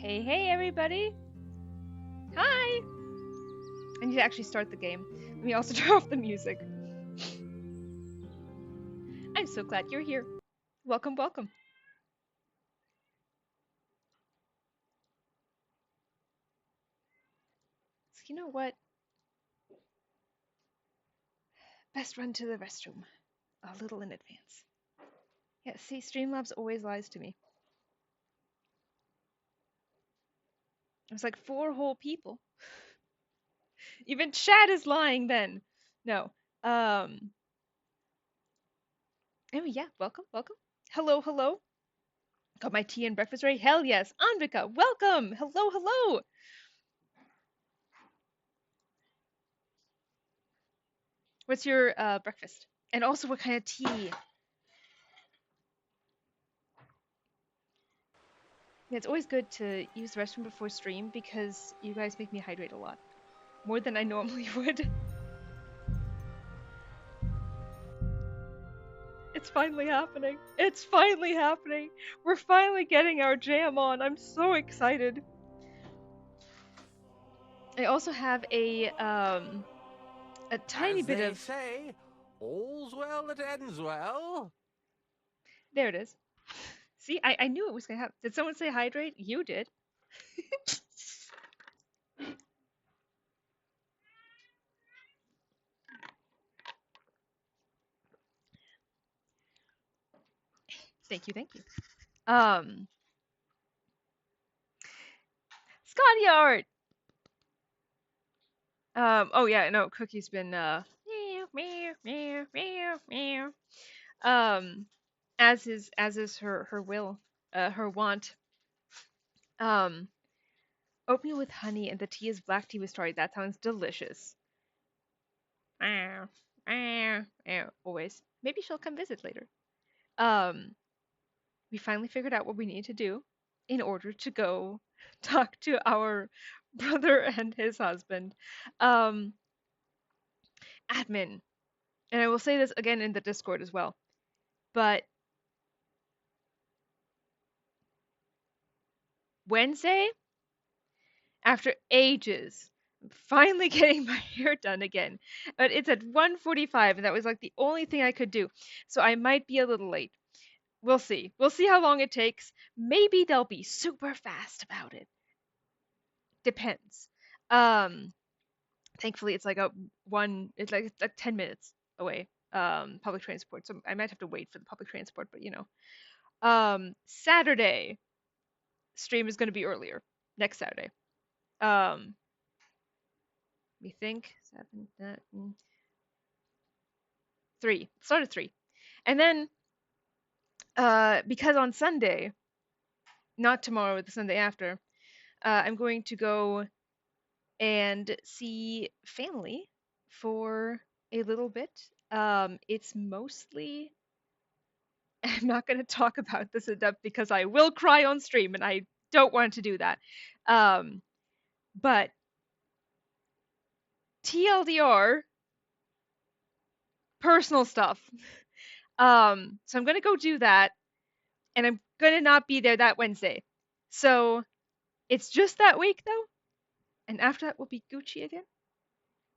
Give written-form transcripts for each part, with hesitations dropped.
Hey, hey, everybody! Hi! I need to actually start the game. Let me also turn off the music. I'm so glad you're here. Welcome, welcome. So you know what? Best run to the restroom. A little in advance. Yeah, see, Streamlabs always lies to me. It's like 4 whole people. Even chat is lying then. No. Anyway, yeah, welcome, welcome. Hello, hello. Got my tea and breakfast ready? Hell yes. Anvika, welcome. Hello, hello. What's your breakfast? And also what kind of tea? Yeah, it's always good to use the restroom before stream because you guys make me hydrate a lot. More than I normally would. It's finally happening. It's finally happening. We're finally getting our jam on. I'm so excited. I also have a tiny bit of... say, all's well that ends well. There it is. See, I knew it was gonna happen. Did someone say hydrate? You did. Thank you, thank you. Scotty Art! Oh yeah, no, Cookie's been, meow, meow, meow, meow. As is her will, her want. Oatmeal with honey and the tea is black tea with strawberry. That sounds delicious. Always. Maybe she'll come visit later. We finally figured out what we need to do in order to go talk to our brother and his husband. Admin. And I will say this again in the Discord as well. But Wednesday, after ages, I'm finally getting my hair done again. But it's at 1:45 and that was like the only thing I could do. So I might be a little late. We'll see. We'll see how long it takes. Maybe they'll be super fast about it. Depends. Um Thankfully it's like it's like 10 minutes away. Public transport. So I might have to wait for the public transport, but you know. Saturday stream is going to be earlier. Next Saturday. Um we think 3. Start at 3. And then because on Sunday, not tomorrow, but the Sunday after, I'm going to go and see family for a little bit. It's mostly I'm not going to talk about this in depth because I will cry on stream and I don't want to do that. But TLDR, personal stuff. So I'm going to go do that and I'm going to not be there that Wednesday. So it's just that week though. And after that, we'll be Gucci again.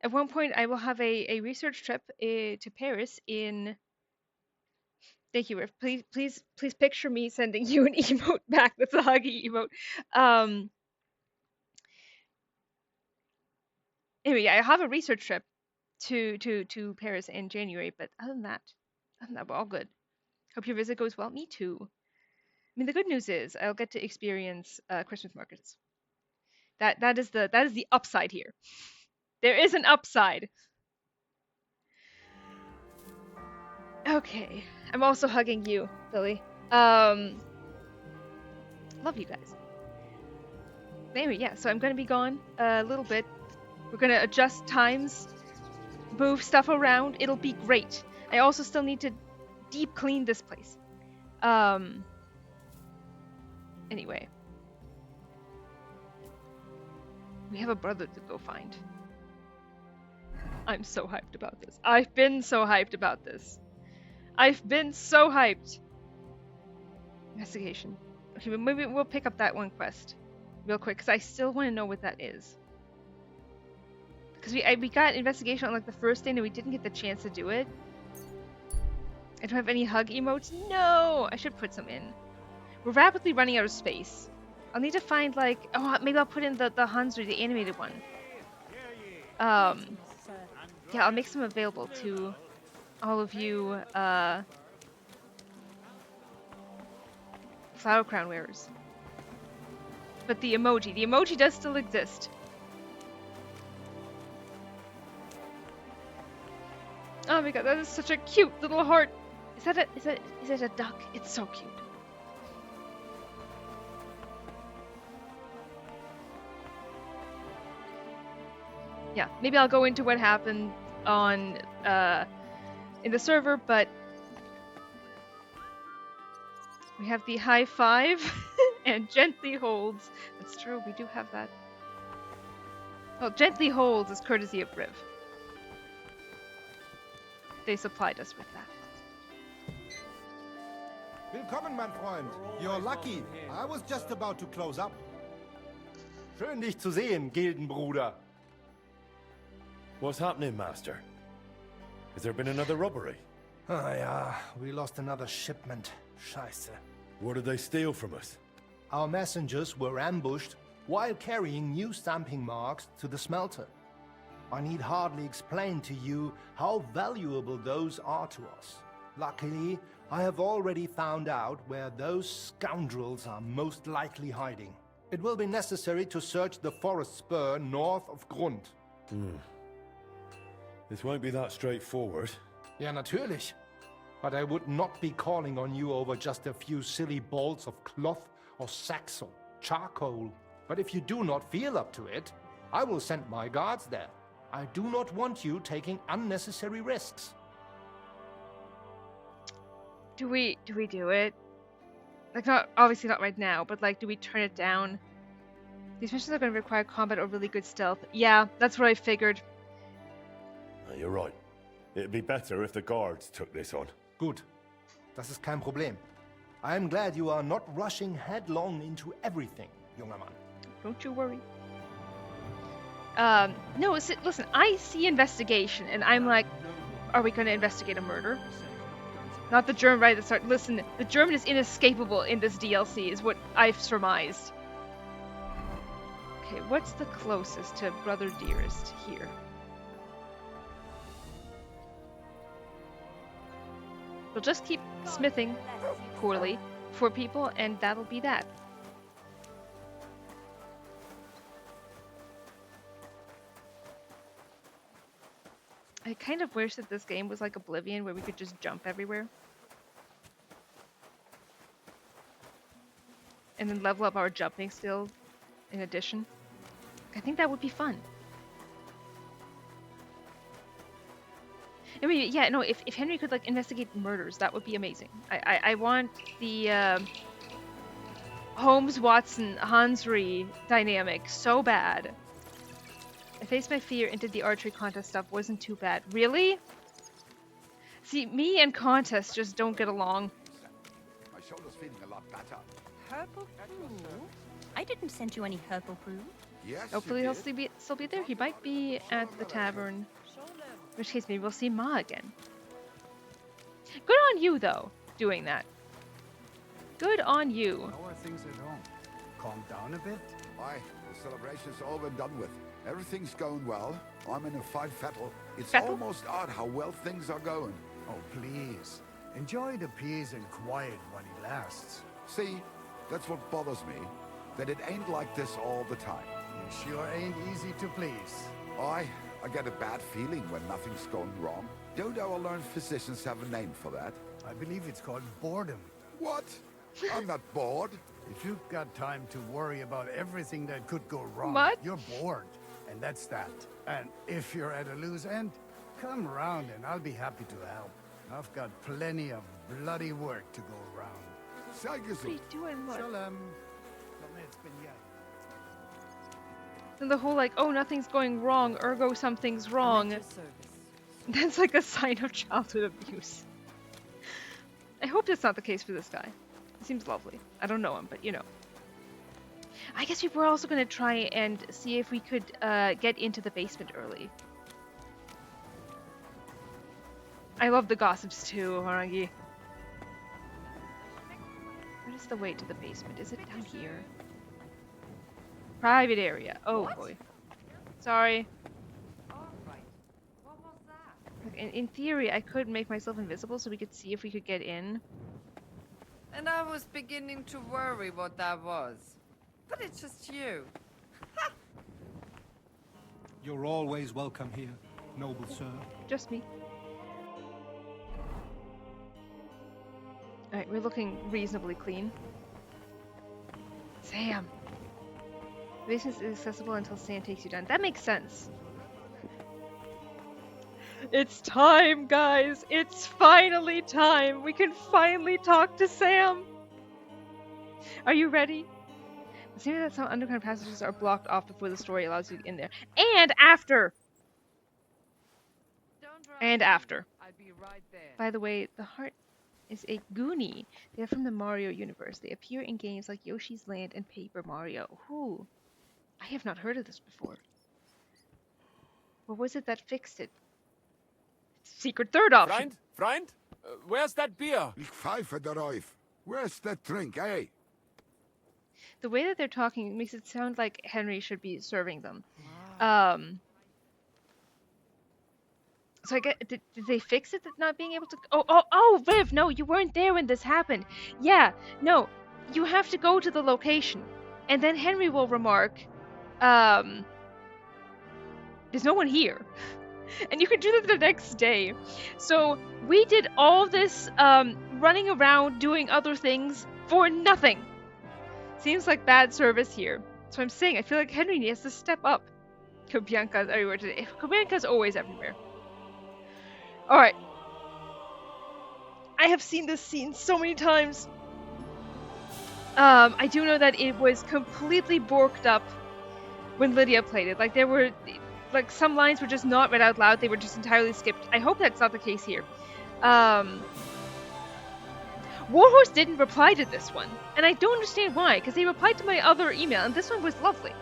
At one point, I will have a research trip to Paris in. Thank you, Riff. Please picture me sending you an emote back that's a huggy emote. Anyway, I have a research trip to Paris in January, but other than that, we're all good. Hope your visit goes well. Me too. I mean, the good news is I'll get to experience Christmas markets. That is the upside here. There is an upside. Okay. I'm also hugging you, Billy. Love you guys. Anyway, yeah, so I'm gonna be gone a little bit. We're gonna adjust times, move stuff around. It'll be great. I also still need to deep clean this place. Anyway. We have a brother to go find. I'm so hyped about this. I've been so hyped about this. I've been so hyped. Investigation. Okay, maybe we'll pick up that one quest. real quick, because I still want to know what that is. Because we got investigation on like the first thing and we didn't get the chance to do it. I don't have any hug emotes. No, I should put some in. We're rapidly running out of space. I'll need to find like, oh, maybe I'll put in the Hansry, the animated one. Yeah, I'll make some available to all of you Flower Crown wearers. But the emoji does still exist. Oh my god, that is such a cute little heart. Is that a duck? It's so cute. Yeah, maybe I'll go into what happened on in the server, but we have the high five and gently holds. That's true, we do have that. Well, gently holds is courtesy of Riv. They supplied us with that. Willkommen, mein Freund. You're lucky. I was just about to close up. Schön, dich zu sehen, Gildenbruder. What's happening, Master? Has there been another robbery? Ah, ja, we lost another shipment. Scheiße. What did they steal from us? Our messengers were ambushed while carrying new stamping marks to the smelter. I need hardly explain to you how valuable those are to us. Luckily, I have already found out where those scoundrels are most likely hiding. It will be necessary to search the forest spur north of Grund. This won't be that straightforward. Ja, natürlich. But I would not be calling on you over just a few silly balls of cloth or sacks or charcoal. But if you do not feel up to it, I will send my guards there. I do not want you taking unnecessary risks. Do we do it? Like, obviously not right now, but like, do we turn it down? These missions are going to require combat or really good stealth. Yeah, that's what I figured. You're right. It'd be better if the guards took this on. Gut. Das ist kein Problem. I am glad you are not rushing headlong into everything, junger Mann. Don't you worry. No, listen, I see investigation, and I'm like, are we going to investigate a murder? Not the German right at the start. Listen, the German is inescapable in this DLC, is what I've surmised. Okay, what's the closest to Brother Dearest here? We'll just keep smithing poorly for people, and that'll be that. I kind of wish that this game was like Oblivion, where we could just jump everywhere. And then level up our jumping skill in addition. I think that would be fun. I mean, yeah, no, if Henry could like investigate murders, that would be amazing. I want the Holmes, Watson, Hansry dynamic so bad. I faced my fear and did the archery contest stuff. Wasn't too bad. Really? See, me and contest just don't get along. My shoulder's feeling a lot better. Herbal brew? I didn't send you any herbal brew. Yes. Hopefully he'll still be there. He might be at the tavern. In which case, maybe we'll see Ma again. Good on you, though, doing that. Good on you. How are things at home? Calm down a bit? Aye, the celebration's all been done with. Everything's going well. I'm in a fine fettle. It's Fettle? almost odd how well things are going. Oh, please. Enjoy the peace and quiet while it lasts. See, that's what bothers me. That it ain't like this all the time. You sure ain't easy to please. I get a bad feeling when nothing's going wrong. Don't our learned physicians have a name for that? I believe it's called boredom. What? I'm not bored. If you've got time to worry about everything that could go wrong, What? you're bored. And that's that. And if you're at a loose end, come around and I'll be happy to help. I've got plenty of bloody work to go around. Sei What are gesund. you doing, look? Shalom. It's been yet. And the whole like, oh, nothing's going wrong, ergo something's wrong. That's like a sign of childhood abuse. I hope that's not the case for this guy. He seems lovely. I don't know him, but you know. I guess we were also gonna try and see if we could get into the basement early. I love the gossips too, Harangi. What is the way to the basement? Is it down here? Private area. Oh boy. Sorry. Like, in theory, I could make myself invisible so we could see if we could get in. And I was beginning to worry what that was. But it's just you. You're always welcome here, noble sir. Just me. Alright, we're looking reasonably clean. Sam! The basement is accessible until Sam takes you down. That makes sense. It's time, guys! It's finally time! We can finally talk to Sam! Are you ready? It seems that some underground passages are blocked off before the story allows you in there. And after! And after. I'll be right there. By the way, the heart is a Goonie. They're from the Mario universe. They appear in games like Yoshi's Land and Paper Mario. Ooh. I have not heard of this before. What was it that fixed it? Secret third option. Freund, where's that beer? Ich pfeife darauf. Where's that drink, eh? The way that they're talking makes it sound like Henry should be serving them. So I get, did they fix it? That not being able to. Oh, Viv, no, you weren't there when this happened. Yeah, no, you have to go to the location, and then Henry will remark, "There's no one here," and you can do that the next day. So we did all this running around doing other things for nothing. Seems like bad service here. So I'm saying I feel like Henry needs to step up. Kobianka's everywhere today. Kobianka's always everywhere. Alright. I have seen this scene so many times. I do know that it was completely borked up when Lydia played it. Like, there were... Like, some lines were just not read out loud. They were just entirely skipped. I hope that's not the case here. Warhorse didn't reply to this one. And I don't understand why, because they replied to my other email, and this one was lovely.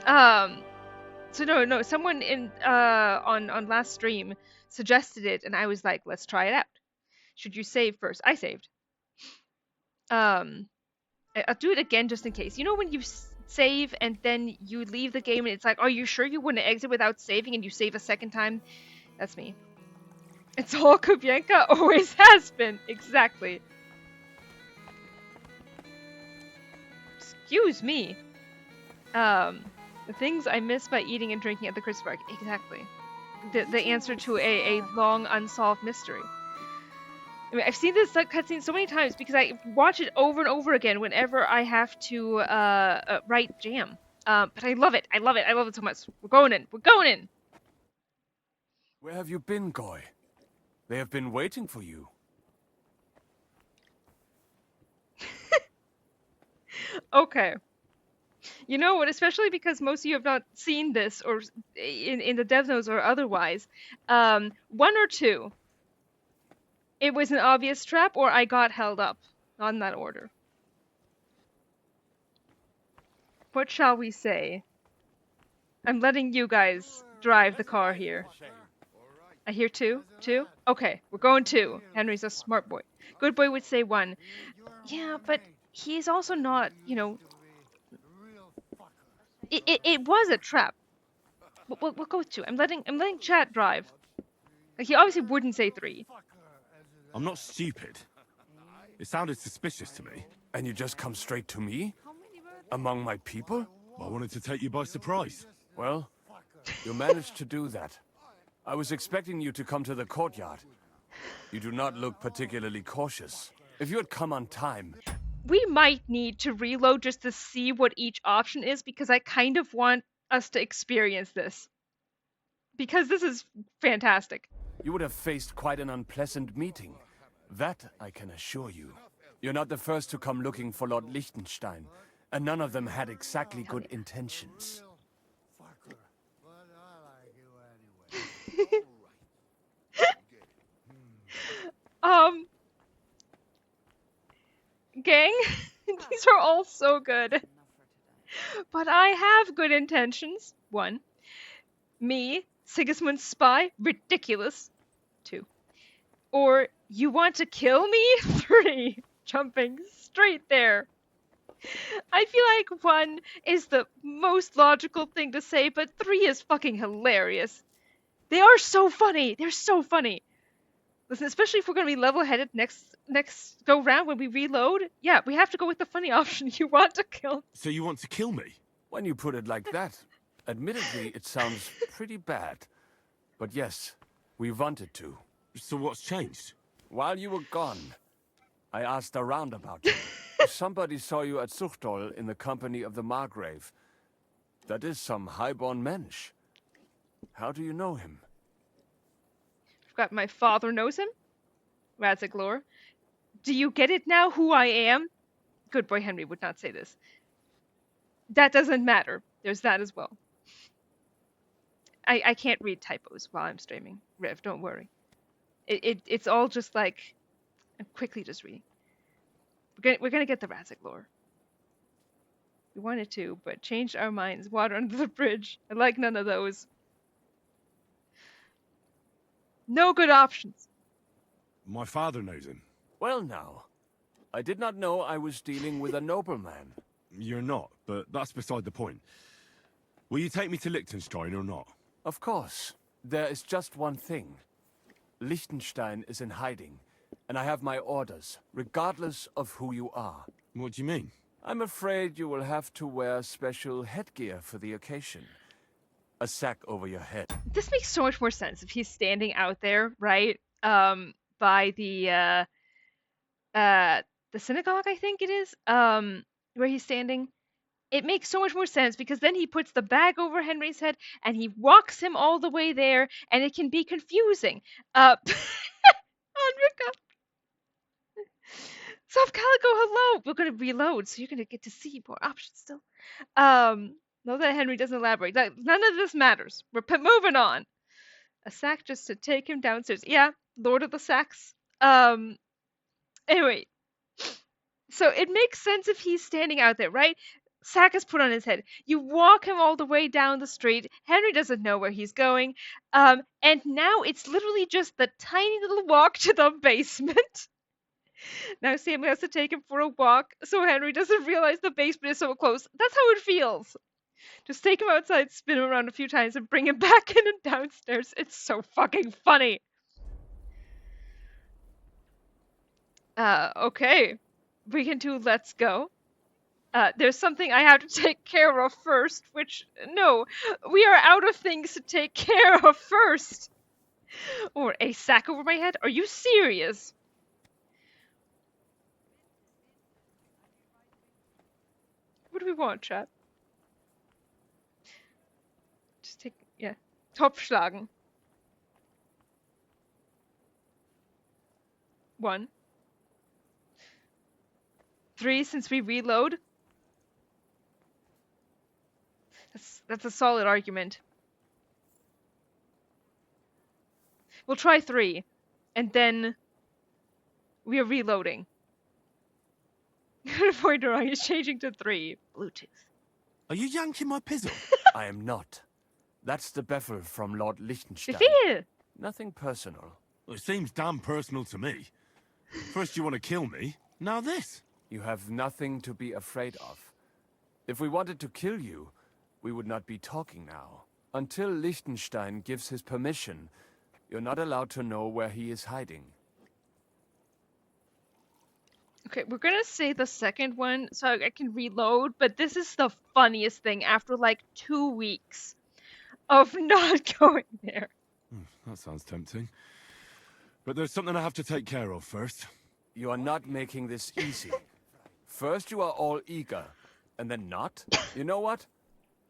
So no, someone in on last stream suggested it, and I was like, let's try it out. Should you save first? I saved. I'll do it again just in case. You know when you save and then you leave the game and it's like, are you sure you wouldn't exit without saving, and you save a second time? That's me. It's all Kubienka, always has been. Exactly. Excuse me. The things I miss by eating and drinking at the Christmas park. Exactly. The answer to a long unsolved mystery. I mean, I've seen this cutscene so many times because I watch it over and over again whenever I have to write jam. But I love it. I love it. I love it so much. We're going in. We're going in. Where have you been, Goy? They have been waiting for you. Okay. You know what? Especially because most of you have not seen this, or in the dev notes or otherwise. One or two. It was an obvious trap, or I got held up. Not in that order. What shall we say? I'm letting you guys drive the car here. I hear two? Two? Okay, we're going two. Henry's a smart boy. Good boy would say one. Yeah, but he's also not, you know... It was a trap. We'll go with two. I'm letting chat drive. Like, he obviously wouldn't say three. I'm not stupid. It sounded suspicious to me. And you just come straight to me? Among my people? I wanted to take you by surprise. Well, you managed to do that. I was expecting you to come to the courtyard. You do not look particularly cautious. If you had come on time... We might need to reload just to see what each option is, because I kind of want us to experience this. Because this is fantastic. You would have faced quite an unpleasant meeting. That I can assure you. You're not the first to come looking for Lord Liechtenstein, and none of them had exactly good intentions. Gang, these are all so good. But I have good intentions. 1. Me, Sigismund's spy? Ridiculous. 2. Or, you want to kill me? 3. Jumping straight there. I feel like 1 is the most logical thing to say, but 3 is fucking hilarious. They are so funny. They're so funny. Listen, especially if we're going to be level-headed next go round when we reload. Yeah, we have to go with the funny option. You want to kill. So you want to kill me? When you put it like that, admittedly, it sounds pretty bad. But yes, we wanted to. So what's changed? While you were gone, I asked around about you. Somebody saw you at Zuchtol in the company of the Margrave. That is some highborn mensch. How do you know him? Forgot my father knows him. Radziglor. Do you get it now who I am? Good boy Henry would not say this. That doesn't matter. There's that as well. I can't read typos while I'm streaming. Rev, don't worry. It's all just like... I'm quickly just reading. We're gonna get the Radziglor. We wanted to, but changed our minds. Water under the bridge. I like none of those. No good options. My father knows him. Well now, I did not know I was dealing with a nobleman. You're not, but that's beside the point. Will you take me to Liechtenstein or not? Of course. There is just one thing. Liechtenstein is in hiding, and I have my orders, regardless of who you are. What do you mean? I'm afraid you will have to wear special headgear for the occasion. A sack over your head. This makes so much more sense if he's standing out there, right? By the synagogue, I think it is, where he's standing. It makes so much more sense because then he puts the bag over Henry's head and he walks him all the way there, and it can be confusing. Enrica. Soft Calico, hello! We're gonna reload, so you're gonna get to see more options still. Know that Henry doesn't elaborate. None of this matters. We're moving on. A sack just to take him downstairs. Yeah, Lord of the Sacks. Anyway. So it makes sense if he's standing out there, right? Sack is put on his head. You walk him all the way down the street. Henry doesn't know where he's going. And now it's literally just the tiny little walk to the basement. Now Sam has to take him for a walk so Henry doesn't realize the basement is so close. That's how it feels. Just take him outside, spin him around a few times, and bring him back in and downstairs. It's so fucking funny. Okay. We can do Let's Go. There's something I have to take care of first, which, no, we are out of things to take care of first. Or a sack over my head? Are you serious? What do we want, chat? Just take, yeah. Topfschlagen. 1. 3 since we reload. That's a solid argument. We'll try 3. And then we are reloading. Pointer on is changing to 3. Bluetooth. Are you yanking my pizzle? I am not. That's the Beffel from Lord Liechtenstein. Befehl! Nothing personal. Well, it seems damn personal to me. First you want to kill me, now this. You have nothing to be afraid of. If we wanted to kill you, we would not be talking now. Until Liechtenstein gives his permission, you're not allowed to know where he is hiding. Okay, we're gonna say the second one so I can reload, but this is the funniest thing after like 2 weeks of not going there. That sounds tempting. But there's something I have to take care of first. You are not making this easy. First you are all eager, and then not? You know what?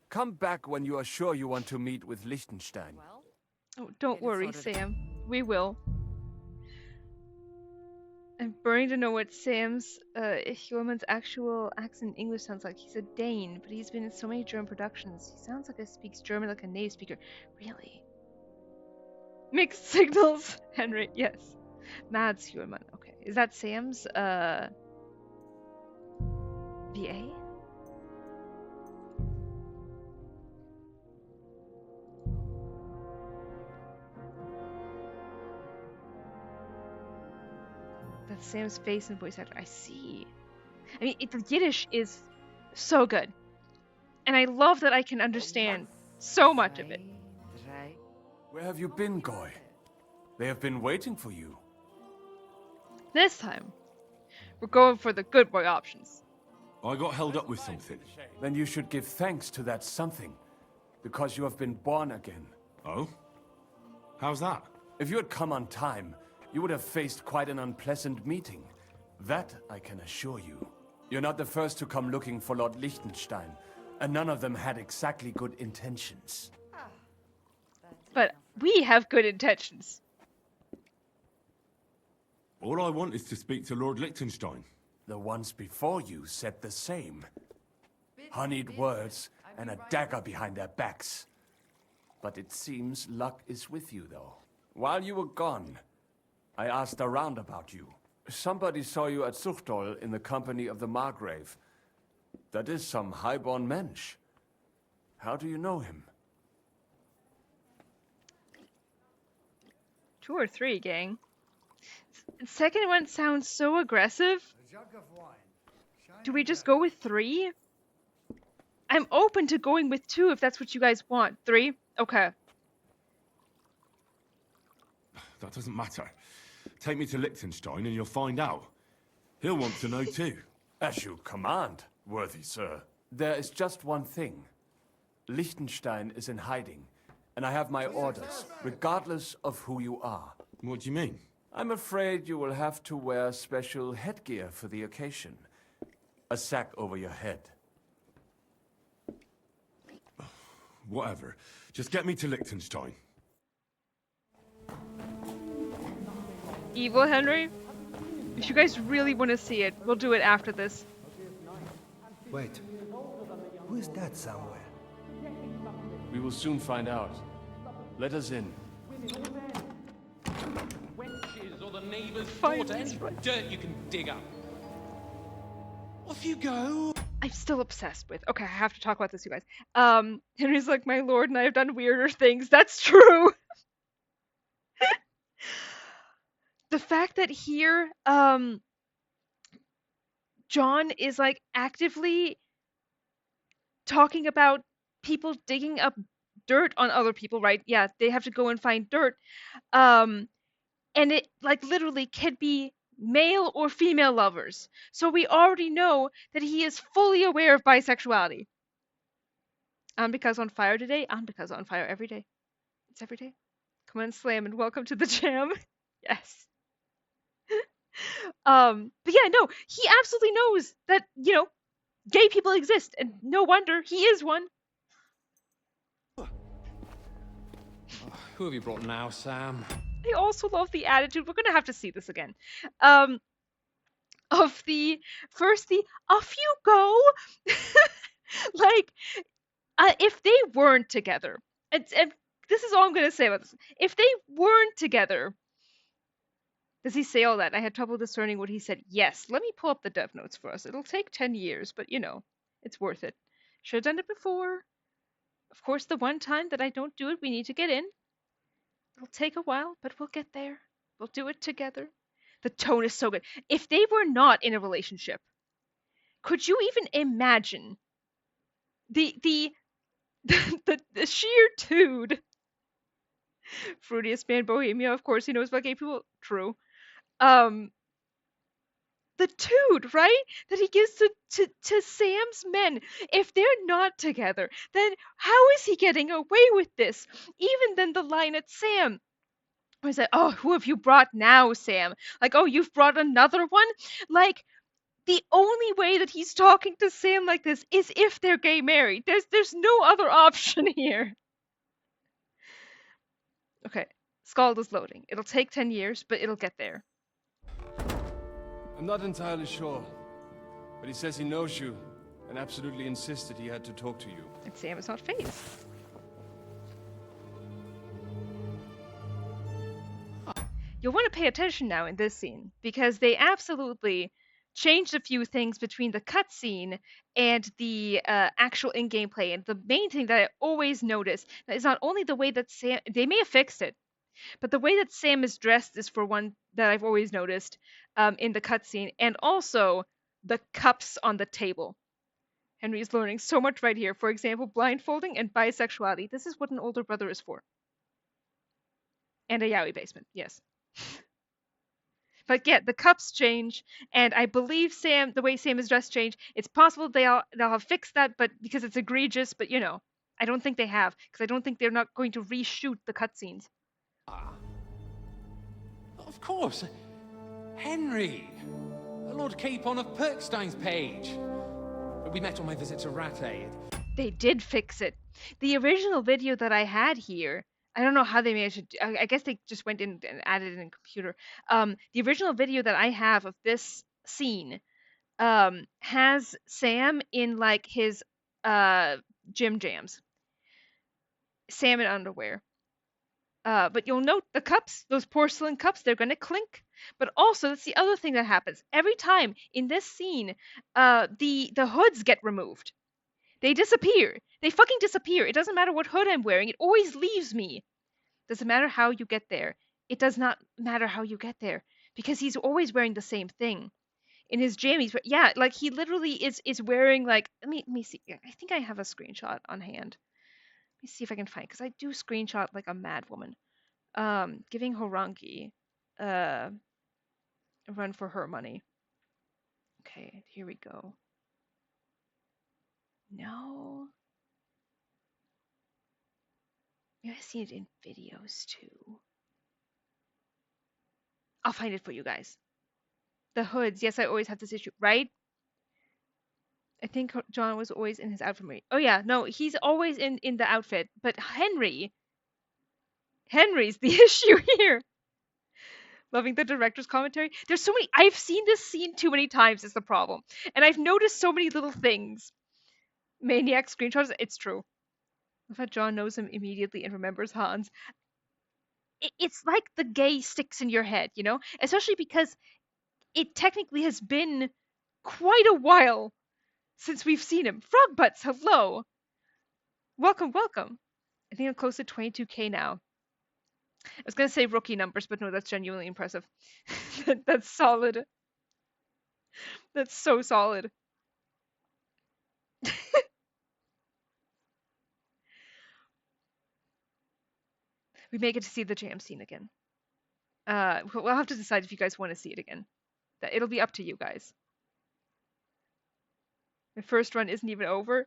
Come back when you are sure you want to meet with Liechtenstein. Oh, don't worry, Sam. We will. I'm burning to know what Sam's Hjulman's actual accent in English sounds like. He's a Dane, but he's been in so many German productions. He sounds like he speaks German like a native speaker. Really? Mixed signals, Henry. Yes. Mads Hjulman. Okay. Is that Sam's VA? That's Sam's face and voice actor. I see. I mean, the Yiddish is so good. And I love that I can understand so much of it. Where have you been, Goy? They have been waiting for you. This time, we're going for the good boy options. I got held up with something. Then you should give thanks to that something, because you have been born again. Oh? How's that? If you had come on time, you would have faced quite an unpleasant meeting. That I can assure you. You're not the first to come looking for Lord Liechtenstein, and none of them had exactly good intentions. But we have good intentions. All I want is to speak to Lord Liechtenstein. The ones before you said the same. Honeyed words and a dagger behind their backs. But it seems luck is with you, though. While you were gone, I asked around about you. Somebody saw you at Zuchtol in the company of the Margrave. That is some highborn mensch. How do you know him? 2 or 3, gang. The second one sounds so aggressive. Do we just go with 3? I'm open to going with 2 if that's what you guys want. 3? Okay. That doesn't matter. Take me to Liechtenstein and you'll find out. He'll want to know too. As you command, worthy sir. There is just one thing. Liechtenstein is in hiding, and I have my orders, regardless of who you are. What do you mean? I'm afraid you will have to wear special headgear for the occasion. A sack over your head. Whatever. Just get me to Liechtenstein. Evil Henry? If you guys really want to see it, we'll do it after this. Wait. Who is that somewhere? We will soon find out. Let us in. Wenches or the neighbours Fine, fought any dirt you can dig up. Off you go. I'm still obsessed with. Okay, I have to talk about this, you guys. Henry's like, my lord, and I have done weirder things. That's true. The fact that here, John is like actively talking about people digging up dirt on other people, right? Yeah, they have to go and find dirt. And it like literally could be male or female lovers. So we already know that he is fully aware of bisexuality. I'm because on fire today. I'm because on fire every day. It's every day. Come on, Slam, and welcome to the jam. Yes. But yeah, no, he absolutely knows that, gay people exist, and no wonder he is one. Who have you brought now, Sam? I also love the attitude. We're gonna have to see this again. Of the off you go. Like, if they weren't together, and this is all I'm gonna say about this. If they weren't together, does he say all that? I had trouble discerning what he said. Yes. Let me pull up the dev notes for us. It'll take 10 years, but it's worth it. Should have done it before. Of course, the one time that I don't do it, we need to get in. It'll take a while, but we'll get there. We'll do it together. The tone is so good. If they were not in a relationship, could you even imagine the sheer dude? Fruitiest man Bohemia, of course, he knows about gay people. True. The dude, right? That he gives to Sam's men. If they're not together, then how is he getting away with this? Even then the line at Sam. Or is it, oh, who have you brought now, Sam? Like, oh, you've brought another one? Like, the only way that he's talking to Sam like this is if they're gay married. There's no other option here. Okay, Scald is loading. It'll take 10 years, but it'll get there. I'm not entirely sure, but he says he knows you and absolutely insisted he had to talk to you. And Sam is not phased. You'll want to pay attention now in this scene, because they absolutely changed a few things between the cutscene and the actual in-game play. And the main thing that I always notice is not only the way that Sam, they may have fixed it, But the way that Sam is dressed is for one that I've always noticed in the cutscene, and also the cups on the table. Henry is learning so much right here. For example, blindfolding and bisexuality. This is what an older brother is for. And a yaoi basement, yes. But yeah, the cups change, and I believe Sam, the way Sam is dressed, changed. It's possible they'll have fixed that, but because it's egregious. But I don't think they have, because I don't think they're not going to reshoot the cutscenes. Of course. Henry. Lord Capon of Perkstein's page. We met on my visit to Rattay. They did fix it. The original video that I had here, I don't know how they managed to. I guess they just went in and added it in computer. The original video that I have of this scene has Sam in like his gym jams. Sam in underwear. But you'll note the cups, those porcelain cups, they're going to clink. But also, that's the other thing that happens. Every time in this scene, the hoods get removed. They disappear. They fucking disappear. It doesn't matter what hood I'm wearing. It always leaves me. Doesn't matter how you get there. It does not matter how you get there. Because he's always wearing the same thing. In his jammies, but yeah, like he literally is wearing like, let me see. I think I have a screenshot on hand. Let me see if I can find, because I do screenshot like a mad woman. Giving Horangi a run for her money. Okay, here we go. No. Yeah, I've seen it in videos too. I'll find it for you guys. The hoods. Yes, I always have this issue, right? I think John was always in his outfit. Oh yeah, no, he's always in the outfit. But Henry's the issue here. Loving the director's commentary. There's so many. I've seen this scene too many times is the problem. And I've noticed so many little things. Maniac screenshots. It's true. I thought John knows him immediately and remembers Hans. It's like the gay sticks in your head, Especially because it technically has been quite a while since we've seen him. Frog Butts, hello. Welcome, welcome. I think I'm close to 22k now. I was going to say rookie numbers, but no, that's genuinely impressive. That's solid. That's so solid. We may get to see the jam scene again. We'll have to decide if you guys want to see it again. It'll be up to you guys. My first run isn't even over?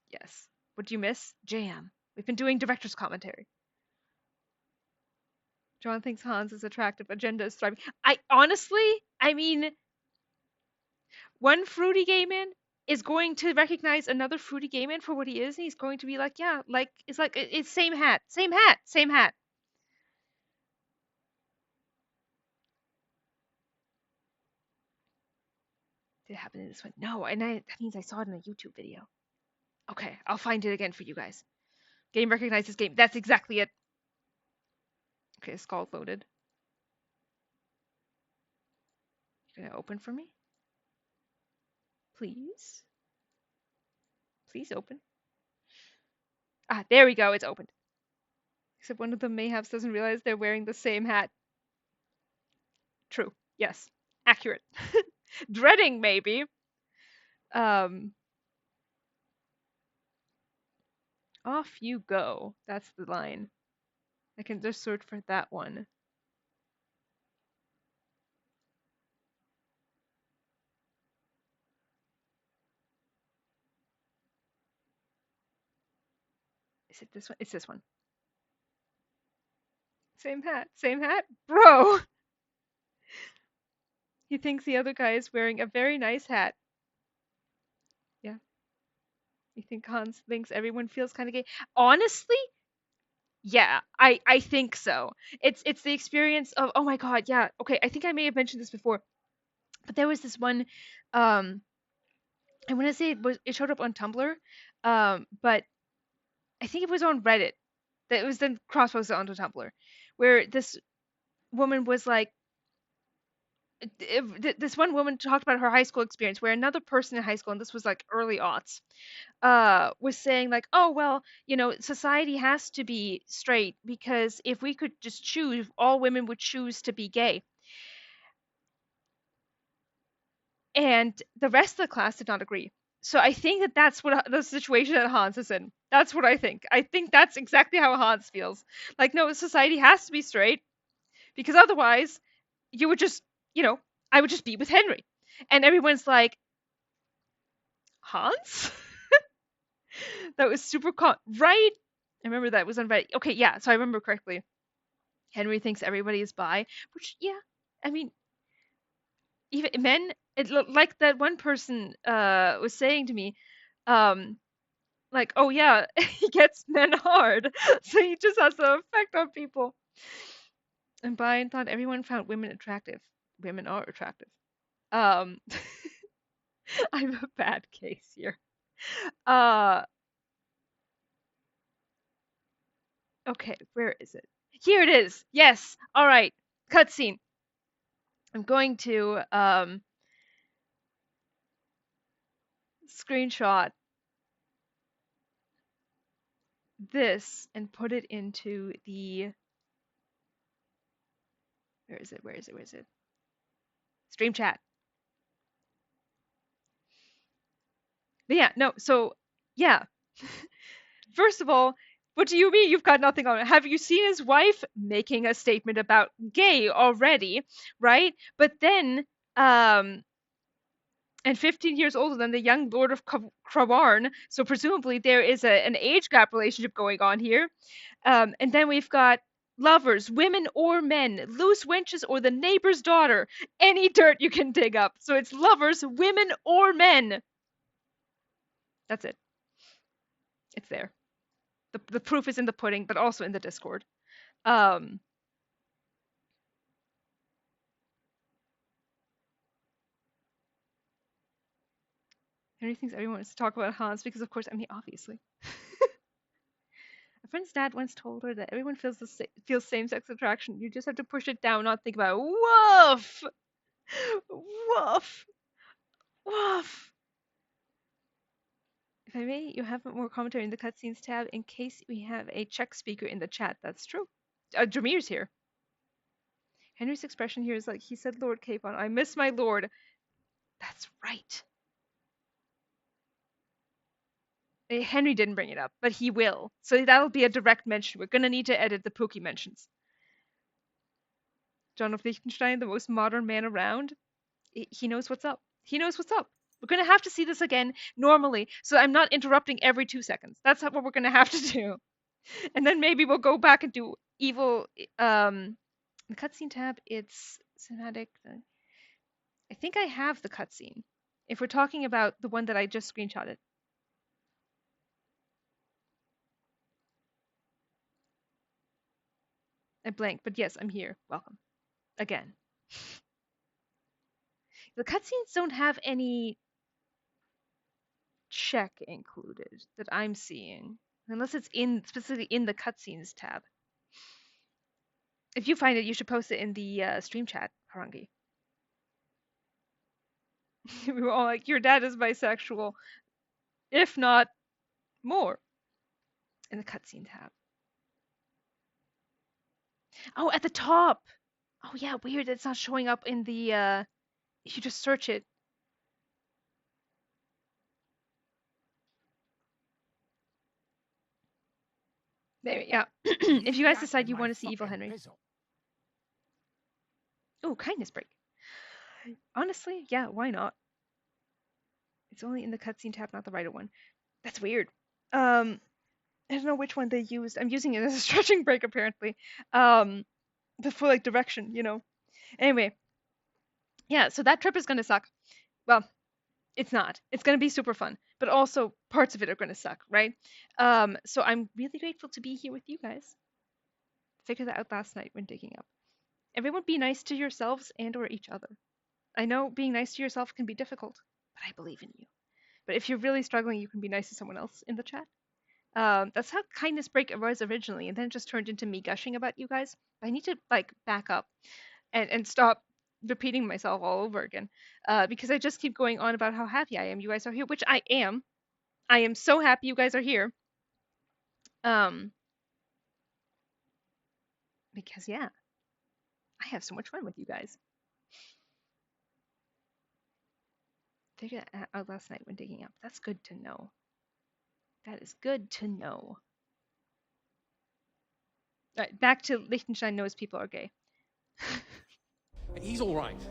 Yes. What'd you miss? Jam. We've been doing director's commentary. John thinks Hans is attractive. Agenda is thriving. I mean, one fruity gay man is going to recognize another fruity gay man for what he is, and he's going to be like, yeah, like, it's same hat. Same hat. Same hat. Did it happen in this one? No, and that means I saw it in a YouTube video. Okay, I'll find it again for you guys. Game recognizes game. That's exactly it. Okay, skull loaded. You gonna open for me? Please? Please open. Ah, there we go. It's opened. Except one of the mayhaps doesn't realize they're wearing the same hat. True. Yes. Accurate. Dreading, maybe. Off you go. That's the line. I can just search for that one. Is it this one? It's this one. Same hat. Same hat? Bro! He thinks the other guy is wearing a very nice hat. Yeah. You think Hans thinks everyone feels kind of gay? Honestly, yeah, I think so. It's the experience of, oh my god, yeah. Okay, I think I may have mentioned this before. But there was this one I want to say it showed up on Tumblr, but I think it was on Reddit. That it was then cross-posted onto Tumblr, where this woman was like, This one woman talked about her high school experience where another person in high school, and this was like early aughts, was saying like, oh well, society has to be straight because if we could just choose, all women would choose to be gay. And the rest of the class did not agree. So I think that that's what the situation that Hans is in. That's what I think. I think that's exactly how Hans feels. Like, no, society has to be straight because otherwise you would just, I would just be with Henry. And everyone's like, Hans? That was super right? I remember that was on Reddit. Okay, yeah, so I remember correctly. Henry thinks everybody is bi, which, yeah, I mean, even men, like that one person was saying to me, um, like, oh yeah, he gets men hard, so he just has an effect on people. And Brian thought everyone found women attractive. Women are attractive. Um, I'm a bad case here. Uh, okay, where is it? Here it is. Yes. All right. Cutscene. I'm going to screenshot this and put it into the where is it? Where is it? Where is it? Stream chat. But yeah, no, so yeah. First of all, what do you mean you've got nothing on it? Have you seen his wife making a statement about gay already, right? But then, and 15 years older than the young Lord of Krawarn, so presumably there is an age gap relationship going on here. And then we've got lovers, women or men, loose wenches or the neighbor's daughter, any dirt you can dig up. So it's lovers, women or men. That's it. It's there. The proof is in the pudding, but also in the Discord. Henry thinks everyone wants to talk about Hans because, of course, I mean, obviously. A friend's dad once told her that everyone feels same-sex attraction. You just have to push it down, not think about it. Woof! Woof! Woof! If I may, you have more commentary in the cutscenes tab in case we have a Czech speaker in the chat. That's true. Jamir's here. Henry's expression here is like, he said Lord Capon. I miss my lord. That's right. Henry didn't bring it up, but he will. So that'll be a direct mention. We're going to need to edit the Pookie mentions. John of Liechtenstein, the most modern man around. He knows what's up. He knows what's up. We're going to have to see this again normally, so I'm not interrupting every 2 seconds. That's what we're going to have to do. And then maybe we'll go back and do evil. The cutscene tab, it's cinematic. I think I have the cutscene. If we're talking about the one that I just screenshotted. I blanked, but yes, I'm here. Welcome. Again. The cutscenes don't have any check included that I'm seeing, unless it's specifically in the cutscenes tab. If you find it, you should post it in the stream chat, Harangi. We were all like, your dad is bisexual, if not more, in the cutscene tab. Oh, at the top. Oh yeah, weird. It's not showing up in the. If you just search it. There, yeah. If you guys decide you want to see Evil Henry. Oh, kindness break. Honestly, yeah, why not? It's only in the cutscene tab, not the writer one. That's weird. I don't know which one they used. I'm using it as a stretching break apparently. But for like direction, Anyway, yeah. So that trip is gonna suck. Well, it's not. It's gonna be super fun, but also parts of it are gonna suck, right? So I'm really grateful to be here with you guys. Figured that out last night when digging up. Everyone be nice to yourselves and or each other. I know being nice to yourself can be difficult, but I believe in you. But if you're really struggling, you can be nice to someone else in the chat. That's how kindness break was originally, and then it just turned into me gushing about you guys. I need to like back up and stop repeating myself all over again, because I just keep going on about how happy I am you guys are here, which I am. I am so happy you guys are here. Um, because yeah, I have so much fun with you guys. Figured that out last night when digging up. That's good to know. That is good to know. All right, back to Liechtenstein knows people are gay. He's all right.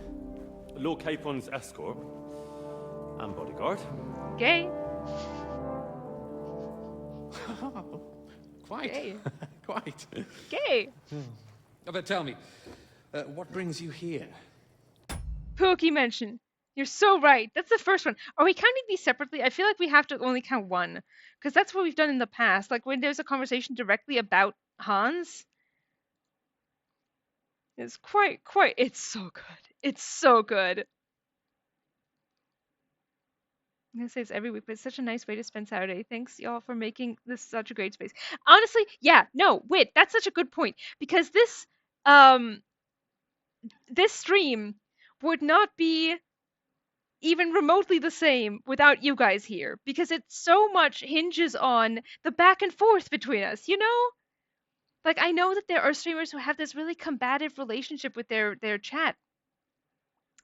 Lord Capon's escort and bodyguard. Gay. Quite. Gay. Quite. Gay. But tell me, what brings you here? Pookie mention. You're so right. That's the first one. Are we counting these separately? I feel like we have to only count one, because that's what we've done in the past. Like when there's a conversation directly about Hans. It's quite. It's so good. It's so good. I'm gonna say this every week, but it's such a nice way to spend Saturday. Thanks y'all for making this such a great space. Honestly, yeah, no, wait, that's such a good point, because this stream would not be even remotely the same without you guys here, because it so much hinges on the back and forth between us, you know? Like, I know that there are streamers who have this really combative relationship with their chat.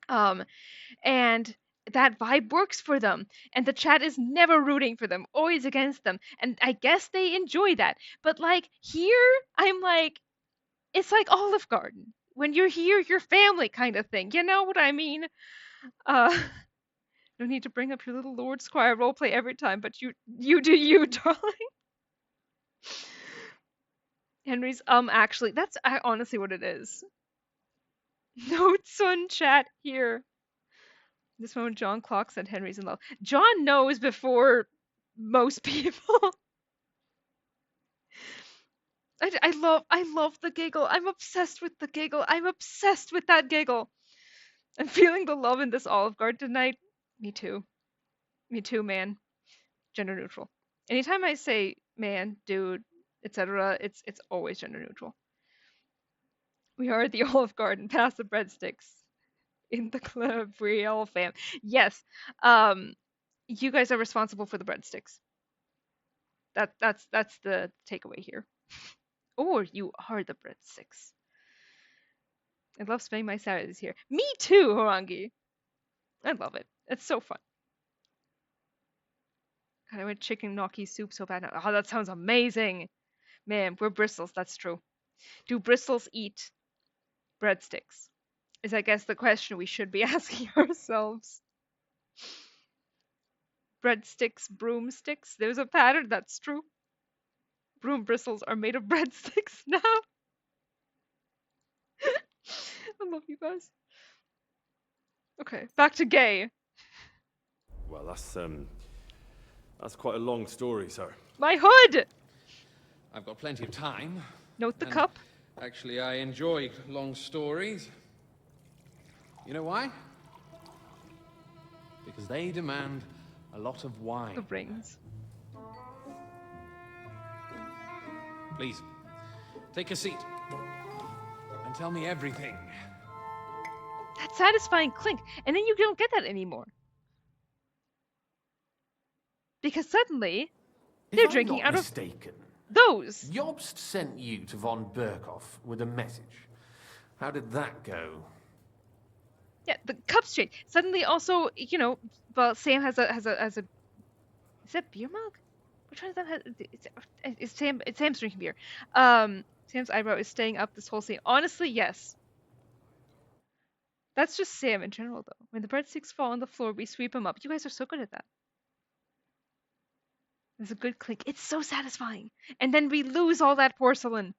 And that vibe works for them, and the chat is never rooting for them, always against them, and I guess they enjoy that. But like here, I'm like, it's like Olive Garden. When you're here, you're family kind of thing. You know what I mean? No need to bring up your little Lord Squire roleplay every time, but you do you, darling. Henry's actually, that's honestly what it is. Notes on chat here. This moment, John Clock said Henry's in love. John knows before most people. I love the giggle. I'm obsessed with the giggle. I'm obsessed with that giggle. I'm feeling the love in this Olive Garden tonight. Me too. Me too, man. Gender neutral. Anytime I say man, dude, etc., it's always gender neutral. We are at the Olive Garden, past the breadsticks. In the club, we all fam. Yes. You guys are responsible for the breadsticks. That's the takeaway here. Or you are the breadsticks. I love spending my Saturdays here. Me too, Harangi. I love it. It's so fun. God, I want chicken gnocchi soup so bad now. Oh, that sounds amazing. Man, we're Bristols, that's true. Do Bristols eat breadsticks? Is I guess the question we should be asking ourselves. Breadsticks, broomsticks. There's a pattern, that's true. Broom bristles are made of breadsticks now. I love you guys. Okay, back to gay. Well, that's quite a long story, sir. My hood! I've got plenty of time. Note the cup. Actually, I enjoy long stories. You know why? Because they demand a lot of wine. The rings. Please, take a seat and tell me everything. That satisfying clink, and then you don't get that anymore. Because suddenly, they're drinking out of those. Jobst sent you to von Berkhoff with a message. How did that go? Yeah, the cups change. Suddenly, also, you know, well, Sam has a. Is that beer mug? Which one is that? It's Sam's drinking beer. Sam's eyebrow is staying up this whole scene. Honestly, yes. That's just Sam in general, though. When the breadsticks fall on the floor, we sweep them up. You guys are so good at that. There's a good clink. It's so satisfying. And then we lose all that porcelain.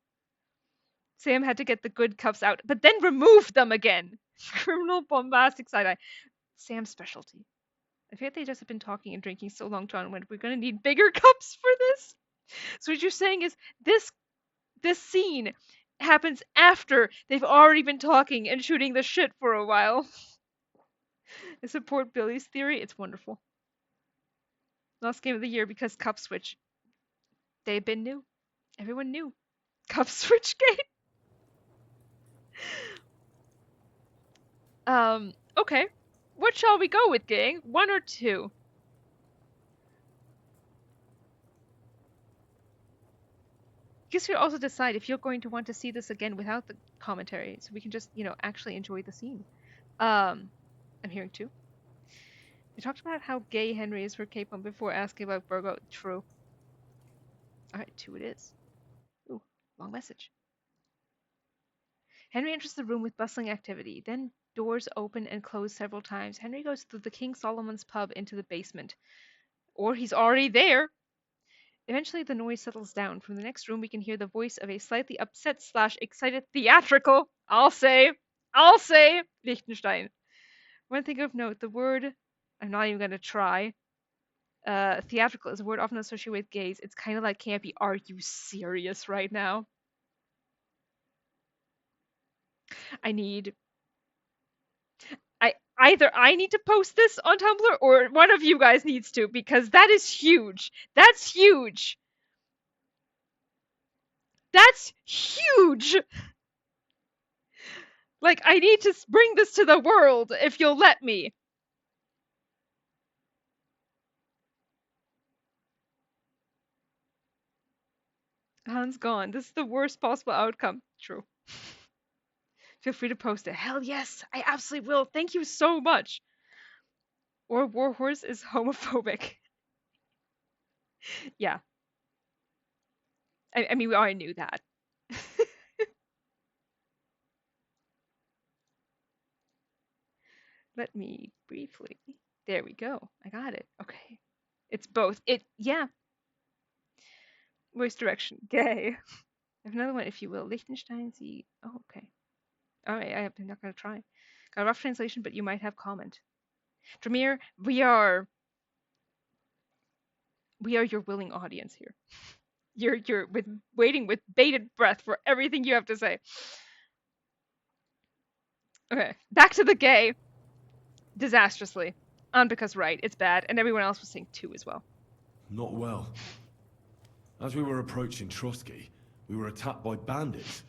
Sam had to get the good cups out, but then remove them again. Criminal bombastic side-eye. Sam's specialty. I feel like they just have been talking and drinking so long, John went, we're going to need bigger cups for this. So what you're saying is this scene happens after they've already been talking and shooting the shit for a while. I support Billy's theory. It's wonderful. Last game of the year because Cup Switch. They've been new. Everyone knew. Cup Switch game. Okay. What shall we go with, gang? 1 or 2? Guess we'll also decide if you're going to want to see this again without the commentary, so we can just, actually enjoy the scene. I'm hearing 2. We talked about how gay Henry is for Capon before asking about Burgo. True. Alright, 2 it is. Ooh, long message. Henry enters the room with bustling activity. Then doors open and close several times. Henry goes through the King Solomon's pub into the basement. Or he's already there. Eventually, the noise settles down. From the next room, we can hear the voice of a slightly upset / excited theatrical, I'll say, Liechtenstein. One thing of note, the word, I'm not even going to try, theatrical is a word often associated with gays. It's kind of like campy. Are you serious right now? Either I need to post this on Tumblr or one of you guys needs to, because that is huge. That's huge. That's huge. Like, I need to bring this to the world if you'll let me. Han's gone. This is the worst possible outcome. True. Feel free to post it. Hell yes, I absolutely will. Thank you so much. Or Warhorse is homophobic. Yeah. I mean, we already knew that. Let me briefly. There we go. I got it. Okay. It's both. Yeah. Voice direction. Gay. I have another one, if you will. Liechtenstein Z. Oh, okay. Alright, I'm not going to try. Got a rough translation, but you might have comment. Dramir, we are your willing audience here. You're waiting with bated breath for everything you have to say. Okay, back to the gay. Disastrously. Because right, it's bad, and everyone else was saying 2 as well. Not well. As we were approaching Trotsky, we were attacked by bandits.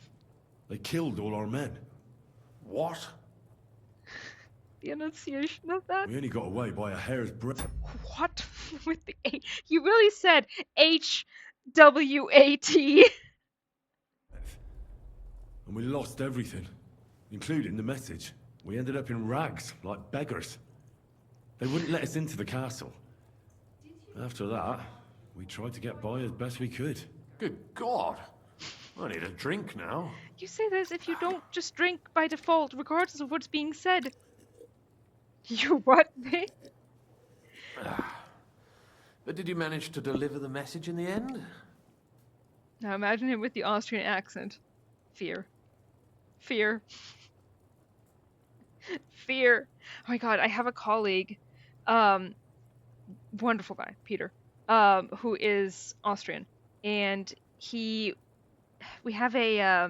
They killed all our men. What? The enunciation of that? We only got away by a hair's breadth. What? With the A? You really said HWAT. And we lost everything, including the message. We ended up in rags, like beggars. They wouldn't let us into the castle. After that, we tried to get by as best we could. Good God. I need a drink now. You say this if you don't just drink by default, regardless of what's being said. You what, mate? But did you manage to deliver the message in the end? Now imagine him with the Austrian accent. Fear. Fear. Fear. Oh my god, I have a colleague, wonderful guy, Peter, who is Austrian, and we have a,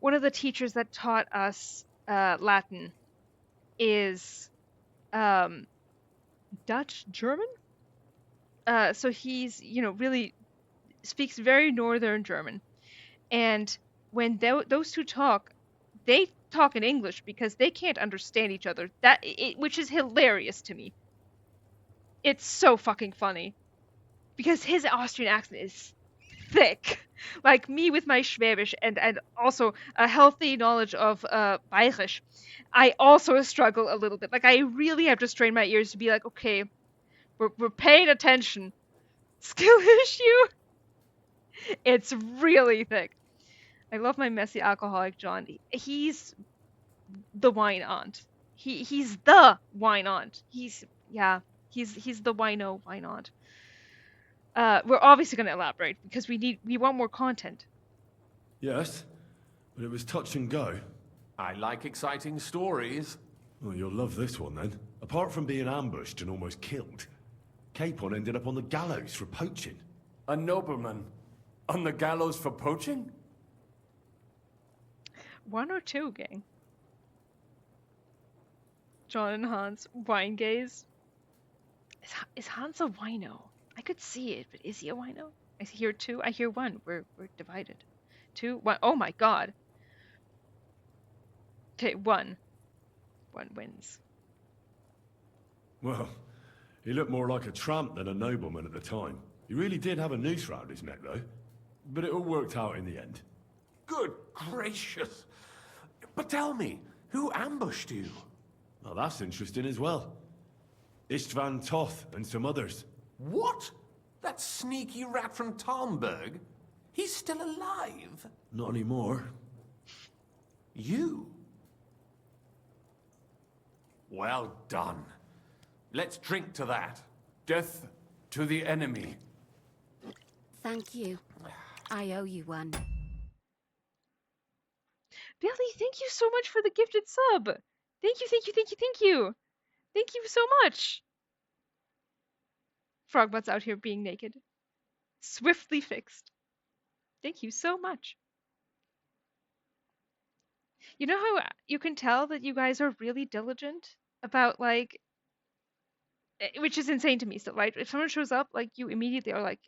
one of the teachers that taught us Latin is Dutch German. So he's, really speaks very northern German, and when those two talk, they talk in English because they can't understand each other. Which is hilarious to me. It's so fucking funny because his Austrian accent is thick, like me with my Schwäbisch and also a healthy knowledge of Bayerisch. I also struggle a little bit. Like, I really have to strain my ears to be like, okay, we're paying attention. Skill issue. It's really thick. I love my messy alcoholic John. He's the wine aunt. He's the wine aunt. He's the wino wine aunt. We're obviously going to elaborate because we want more content. Yes, but it was touch and go. I like exciting stories. Well, you'll love this one then. Apart from being ambushed and almost killed, Capon ended up on the gallows for poaching. A nobleman on the gallows for poaching? 1 or 2, gang. John and Hans, wine gaze. Is Hans a wino? I could see it, but is he a wino? I hear 2. I hear 1. We're divided. 2, 1. Oh my god. Okay, 1. one wins. Well, he looked more like a tramp than a nobleman at the time. He really did have a noose round his neck, though. But it all worked out in the end. Good gracious. But tell me, who ambushed you? Well, that's interesting as well. Istvan Toth and some others. What? That sneaky rat from Talmberg? He's still alive? Not anymore. You? Well done. Let's drink to that. Death to the enemy. Thank you. I owe you one. Billy, thank you so much for the gifted sub. Thank you, thank you, thank you, thank you. Thank you so much. Frogbutt's out here being naked. Swiftly fixed. Thank you so much. You know how you can tell that you guys are really diligent about, like, which is insane to me still, right? If someone shows up, like, you immediately are like,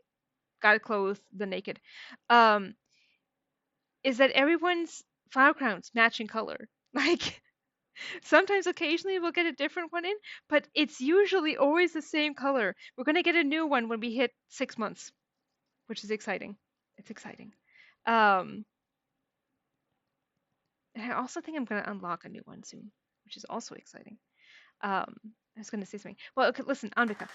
gotta clothe the naked. Is that everyone's file crowns matching color. Like, sometimes occasionally we'll get a different one in, but it's usually always the same color. We're gonna get a new one when we hit 6 months, which is exciting. It's exciting. And I also think I'm gonna unlock a new one soon, which is also exciting. I was gonna say something. Well, okay, listen, Anvika.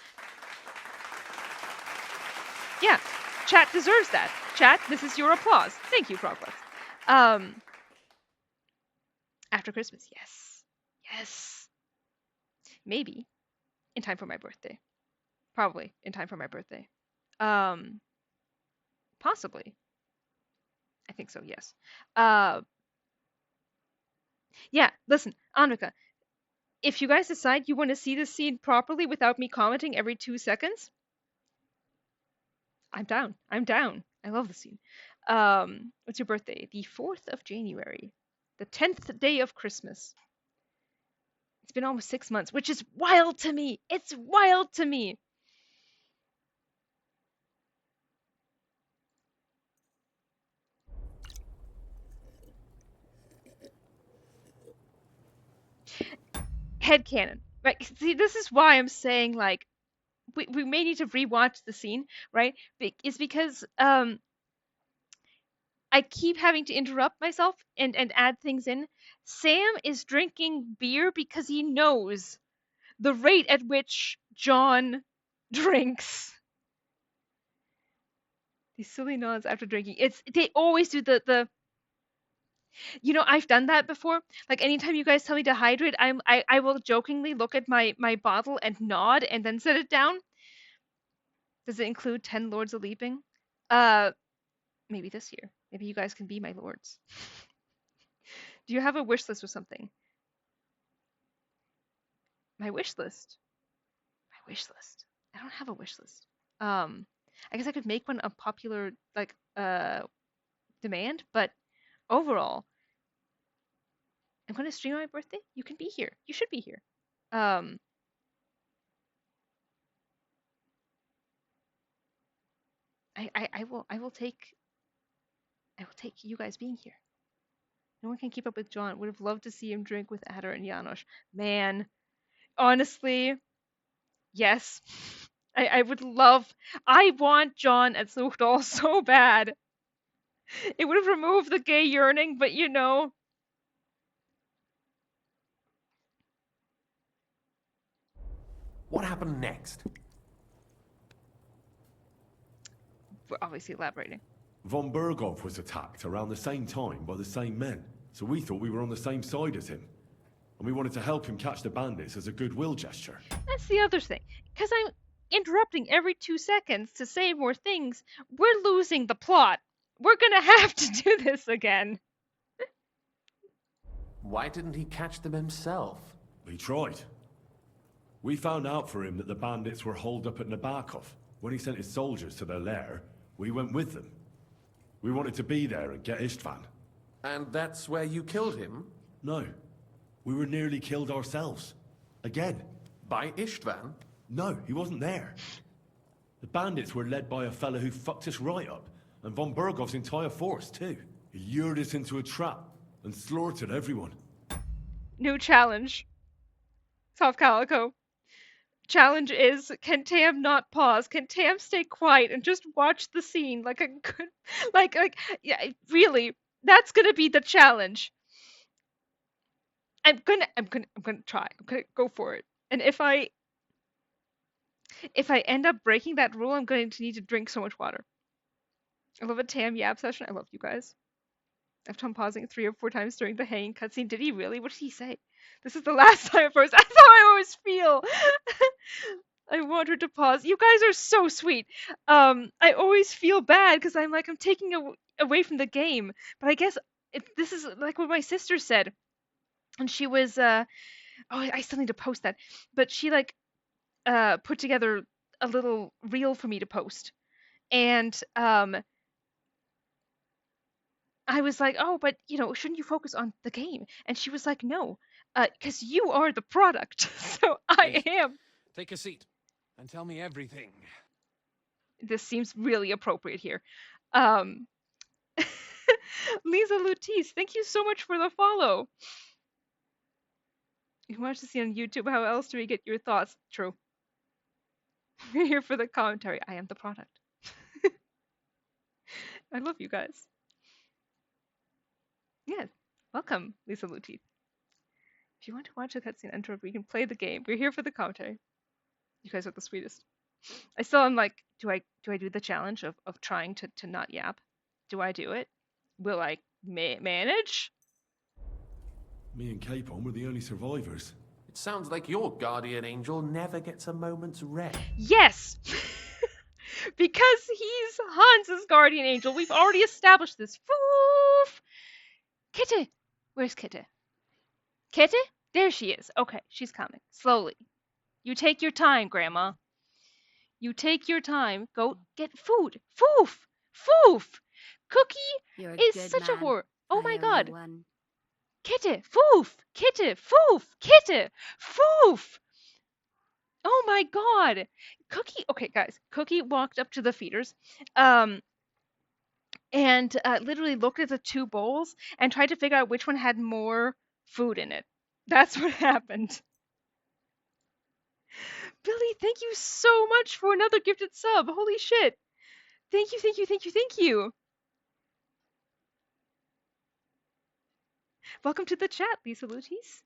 Yeah, chat deserves that. Chat, this is your applause. Thank you, Frogbutt. After Christmas, yes. Yes. Maybe in time for my birthday. Probably in time for my birthday. Possibly. I think so, yes. Yeah, listen, Anvika, if you guys decide you want to see this scene properly without me commenting every 2 seconds, I'm down. I'm down. I love the scene. What's your birthday? The 4th of January. The 10th day of Christmas. It's been almost 6 months, which is wild to me. It's wild to me. Headcanon. Right? See, this is why I'm saying, like, we may need to rewatch the scene, right? It's because I keep having to interrupt myself and add things in. Sam is drinking beer because he knows the rate at which John drinks. These silly nods after drinking. They always do the you know, I've done that before. Like, anytime you guys tell me to hydrate, I will jokingly look at my bottle and nod and then set it down. Does it include 10 Lords of Leaping? Maybe this year. Maybe you guys can be my lords. Do you have a wish list or something? My wish list? My wish list. I don't have a wish list. I guess I could make one a popular, like, demand, but overall, I'm going to stream on my birthday. You can be here. You should be here. I will take you guys being here. No one can keep up with John. Would have loved to see him drink with Adder and Janosch. Man, honestly, yes. I would love. I want John at Suchdal so bad. It would have removed the gay yearning, but you know. What happened next? We're obviously elaborating. Von Berghoff was attacked around the same time by the same men, so we thought we were on the same side as him. And we wanted to help him catch the bandits as a goodwill gesture. That's the other thing. Because I'm interrupting every 2 seconds to say more things, we're losing the plot. We're gonna have to do this again. Why didn't he catch them himself? He tried. We found out for him that the bandits were holed up at Nabokov. When he sent his soldiers to their lair, we went with them. We wanted to be there and get Istvan. And that's where you killed him? No. We were nearly killed ourselves. Again. By Istvan? No, he wasn't there. The bandits were led by a fella who fucked us right up, and von Berghoff's entire force, too. He lured us into a trap and slaughtered everyone. New challenge. Soft Calico. Challenge is, can Tam not pause? Can Tam stay quiet and just watch the scene like a good, yeah, really, that's gonna be the challenge. I'm gonna try. I'm gonna go for it. And if I end up breaking that rule, I'm going to need to drink so much water. I love a Tam Yap session. I love you guys. I've Tom pausing 3 or 4 times during the hanging cutscene. Did he really? What did he say? This is the last time I pause. That's how I always feel. I want her to pause. You guys are so sweet. I always feel bad because I'm taking away from the game. But I guess this is like what my sister said. And she was, oh, I still need to post that. But she put together a little reel for me to post. And I was like, oh, but shouldn't you focus on the game? And she was like, no, because you are the product. So I am. Take a seat and tell me everything. This seems really appropriate here. Lisa Lutis, thank you so much for the follow. You watch to see on YouTube. How else do we get your thoughts? True. We're here for the commentary. I am the product. I love you guys. Yeah, welcome, Lisa Lutis. If you want to watch a cutscene intro, we can play the game. We're here for the commentary. You guys are the sweetest. I still am like, do I do the challenge of trying to not yap? Do I do it? Will I manage? Me and Capon were the only survivors. It sounds like your guardian angel never gets a moment's rest. Yes! Because he's Hans's guardian angel. We've already established this. Foof! Kitty! Where's Kitty? Kitty? There she is. Okay, she's coming. Slowly. You take your time, Grandma. You take your time. Go get food. Foof! Foof! Cookie is such a whore. Oh my god. Kitty! Foof! Kitty! Foof! Kitty! Foof! Oh my god. Cookie, okay guys, Cookie walked up to the feeders and literally looked at the 2 bowls and tried to figure out which one had more food in it. That's what happened. Billy, thank you so much for another gifted sub. Holy shit. Thank you, thank you, thank you, thank you. Welcome to the chat, Lisa Lutis.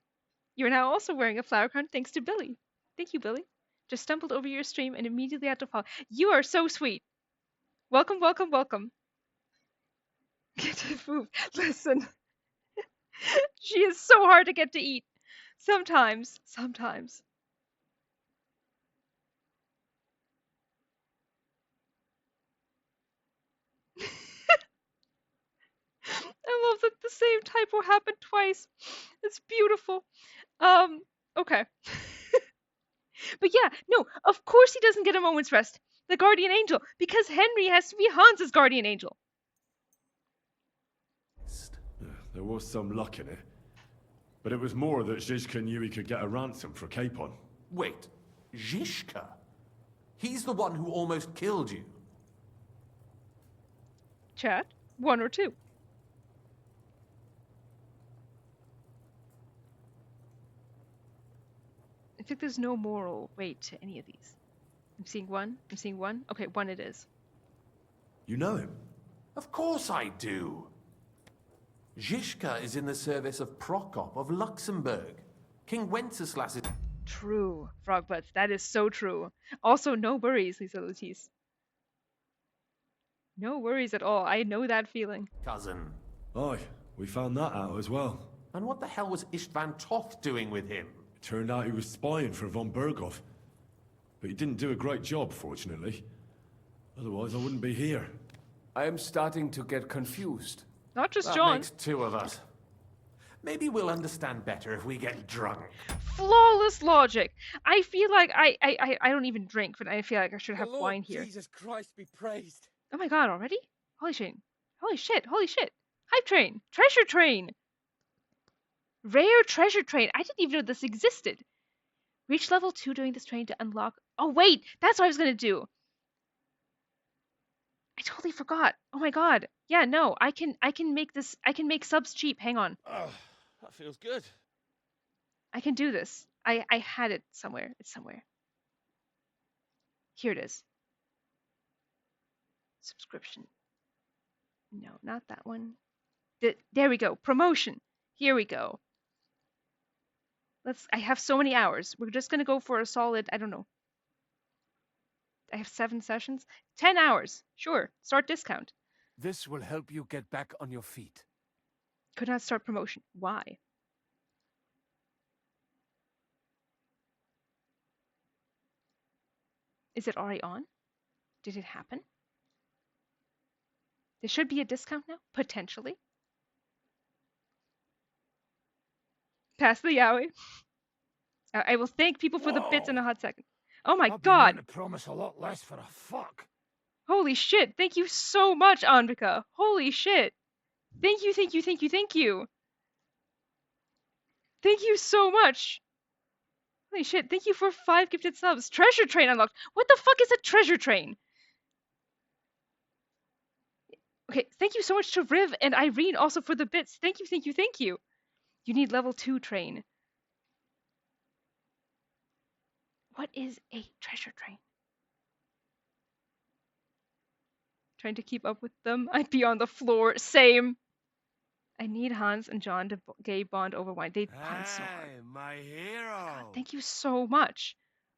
You're now also wearing a flower crown thanks to Billy. Thank you, Billy. Just stumbled over your stream and immediately had to follow. You are so sweet. Welcome, welcome, welcome. Get to food. Listen. She is so hard to get to eat. Sometimes. I love that the same typo happened twice. It's beautiful. Okay. But yeah, no, of course he doesn't get a moment's rest. The guardian angel, because Henry has to be Hans's guardian angel. There was some luck in it. But it was more that Zizka knew he could get a ransom for Capon. Wait, Zizka? He's the one who almost killed you. Chat, 1 or 2. I think there's no moral weight to any of these. I'm seeing 1. I'm seeing 1. Okay, 1 it is. You know him? Of course I do. Zizka is in the service of Prokop of Luxembourg. King Wenceslas is... True, Frogbutts. That is so true. Also, no worries, Lisa Lutis. No worries at all. I know that feeling. Cousin. Aye, we found that out as well. And what the hell was Istvan Toth doing with him? It turned out he was spying for von Berghoff. But he didn't do a great job, fortunately. Otherwise, I wouldn't be here. I am starting to get confused. Not just that John. Makes 2 of us. Maybe we'll understand better if we get drunk. Flawless logic. I feel like I don't even drink, but I feel like I should have wine here. Jesus Christ be praised. Oh my god, already? Holy shit. Holy shit, holy shit. Hype train. Treasure train. Rare treasure train. I didn't even know this existed. Reach level 2 during this train to unlock... Oh wait, that's what I was gonna do. I totally forgot. Oh my god. Yeah, no, I can make this, I can make subs cheap. Hang on. Oh, that feels good. I can do this. I had it somewhere. It's somewhere. Here it is. Subscription. No, not that one. There we go. Promotion. Here we go. I have so many hours. We're just gonna go for a solid, I don't know. I have 7 sessions. 10 hours. Sure. Start discount. This will help you get back on your feet. Could not start promotion. Why? Is it already on? Did it happen? There should be a discount now, potentially. Pass the yaoi. I will thank people for the bits in a hot second. Oh my god! I promise a lot less for a fuck. Holy shit! Thank you so much, Anvika. Holy shit! Thank you, thank you, thank you, thank you. Thank you so much. Holy shit! Thank you for 5 gifted subs. Treasure train unlocked. What the fuck is a treasure train? Okay, thank you so much to Riv and Irene also for the bits. Thank you, thank you, thank you. You need level 2 train. What is a treasure train? Trying to keep up with them. I'd be on the floor. Same. I need Hans and John to gay bond over wine. They bond so hard. My hero. God, thank you so much.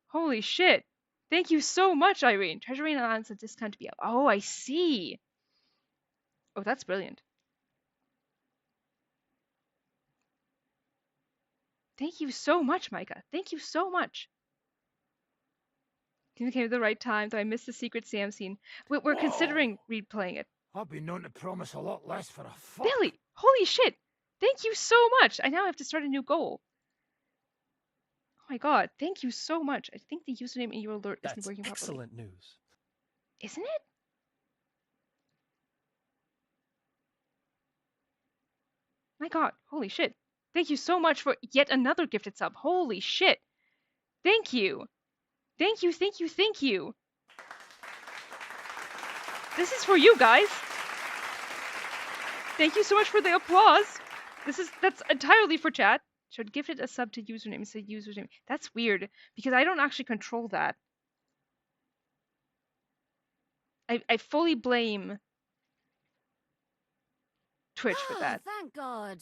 Holy shit. Thank you so much, Irene. Treasure Rain allows a discount to be up. Oh, I see. Oh, that's brilliant. Thank you so much, Micah. Thank you so much. Came at the right time, though I missed the secret Sam scene. We're considering replaying it. I've been known to promise a lot less for a fuck. Billy! Holy shit! Thank you so much! I now have to start a new goal. Oh my god, thank you so much. I think the username in your alert isn't working properly. Excellent news. Isn't it? My god, holy shit. Thank you so much for yet another gifted sub. Holy shit. Thank you. Thank you, thank you, thank you. This is for you guys. Thank you so much for the applause. That's entirely for chat. Should gifted a sub to username say username. That's weird because I don't actually control that. I fully blame Twitch for that. Thank God.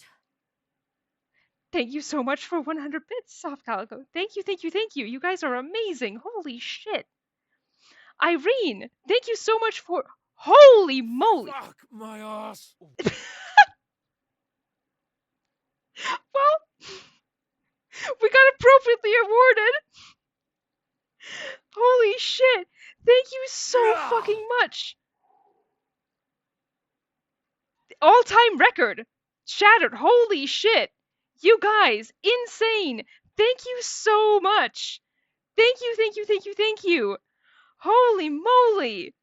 Thank you so much for 100 bits, Soft Calico. Thank you, thank you, thank you. You guys are amazing. Holy shit. Irene, thank you so much for... Holy moly. Fuck my ass. Well, we got appropriately awarded. Holy shit. Thank you so fucking much. All-time record. Shattered. Holy shit. You guys, insane. Thank you so much. Thank you, thank you, thank you, thank you. Holy moly.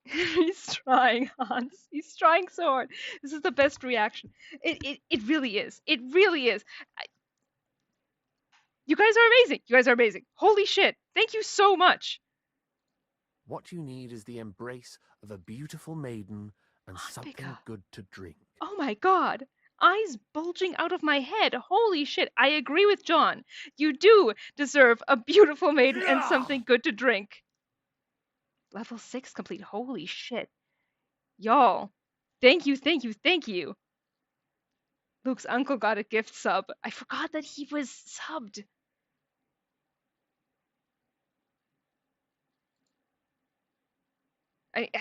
He's trying, Hans. He's trying so hard. This is the best reaction. It really is. It really is. You guys are amazing. You guys are amazing. Holy shit. Thank you so much. What you need is the embrace of a beautiful maiden and something good to drink. Oh my god. Eyes bulging out of my head. Holy shit. I agree with John. You do deserve a beautiful maiden and something good to drink. Level 6 complete. Holy shit. Y'all. Thank you, thank you, thank you. Luke's uncle got a gift sub. I forgot that he was subbed.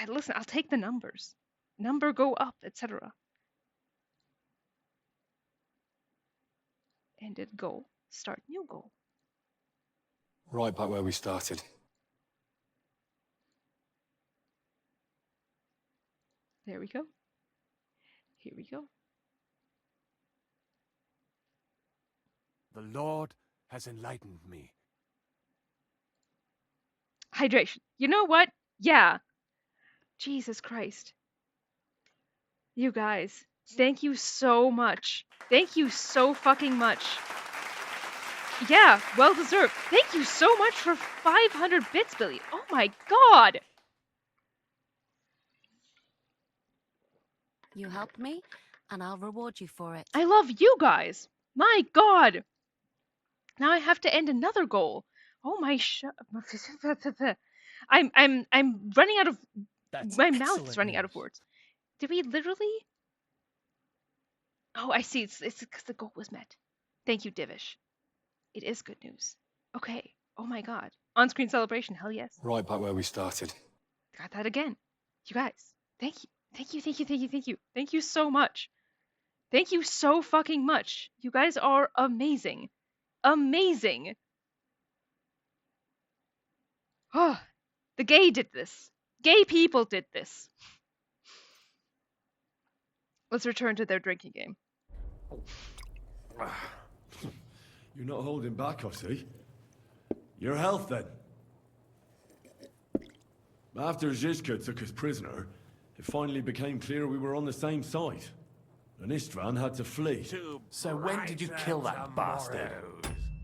Listen, I'll take the numbers. Number go up, etc. Ended goal. Start new goal. Right back where we started. There we go. Here we go. The Lord has enlightened me. Hydration. You know what? Yeah. Jesus Christ. You guys, thank you so much. Thank you so fucking much. Yeah, well deserved. Thank you so much for 500 bits, Billy. Oh my god. You helped me, and I'll reward you for it. I love you guys. My God! Now I have to end another goal. Oh my I'm running out of my mouth is running out of words. Did we literally? Oh, I see. It's because the goal was met. Thank you, Divish. It is good news. Okay. Oh my God. On-screen celebration. Hell yes. Right back where we started. Got that again. You guys. Thank you. Thank you. Thank you. Thank you. Thank you. Thank you so much. Thank you so fucking much. You guys are amazing. Amazing. Oh, the gay did this. Gay people did this. Let's return to their drinking game. You're not holding back, I see. Your health, then. After Zizka took us prisoner, it finally became clear we were on the same side. And Istvan had to flee. So when did you kill that bastard?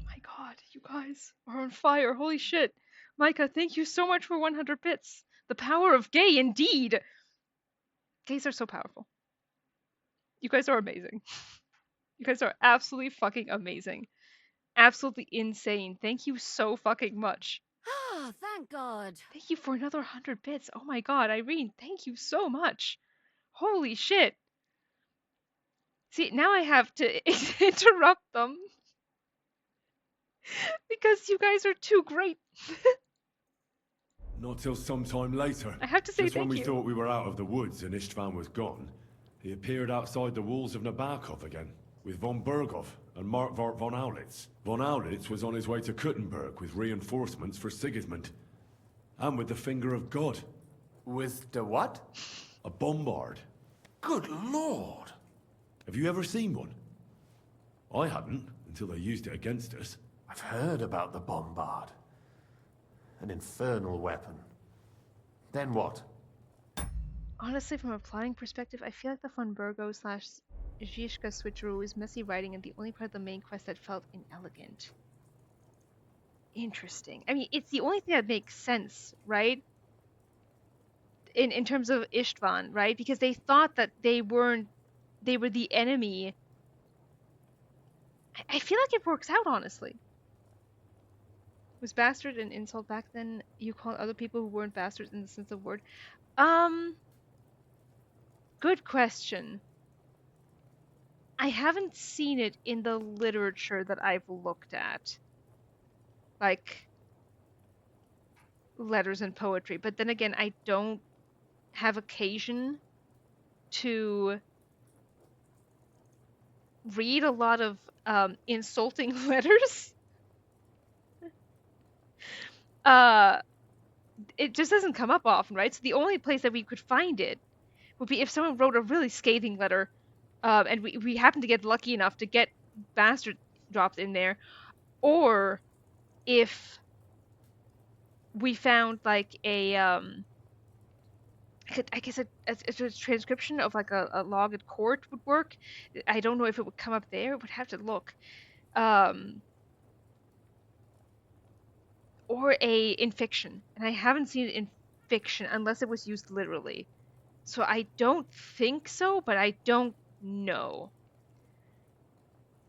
My God, you guys are on fire. Holy shit. Micah, thank you so much for 100 bits. The power of gay, indeed. Gays are so powerful. You guys are amazing. You guys are absolutely fucking amazing. Absolutely insane. Thank you so fucking much. Ah, thank God. Thank you for another 100 bits. Oh my God, Irene, thank you so much. Holy shit. See, now I have to interrupt them. Because you guys are too great. Not till sometime later. I have to say just thank when we you. thought we were out of the woods and Istvan was gone, he appeared outside the walls of Nabokov again, with von Berghoff and Markvart von Aulitz. Von Aulitz was on his way to Kuttenberg with reinforcements for Sigismund. And with the finger of God. With the what? A bombard. Good lord! Have you ever seen one? I hadn't, until they used it against us. I've heard about the bombard. An infernal weapon. Then what? Honestly, from a plotting perspective, I feel like the von Burgo / Zizka switcheroo is messy writing and the only part of the main quest that felt inelegant. Interesting. I mean, it's the only thing that makes sense, right? In terms of Istvan, right? Because they thought that they were the enemy. I feel like it works out, honestly. Was bastard an insult back then? You call other people who weren't bastards in the sense of the word? Good question. I haven't seen it in the literature that I've looked at. Like letters and poetry. But then again, I don't have occasion to read a lot of insulting letters. It just doesn't come up often, right? So the only place that we could find it would be if someone wrote a really scathing letter, and we happen to get lucky enough to get bastard dropped in there, or if we found like a I guess a transcription of like a log at court would work. I don't know if it would come up there. Would have to look. Or in fiction, and I haven't seen it in fiction unless it was used literally. So I don't think so, but I don't know.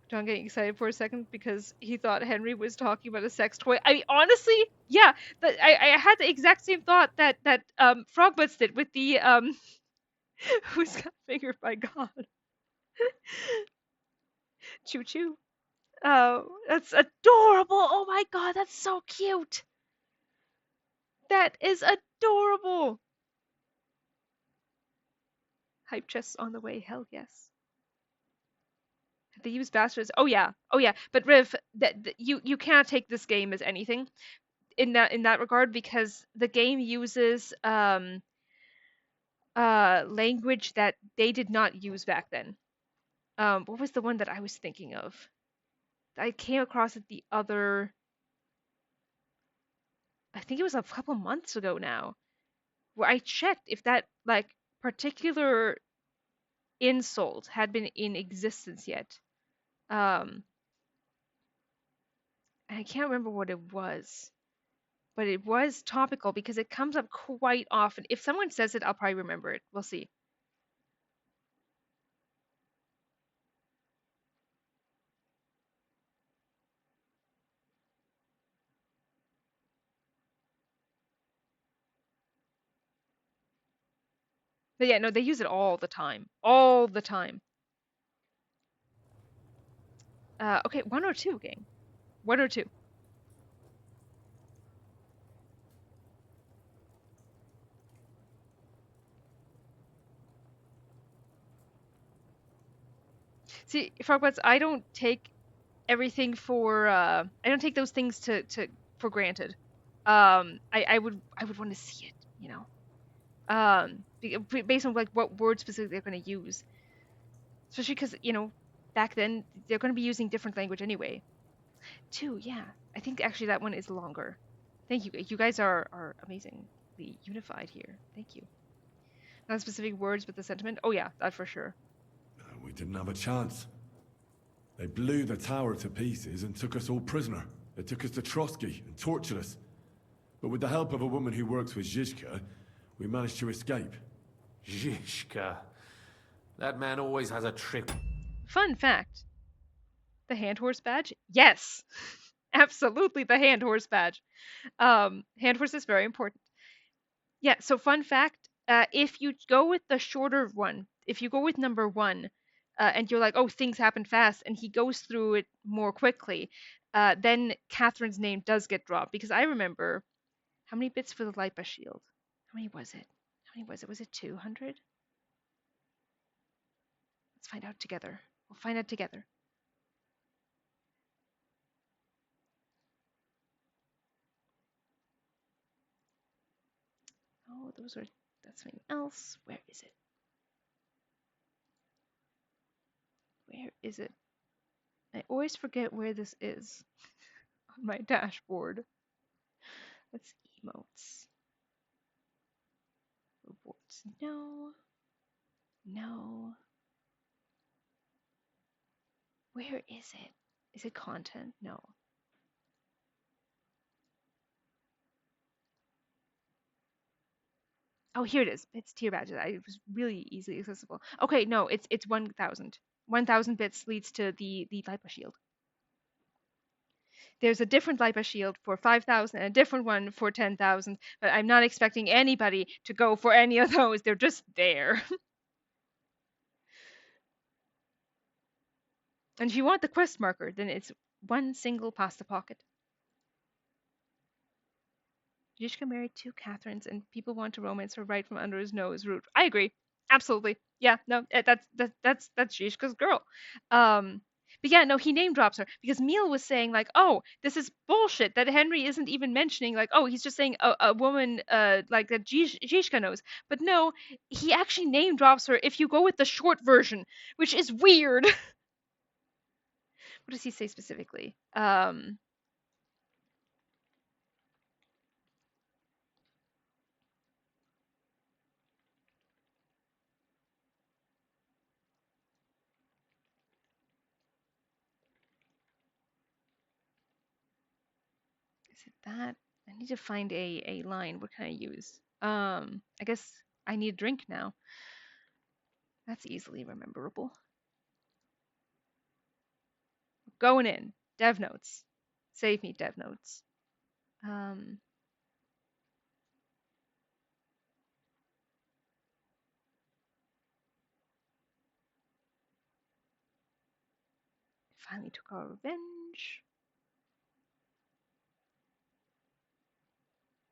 John getting excited for a second because he thought Henry was talking about a sex toy. I mean, honestly, yeah, I had the exact same thought that Frogbutts did with the who's got fingered by God. Choo choo. Oh, that's adorable. Oh my God, that's so cute. That is adorable. Hype chests on the way. Hell yes. They use bastards. Oh yeah. Oh yeah. But Riv, that you cannot take this game as anything in that regard because the game uses language that they did not use back then. What was the one that I was thinking of? I came across it the other. I think it was a couple months ago now, where I checked if that like particular insult had been in existence yet. I can't remember what it was, but it was topical because it comes up quite often. If someone says it, I'll probably remember it. We'll see. But yeah, no, they use it all the time. All the time. Okay, 1 or 2, gang. 1 or 2. See, Frogbuds, I don't take everything for I don't take those things to for granted. I would want to see it, you know. Based on like what word specifically they're going to use, especially because back then they're going to be using different language anyway. 2, yeah. I think actually that one is longer. Thank you. You guys are amazingly unified here. Thank you. Not specific words, but the sentiment. Oh yeah, that for sure. We didn't have a chance. They blew the tower to pieces and took us all prisoner. They took us to Trotsky and tortured us. But with the help of a woman who works with Zizka, we managed to escape. Zizka. That man always has a trick. Fun fact. The hand horse badge? Yes. Absolutely the hand horse badge. Hand horse is very important. Yeah, so fun fact, if you go with the shorter one, if you go with number 1, and you're like, oh, things happen fast, and he goes through it more quickly, then Catherine's name does get dropped. Because I remember, how many bits for the Lipa shield? How many was it? How many was it? Was it 200? Let's find out together. We'll find out together. Oh, that's something else. Where is it? Where is it? I always forget where this is on my dashboard. Let's emotes. Rewards. No. No. Where is it? Is it content? No. Oh, here it is. It's tier badges. It was really easily accessible. Okay, no, it's 1,000. 1,000 bits leads to the Lipa shield. There's a different Lipa shield for 5,000 and a different one for 10,000, but I'm not expecting anybody to go for any of those. They're just there. And if you want the quest marker, then it's one single pasta pocket. Yishka married 2 Catherines, and people want to romance her right from under his nose. Rude. I agree. Absolutely. Yeah. No. That's Yishka's girl. But yeah, no, he name drops her because Neil was saying like, oh, this is bullshit that Henry isn't even mentioning like, oh, he's just saying a woman like that Zizka knows. But no, he actually name drops her if you go with the short version, which is weird. What does he say specifically? Is it that? I need to find a line. What can I use? I guess I need a drink now. That's easily rememberable. Going in. Dev notes. Save me, dev notes. Finally took our revenge.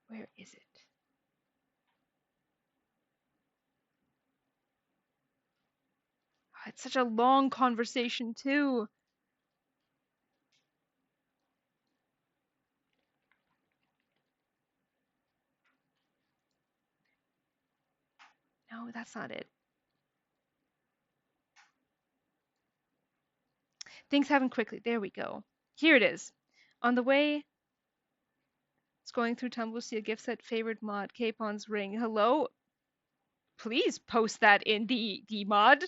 Where is it? Oh, it's such a long conversation too. No, that's not it. Things happen quickly. There we go. Here it is. On the way, scrolling through Tumblr, see a gift set, favorite mod, Capon's ring. Hello? Please post that in the mod,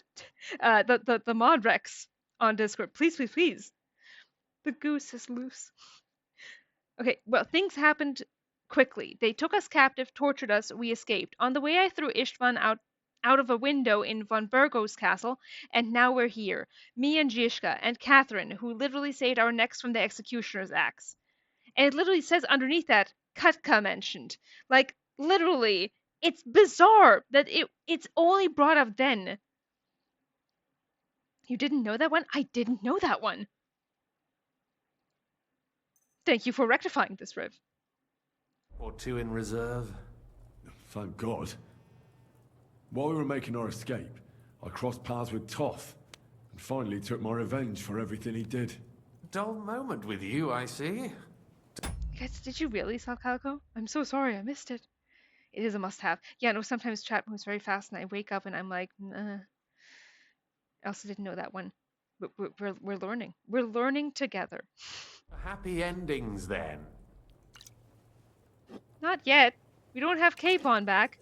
the mod Rex on Discord. Please, please, please. The goose is loose. Okay, well, things happened quickly. They took us captive, tortured us, we escaped. On the way, I threw Istvan out of a window in von Burgo's castle, and now we're here. Me and Zizka, and Catherine, who literally saved our necks from the executioner's axe. And it literally says underneath that, Katka mentioned. Like, literally, It's bizarre that it's only brought up then. You didn't know that one? I didn't know that one. Thank you for rectifying this, Riv. Or two in reserve. Thank God. While we were making our escape, I crossed paths with Toff, and finally took my revenge for everything he did. Dull moment with you, I see. Guys, did you really sell Calico? I'm so sorry, I missed it. It is a must-have. Yeah, no, sometimes chat moves very fast, and I wake up and I'm like, nah. I also didn't know that one. We're learning. We're learning together. Happy endings, then. Not yet. We don't have Capon back.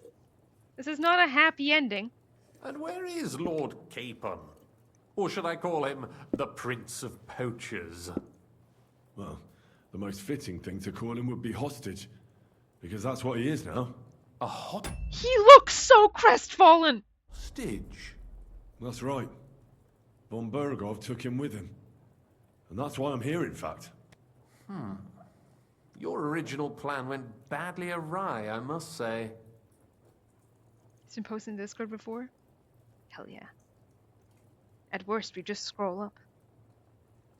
This is not a happy ending. And where is Lord Capon? Or should I call him the Prince of Poachers? Well, the most fitting thing to call him would be hostage, because that's what he is now. A hot... He looks so crestfallen! Hostage? That's right. Von Bergov took him with him. And that's why I'm here, in fact. Your original plan went badly awry, I must say. He's been posting Discord before? Hell yeah. At worst, we just scroll up.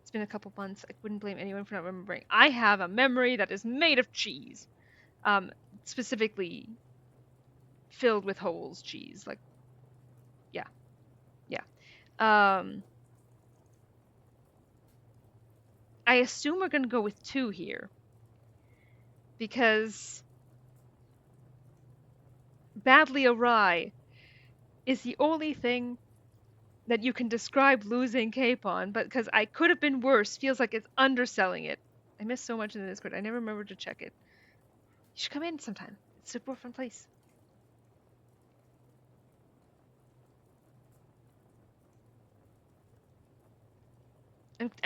It's been a couple months. I wouldn't blame anyone for not remembering. I have a memory that is made of cheese. Specifically filled with holes cheese. Like, yeah. Yeah. I assume we're going to go with 2 here. Because badly awry is the only thing that you can describe losing Capon, but because I could have been worse feels like it's underselling it. I missed so much in the Discord. I never remembered to check it. You should come in sometime. It's a super fun place.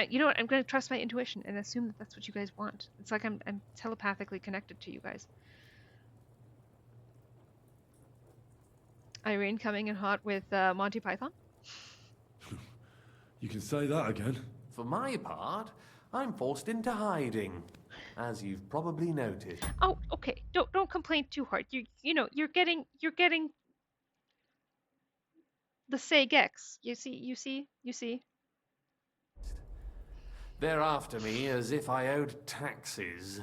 You know what? I'm going to trust my intuition and assume that that's what you guys want. It's like I'm telepathically connected to you guys. Irene coming in hot with Monty Python. You can say that again. For my part, I'm forced into hiding, as you've probably noted. Oh, okay. Don't complain too hard. You know you're getting the Segex. You see. They're after me as if I owed taxes.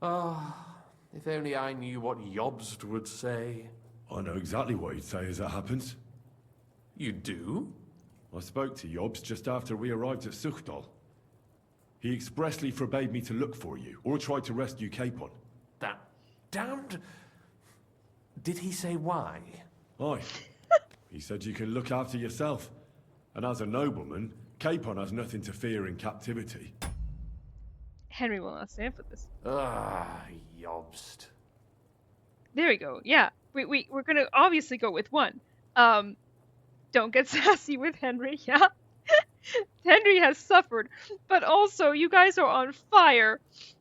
Oh, if only I knew what Jobst would say. I know exactly what he'd say as it happens. You do? I spoke to Jobst just after we arrived at Suchdal. He expressly forbade me to look for you, or try to rescue Capon. That damned... Did he say why? Aye. He said you can look after yourself. And as a nobleman, Capon has nothing to fear in captivity. Henry will not stand for this. Ah, Jobst. There we go. Yeah, we're gonna obviously go with 1. Don't get sassy with Henry. Yeah, Henry has suffered, but also you guys are on fire.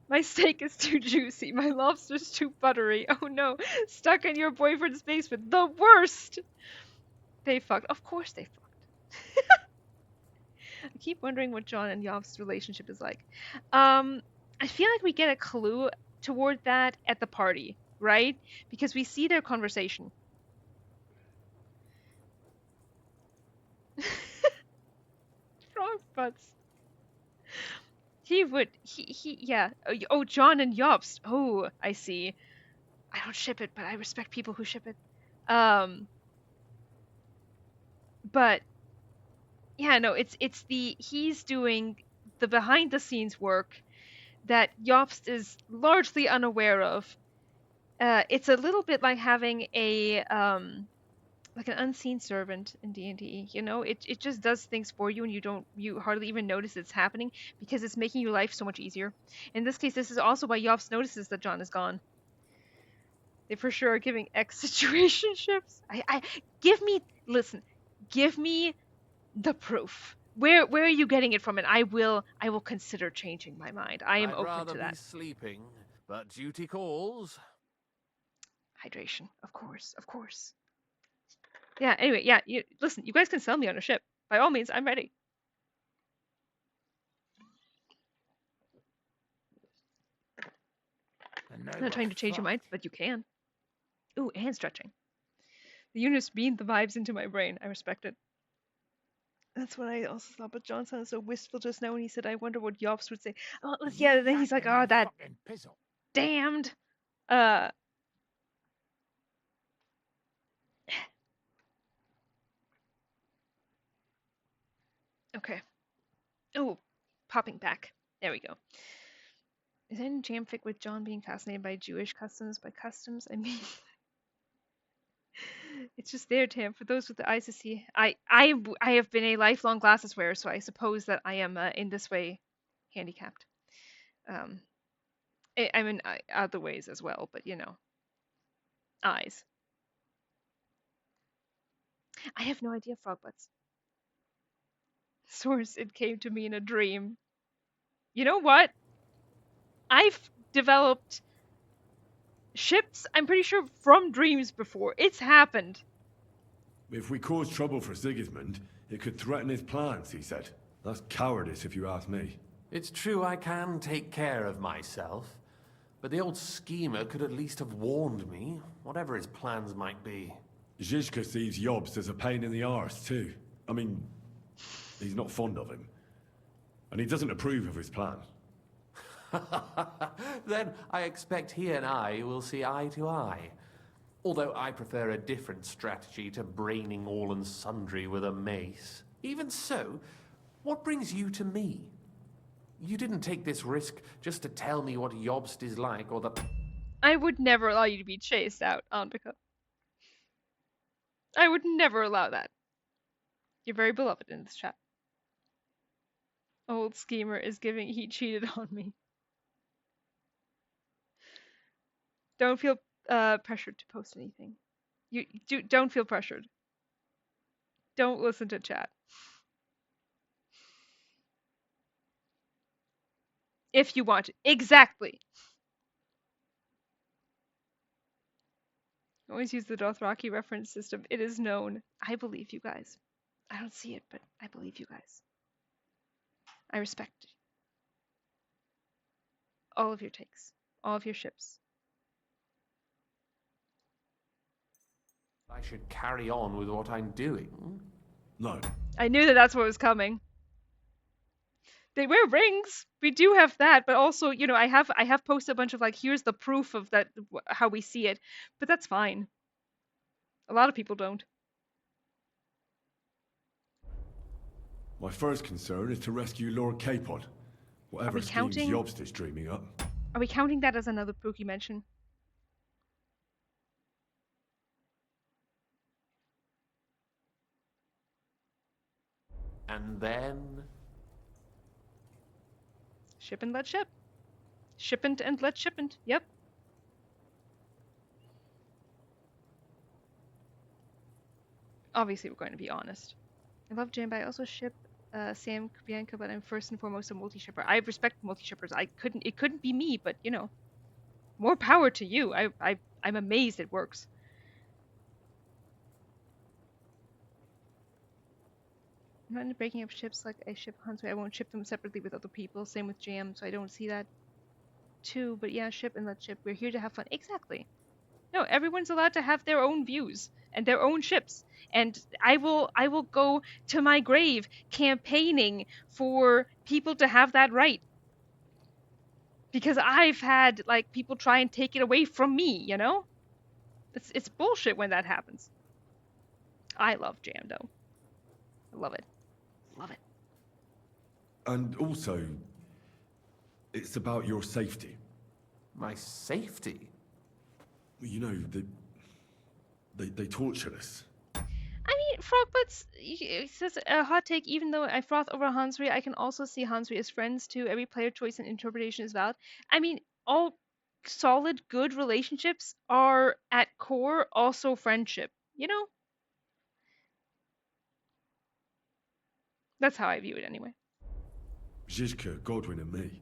My steak is too juicy. My lobster's too buttery. Oh no, stuck in your boyfriend's basement. The worst. They fucked. Of course they fucked. I keep wondering what John and Yov's relationship is like. I feel like we get a clue toward that at the party, right? Because we see their conversation. Frog butts. He would. Yeah. Oh, John and Jobst. Oh, I see. I don't ship it, but I respect people who ship it. But yeah, no, it's he's doing the behind the scenes work that Jobst is largely unaware of. It's a little bit like having a like an unseen servant in D&D. You know, it just does things for you, and you hardly even notice it's happening because it's making your life so much easier. In this case, this is also why Jobst notices that John is gone. They for sure are giving X situationships. Listen, give me the proof. Where are you getting it from? And I will consider changing my mind. I am open to that. I'd rather be sleeping, but duty calls. Hydration, of course. Yeah. Anyway, yeah. Listen, you guys can sell me on a ship. By all means, I'm ready. I'm not trying to change your mind, but you can. Ooh, and stretching. The units beamed the vibes into my brain. I respect it. That's what I also thought. But John sounded so wistful just now when he said, "I wonder what Yops would say." Oh, yeah. Then he's like, "Oh, that damned." Uh. Okay. Oh, popping back. There we go. Is any jam fic with John being fascinated by Jewish customs? By customs, I mean, it's just there, Tam. For those with the eyes to see, I have been a lifelong glasses wearer, so I suppose that I am in this way handicapped. Um, I'm in other ways as well, but eyes. I have no idea, frog butts. Source, it came to me in a dream. You know what? I've developed ships, I'm pretty sure, from dreams before. It's happened. If we cause trouble for Sigismund, it could threaten his plans, he said. That's cowardice, if you ask me. It's true I can take care of myself, but the old schemer could at least have warned me, whatever his plans might be. Zizka sees Jobst as a pain in the arse, too. I mean, he's not fond of him. And he doesn't approve of his plan. Then I expect he and I will see eye to eye. Although I prefer a different strategy to braining all and sundry with a mace. Even so, what brings you to me? You didn't take this risk just to tell me what Jobst is like, or the... I would never allow you to be chased out, Anvika. I would never allow that. You're very beloved in this chat. Old schemer is giving he cheated on me. Don't feel pressured to post anything. Don't feel pressured. Don't listen to chat. If you want to. Exactly. Always use the Dothraki reference system. It is known. I believe you guys. I don't see it, but I believe you guys. I respect all of your takes, all of your ships. I should carry on with what I'm doing. No. I knew that that's what was coming. They wear rings. We do have that, but also, I have posted a bunch of here's the proof of that, how we see it, but that's fine. A lot of people don't. My first concern is to rescue Lord Capon. Whatever schemes Jobst is dreaming up. Are we counting that as another Pookie mention? And then... Ship and let ship. Shipment and let shipment. Yep. Obviously, we're going to be honest. I love Jane, but I also ship Sam Kubianka, but I'm first and foremost a multi-shipper. I respect multi-shippers. It couldn't be me, but more power to you. I'm amazed it works. I'm not into breaking up ships like I ship Hansry. I won't ship them separately with other people. Same with Jam, so I don't see that too. But yeah, ship and let ship. We're here to have fun. Exactly. No, everyone's allowed to have their own views and their own ships. And I will go to my grave campaigning for people to have that right. Because I've had people try and take it away from me, It's bullshit when that happens. I love Jam though. I love it. Love it. And also, it's about your safety. My safety? You know, they torture us. I mean, Frogbutts says a hot take. Even though I froth over Hansry, I can also see Hansry as friends too. Every player choice and interpretation is valid. I mean, all solid, good relationships are at core also friendship. That's how I view it anyway. Zizka, Godwin, and me.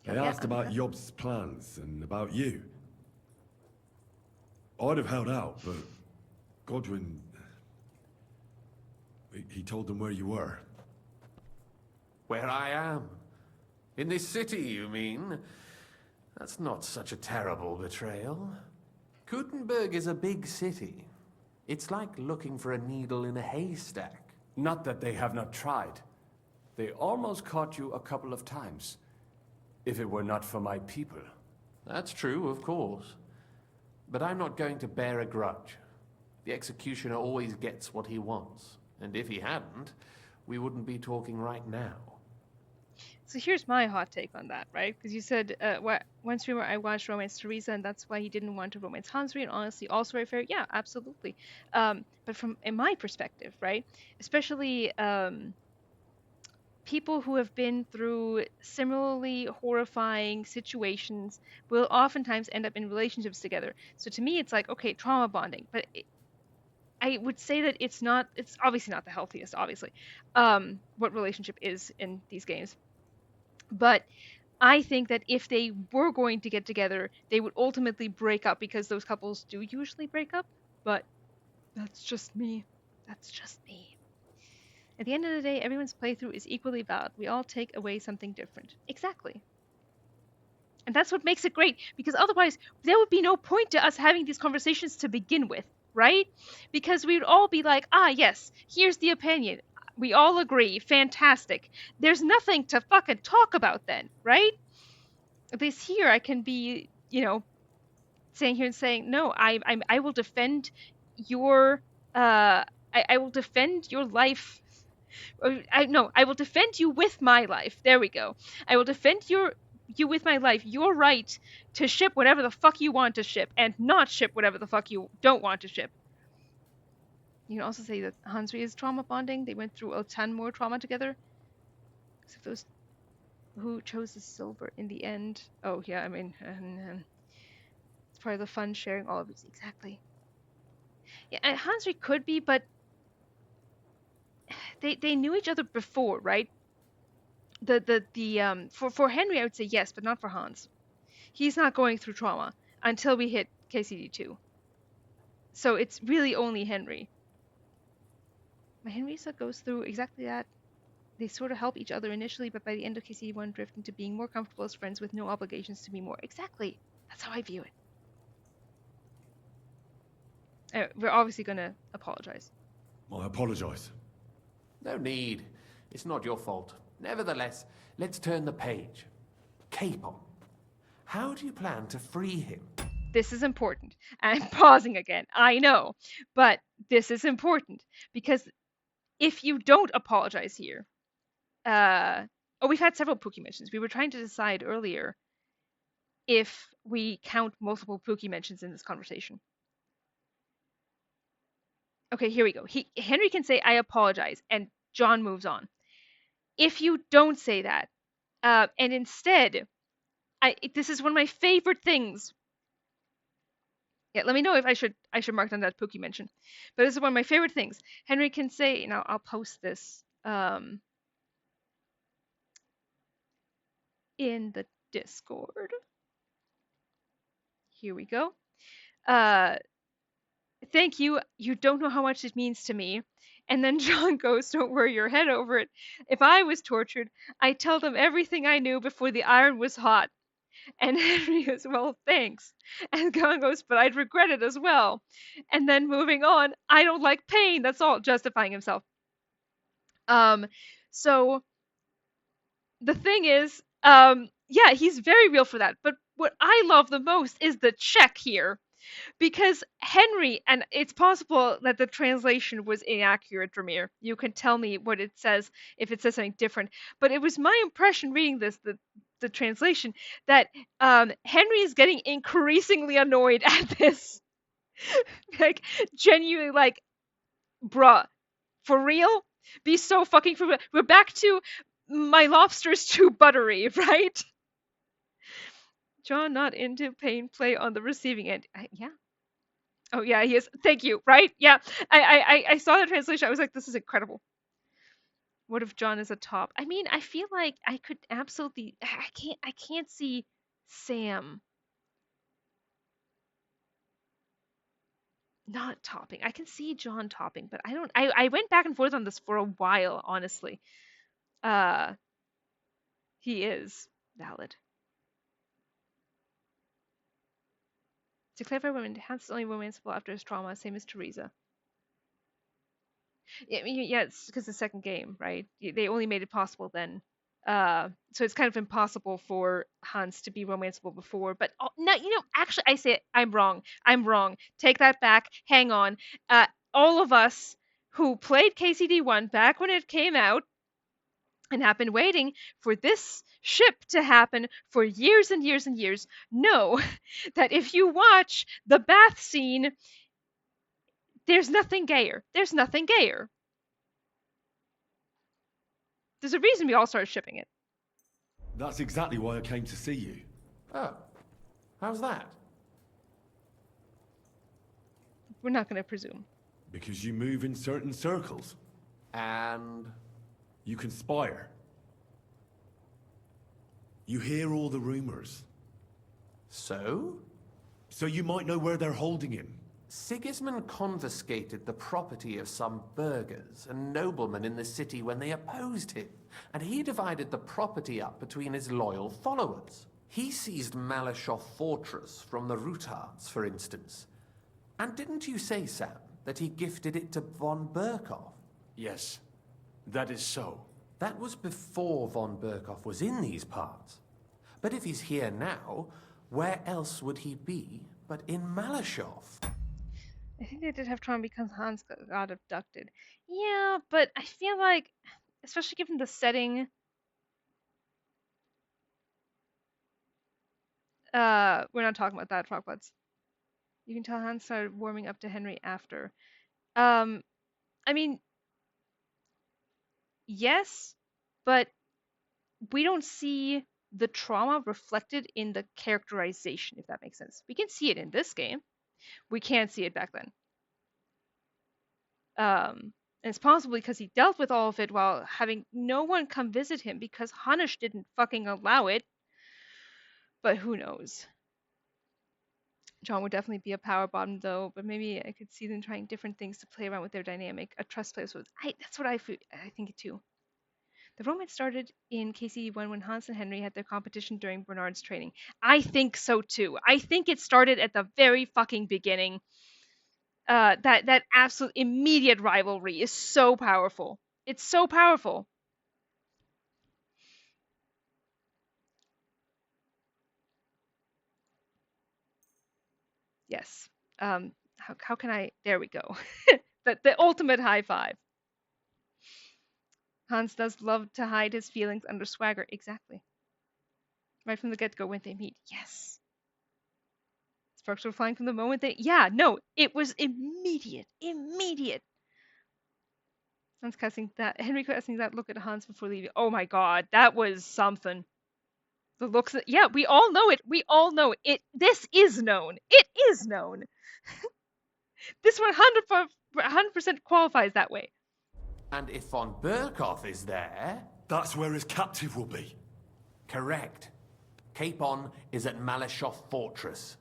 They asked about Jobst's plans and about you. I'd have held out, but Godwin... He told them where you were. Where I am? In this city, you mean? That's not such a terrible betrayal. Gutenberg is a big city. It's like looking for a needle in a haystack. Not that they have not tried. They almost caught you a couple of times. If it were not for my people. That's true, of course. But I'm not going to bear a grudge. The executioner always gets what he wants. And if he hadn't, we wouldn't be talking right now. So here's my hot take on that, right? Because you said, one streamer I watched romance Teresa, and that's why he didn't want to romance Hansry, and honestly, also very fair. Yeah, absolutely. But in my perspective, right? Especially people who have been through similarly horrifying situations will oftentimes end up in relationships together. So to me, it's like, okay, trauma bonding. But I would say that it's obviously not the healthiest, obviously, what relationship is in these games. But I think that if they were going to get together, they would ultimately break up because those couples do usually break up. But that's just me. That's just me. At the end of the day, everyone's playthrough is equally valid. We all take away something different. Exactly. And that's what makes it great, because otherwise there would be no point to us having these conversations to begin with, right? Because we would all be like, yes, here's the opinion. We all agree. Fantastic. There's nothing to fucking talk about then, right? At least here I can be, saying here and saying, no, I will defend your, I will defend your life. I will defend you with my life. There we go. I will defend you with my life. Your right to ship whatever the fuck you want to ship and not ship whatever the fuck you don't want to ship. You can also say that Hansry is trauma bonding. They went through a ton more trauma together. Except those who chose the silver in the end. Oh, yeah, I mean, it's part of the fun sharing all of these. Exactly. Yeah, and Hansry could be, but they knew each other before, right? For Henry, I would say yes, but not for Hans. He's not going through trauma until we hit KCD2. So it's really only Henry. My Henrysa goes through exactly that. They sort of help each other initially, but by the end of KCD1 drift into being more comfortable as friends with no obligations to be more. Exactly. That's how I view it. We're obviously going to apologize. I apologize. No need. It's not your fault. Nevertheless, let's turn the page. Capon, how do you plan to free him? This is important. I'm pausing again. I know. But this is important. Because if you don't apologize here... we've had several Pookie mentions. We were trying to decide earlier if we count multiple Pookie mentions in this conversation. Okay, here we go. Henry can say, I apologize, and John moves on. If you don't say that, and instead, this is one of my favorite things. Yeah, let me know if I should mark down that Pookie mention. But this is one of my favorite things. Henry can say, I'll post this in the Discord. Here we go. Thank you. You don't know how much it means to me. And then John goes, don't worry your head over it. If I was tortured, I'd tell them everything I knew before the iron was hot. And Henry goes, well, thanks. And John goes, but I'd regret it as well. And then moving on, I don't like pain. That's all, justifying himself. So the thing is, yeah, he's very real for that. But what I love the most is the check here. Because Henry, and it's possible that the translation was inaccurate, Dramir. You can tell me what it says if it says something different. But it was my impression reading this, the translation, that Henry is getting increasingly annoyed at this. Like, genuinely, like, bruh, for real? Be so fucking for real. We're back to my lobster's too buttery, right? John not into pain play on the receiving end. Yeah. Oh yeah, he is. Thank you. Right? Yeah. I saw the translation. I was like, this is incredible. What if John is a top? I mean, I feel like I could absolutely. I can't see Sam not topping. I can see John topping, but I don't. I went back and forth on this for a while, honestly. He is valid. To clarify, women, Hans is only romanceable after his trauma, same as Teresa. Yeah, I mean, yeah, it's because the second game, right? They only made it possible then. So it's kind of impossible for Hans to be romanceable before. But no, actually, I say it, I'm wrong. I'm wrong. Take that back. Hang on. All of us who played KCD1 back when it came out and have been waiting for this ship to happen for years and years and years know that if you watch the bath scene, there's nothing gayer. There's nothing gayer. There's a reason we all started shipping it. That's exactly why I came to see you. Oh, how's that? We're not going to presume. Because you move in certain circles. And? You conspire. You hear all the rumors. So? So you might know where they're holding him. Sigismund confiscated the property of some burghers and noblemen in the city when they opposed him, and he divided the property up between his loyal followers. He seized Malyshoff Fortress from the Rutards, for instance. And didn't you say, Sam, that he gifted it to von Berkoff? Yes, that is so. That was before von Berkoff was in these parts. But if he's here now, where else would he be but in Malyshoff? I think they did have trauma because Hans got abducted. Yeah, but I feel like, especially given the setting, we're not talking about that, Frogbuds. You can tell Hans started warming up to Henry after. I mean, yes, but we don't see the trauma reflected in the characterization, if that makes sense. We can see it in this game. We can't see it back then. And it's possibly because he dealt with all of it while having no one come visit him because Hanush didn't fucking allow it. But who knows? John would definitely be a power bottom though, but maybe I could see them trying different things to play around with their dynamic. A trust player was that's what I think too. The romance started in KCD1 when Hans and Henry had their competition during Bernard's training. I think so too. I think it started at the very fucking beginning. That absolute immediate rivalry is so powerful. It's so powerful. Yes. How can I? There we go. the ultimate high five. Hans does love to hide his feelings under swagger. Exactly. Right from the get-go when they meet. Yes. Sparks were flying from the moment they... Yeah, no, it was immediate. Immediate. Hans casting that... Henry casting that look at Hans before leaving. Oh my god, that was something. The looks... Yeah, we all know it. We all know it. This is known. It is known. This 100% qualifies that way. And if von Berkoff is there... That's where his captive will be. Correct. Capon is at Malyshoff Fortress.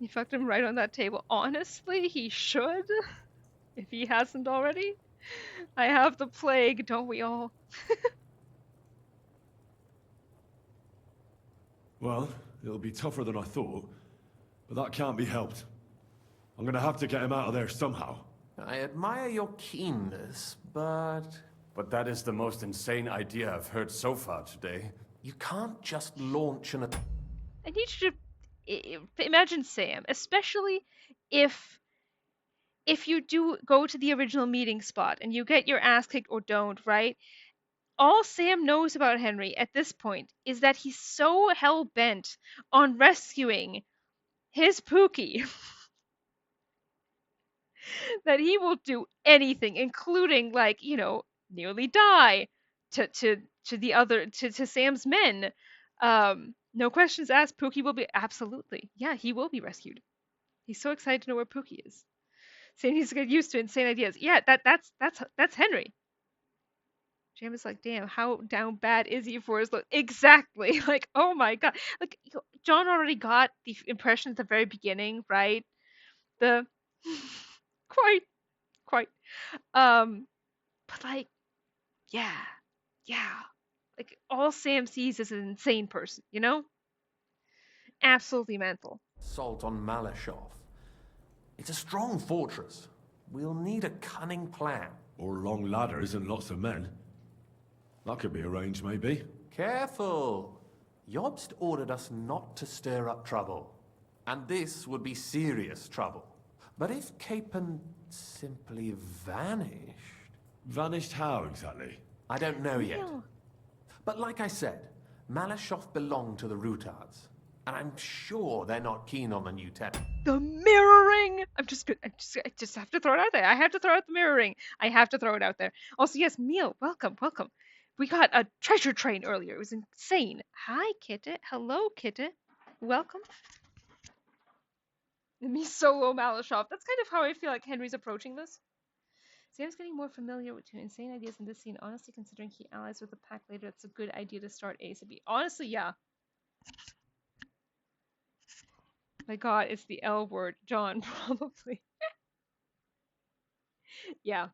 He fucked him right on that table. Honestly, he should. If he hasn't already. I have the plague, don't we all? Well, it'll be tougher than I thought, but that can't be helped. I'm gonna have to get him out of there somehow. I admire your keenness, but... But that is the most insane idea I've heard so far today. You can't just launch an... I need you to imagine Sam, especially if you do go to the original meeting spot and you get your ass kicked or don't, right? All Sam knows about Henry at this point is that he's so hell-bent on rescuing his Pookie that he will do anything, including, like, nearly die to Sam's men. No questions asked. Pookie will be absolutely. Yeah, he will be rescued. He's so excited to know where Pookie is. Sam needs to get used to insane ideas. Yeah, that's Henry. Jam is like, damn, how down bad is he for his look? Exactly. Like, oh my god. Like, John already got the impression at the very beginning, right? The quite. But like, yeah. Like, all Sam sees is an insane person, absolutely mental. Assault on Malashov. It's a strong fortress. We'll need a cunning plan. Or long ladders and lots of men. That could be arranged, maybe. Careful! Jobst ordered us not to stir up trouble. And this would be serious trouble. But if Capon simply vanished... Vanished how, exactly? I don't know yet. But like I said, Malashov belonged to the Rutards. And I'm sure they're not keen on the new tenant. The mirroring! I just have to throw it out there. I have to throw out the mirroring. I have to throw it out there. Also, yes, Meal, welcome, welcome. We got a treasure train earlier. It was insane. Hi, Kitty. Hello, Kitty. Welcome. Me solo Malashov. That's kind of how I feel like Henry's approaching this. Sam's getting more familiar with two insane ideas in this scene. Honestly, considering he allies with the pack later, it's a good idea to start ASAP. Honestly, yeah. My god, it's the L word. John, probably. Yeah.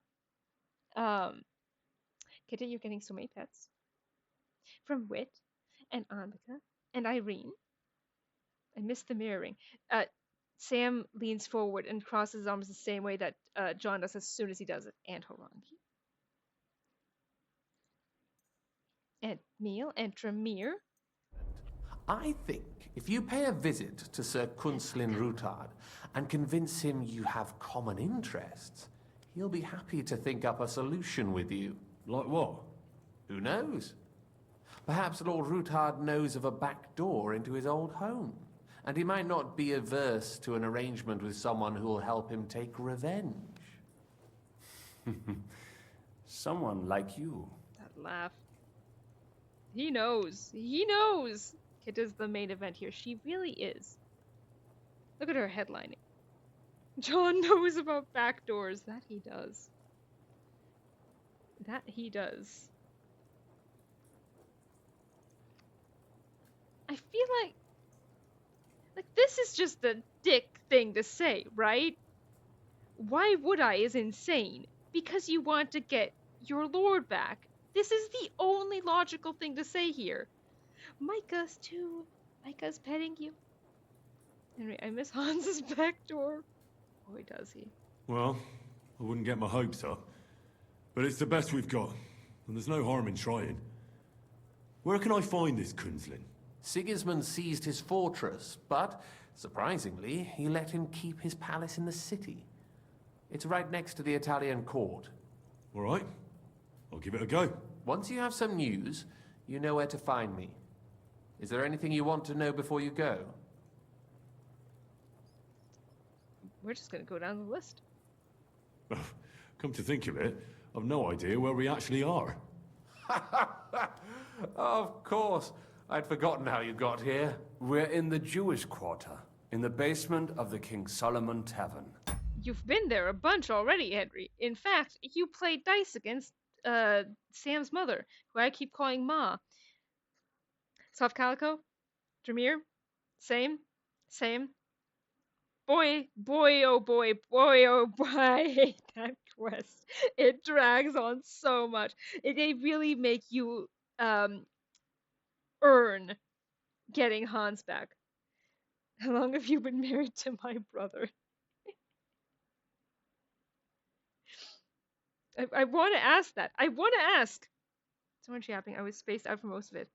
Kitty, you're getting so many pets. From Wit, and Annika, and Irene. I missed the mirroring. Sam leans forward and crosses his arms the same way that John does as soon as he does it. And Horangi. And Meal, and Tremere. I think if you pay a visit to Sir Kunslin Rutard and convince him you have common interests, he'll be happy to think up a solution with you. Like what? Who knows? Perhaps Lord Rutard knows of a back door into his old home, and he might not be averse to an arrangement with someone who will help him take revenge. Someone like you. That laugh. He knows. He knows. Kit is the main event here. She really is. Look at her headlining. John knows about back doors. That he does. That he does. I feel like this is just a dick thing to say, right? Why would I is insane. Because you want to get your lord back. This is the only logical thing to say here. Micah's too. Micah's petting you. Henry, I miss Hans's back door. Boy, does he. Well, I wouldn't get my hopes up. But it's the best we've got, and there's no harm in trying. Where can I find this Kunslin? Sigismund seized his fortress, but, surprisingly, he let him keep his palace in the city. It's right next to the Italian court. All right. I'll give it a go. Once you have some news, you know where to find me. Is there anything you want to know before you go? We're just going to go down the list. Come to think of it, I've no idea where we actually are. Of course. I'd forgotten how you got here. We're in the Jewish quarter, in the basement of the King Solomon Tavern. You've been there a bunch already, Henry. In fact, you played dice against Sam's mother, who I keep calling Ma. Soft Calico? Dremere? Same? Boy, oh boy, oh boy, I hate that quest. It drags on so much. They really make you earn getting Hans back. How long have you been married to my brother? I want to ask that. I want to ask. So much yapping. I was spaced out for most of it.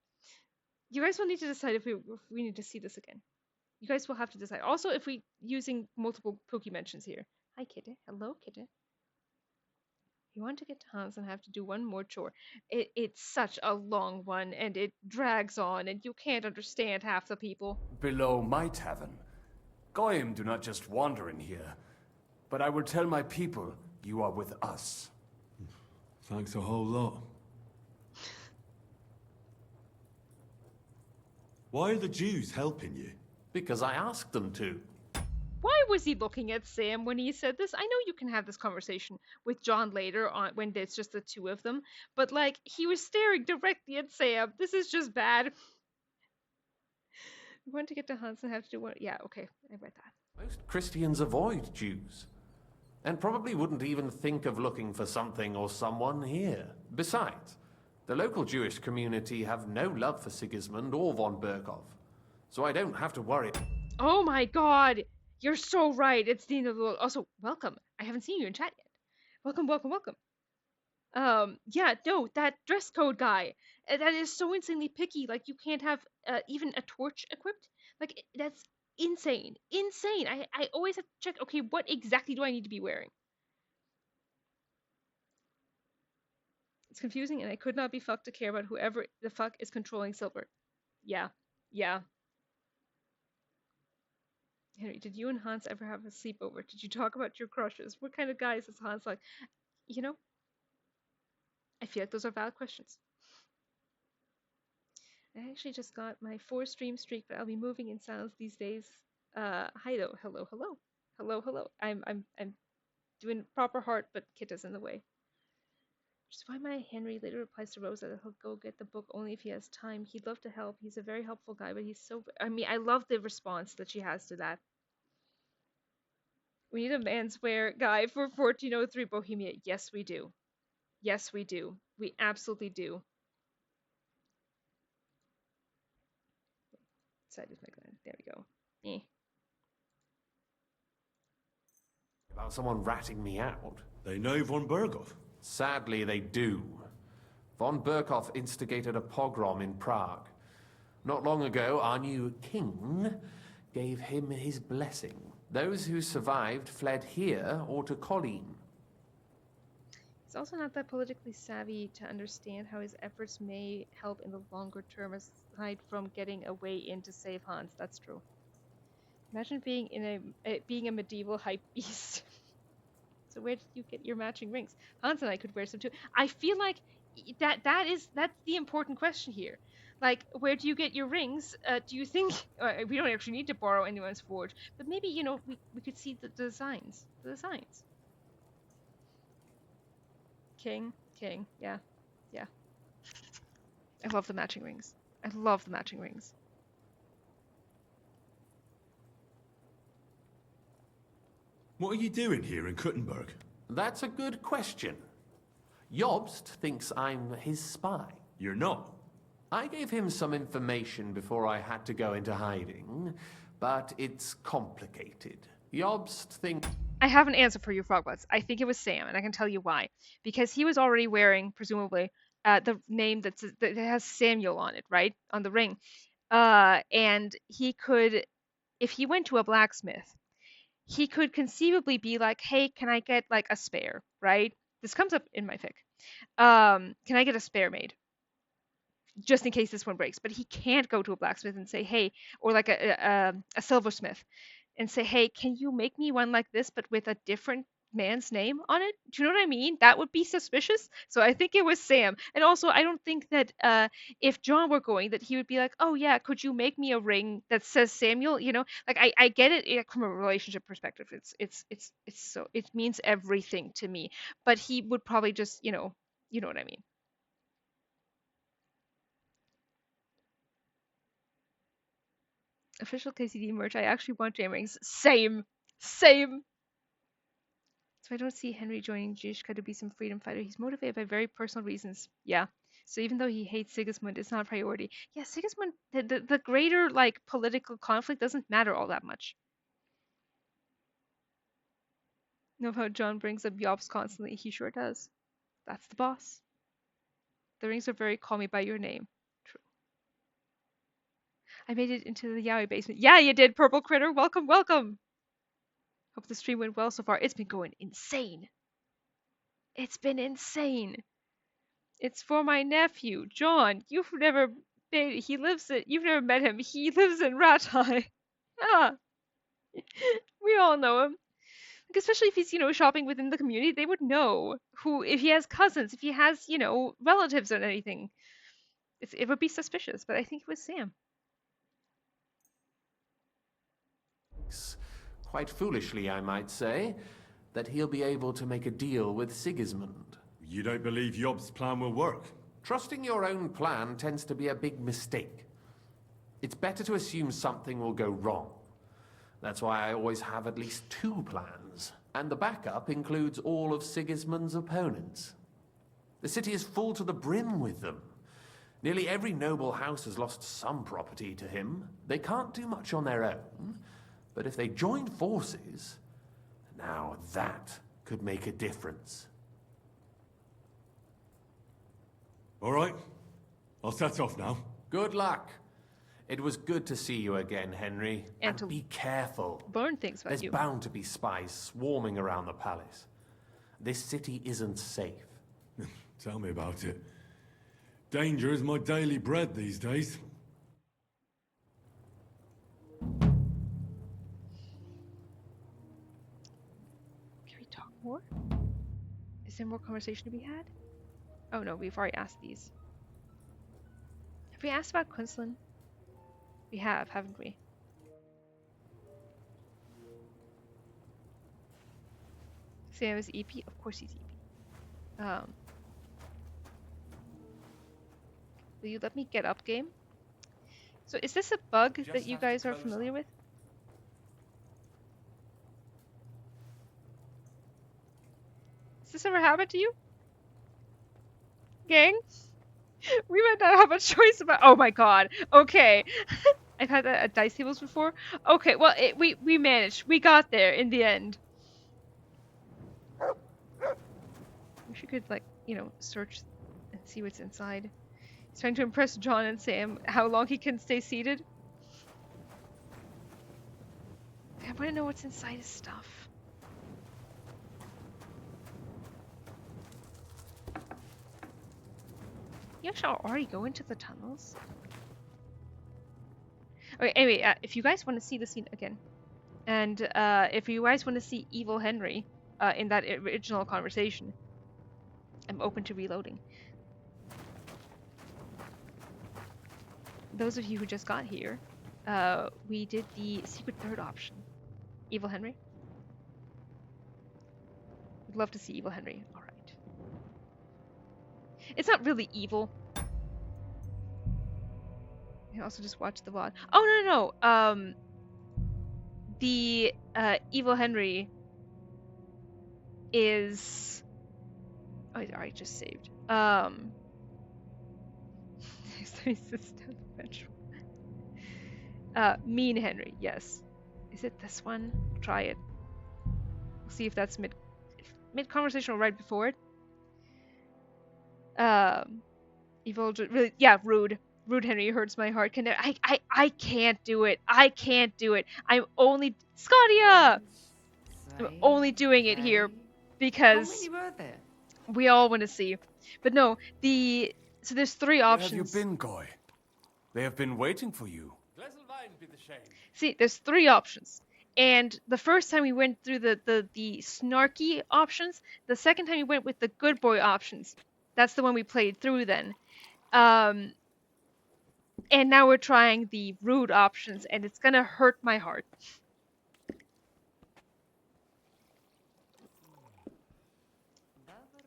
You guys will need to decide if we need to see this again. You guys will have to decide. Also, if we using multiple Pookie mentions here. Hi, Kitty. Hello, Kitty. You want to get to Hans and have to do one more chore. It's such a long one, and it drags on, and you can't understand half the people. Below my tavern. Goyim do not just wander in here. But I will tell my people you are with us. Thanks a whole lot. Why are the Jews helping you? Because I asked them to. Why was he looking at Sam when he said this? I know you can have this conversation with John later on when it's just the two of them, but like he was staring directly at Sam. This is just bad. We want to get to Hans and have to do what? Yeah, okay, I read that. Most Christians avoid Jews, and probably wouldn't even think of looking for something or someone here. Besides, the local Jewish community have no love for Sigismund or von Berkov, so I don't have to worry. Oh my god! You're so right. It's the end of the world. Also, welcome. I haven't seen you in chat yet. Welcome, welcome, welcome. Yeah, no, that dress code guy. That is so insanely picky. Like, you can't have even a torch equipped. Like, that's insane. Insane. I always have to check, okay, what exactly do I need to be wearing? It's confusing, and I could not be fucked to care about whoever the fuck is controlling Silver. Yeah. Yeah. Henry, did you and Hans ever have a sleepover? Did you talk about your crushes? What kind of guys is Hans like? You know, I feel like those are valid questions. I actually just got my 4-stream streak, but I'll be moving in silence these days. Hi though. Hello, hello. Hello, hello. I'm doing proper heart, but Kita's in the way. Which is why my Henry later replies to Rosa that he'll go get the book only if he has time. He'd love to help. He's a very helpful guy, but he's so... I mean, I love the response that she has to that. We need a manswear guy for 1403 Bohemia. Yes, we do. Yes, we do. We absolutely do. Side is my gland. There we go. Eh. About someone ratting me out. They know von Berghoff. Sadly, they do. Von Berghoff instigated a pogrom in Prague. Not long ago, our new king gave him his blessing. Those who survived fled here or to Colleen. He's also not that politically savvy to understand how his efforts may help in the longer term aside from getting a way in to save Hans. That's true. Imagine being being a medieval hype beast. So where did you get your matching rings? Hans and I could wear some too. I feel like that's the important question here. Like, where do you get your rings? Do you think we don't actually need to borrow anyone's forge, but maybe, you know, we could see the designs. The designs. King, yeah. I love the matching rings. I love the matching rings. What are you doing here in Kuttenberg? That's a good question. Jobst thinks I'm his spy. You're not. I gave him some information before I had to go into hiding, but it's complicated. Jobst thinks... I have an answer for you, Frogbutts. I think it was Sam, and I can tell you why. Because he was already wearing, presumably, the name that has Samuel on it, right? On the ring. And he could, if he went to a blacksmith, he could conceivably be like, hey, can I get, like, a spare, right? This comes up in my fic. Can I get a spare made? Just in case this one breaks. But he can't go to a blacksmith and say, hey, or like a silversmith, and say, hey, can you make me one like this, but with a different man's name on it? Do you know what I mean? That would be suspicious. So I think it was Sam. And also, I don't think that if John were going, that he would be like, oh yeah, could you make me a ring that says Samuel? You know, like I get it from a relationship perspective. It's so, it means everything to me. But he would probably just, you know what I mean. Official KCD merch. I actually want jam rings. Same. So I don't see Henry joining Zizka to be some freedom fighter. He's motivated by very personal reasons. Yeah. So even though he hates Sigismund, it's not a priority. Yeah, Sigismund, the greater, like, political conflict doesn't matter all that much. Know how John brings up Jobs constantly? He sure does. That's the boss. The rings are very call me by your name. True. I made it into the yaoi basement. Yeah, you did, Purple Critter. Welcome, welcome. Hope the stream went well so far. It's been going insane. It's been insane. It's for my nephew, John. You've never been. You've never met him. He lives in Ratai. Ah. We all know him. Like, especially if he's, shopping within the community, they would know if he has cousins, if he has, relatives or anything. It would be suspicious, but I think it was Sam. Quite foolishly, I might say, that he'll be able to make a deal with Sigismund. You don't believe Job's plan will work? Trusting your own plan tends to be a big mistake. It's better to assume something will go wrong. That's why I always have at least 2 plans, and the backup includes all of Sigismund's opponents. The city is full to the brim with them, Nearly every noble house has lost some property to him. They can't do much on their own, but if they join forces, now that could make a difference. All right. I'll set off now. Good luck. It was good to see you again, Henry. And to be careful. learn things about There's you. bound to be spies swarming around the palace. This city isn't safe. Tell me about it. Danger is my daily bread these days. Can we talk more? Is there more conversation to be had? Oh no, we've already asked these. Have we asked about Quinlan? We have, haven't we? Sam is EP? Of course he's EP. Will you let me get up, game? So is this a bug that you guys are familiar with? Has this ever happened to you? Gang? We might not have a choice about— oh my god. Okay. I've had that at dice tables before. Okay, well, we managed. We got there in the end. Wish you could, like, you know, search and see what's inside. He's trying to impress John and Sam how long he can stay seated. I want to know what's inside his stuff. You actually already go into the tunnels? Okay, anyway, if you guys want to see the scene again, and if you guys want to see Evil Henry in that original conversation, I'm open to reloading. Those of you who just got here, we did the secret third option. Evil Henry? Would love to see Evil Henry. Alright. It's not really evil. I also just watched the VOD. Oh, no. The Evil Henry is... oh, he's already just saved. Mean Henry, yes. Is it this one? Try it. We'll see if that's mid conversation or right before it. Evil, really, yeah, rude. Rude Henry hurts my heart. I can't do it. I can't do it. I'm only Scotia. I'm only doing it here because How many were there? we all want to see. But no, so there's three options. Where have you been, Goy? They have been waiting for you. See, there's three options. And the first time we went through the snarky options, the second time we went with the good boy options. That's the one we played through then. And now we're trying the rude options, and it's gonna hurt my heart.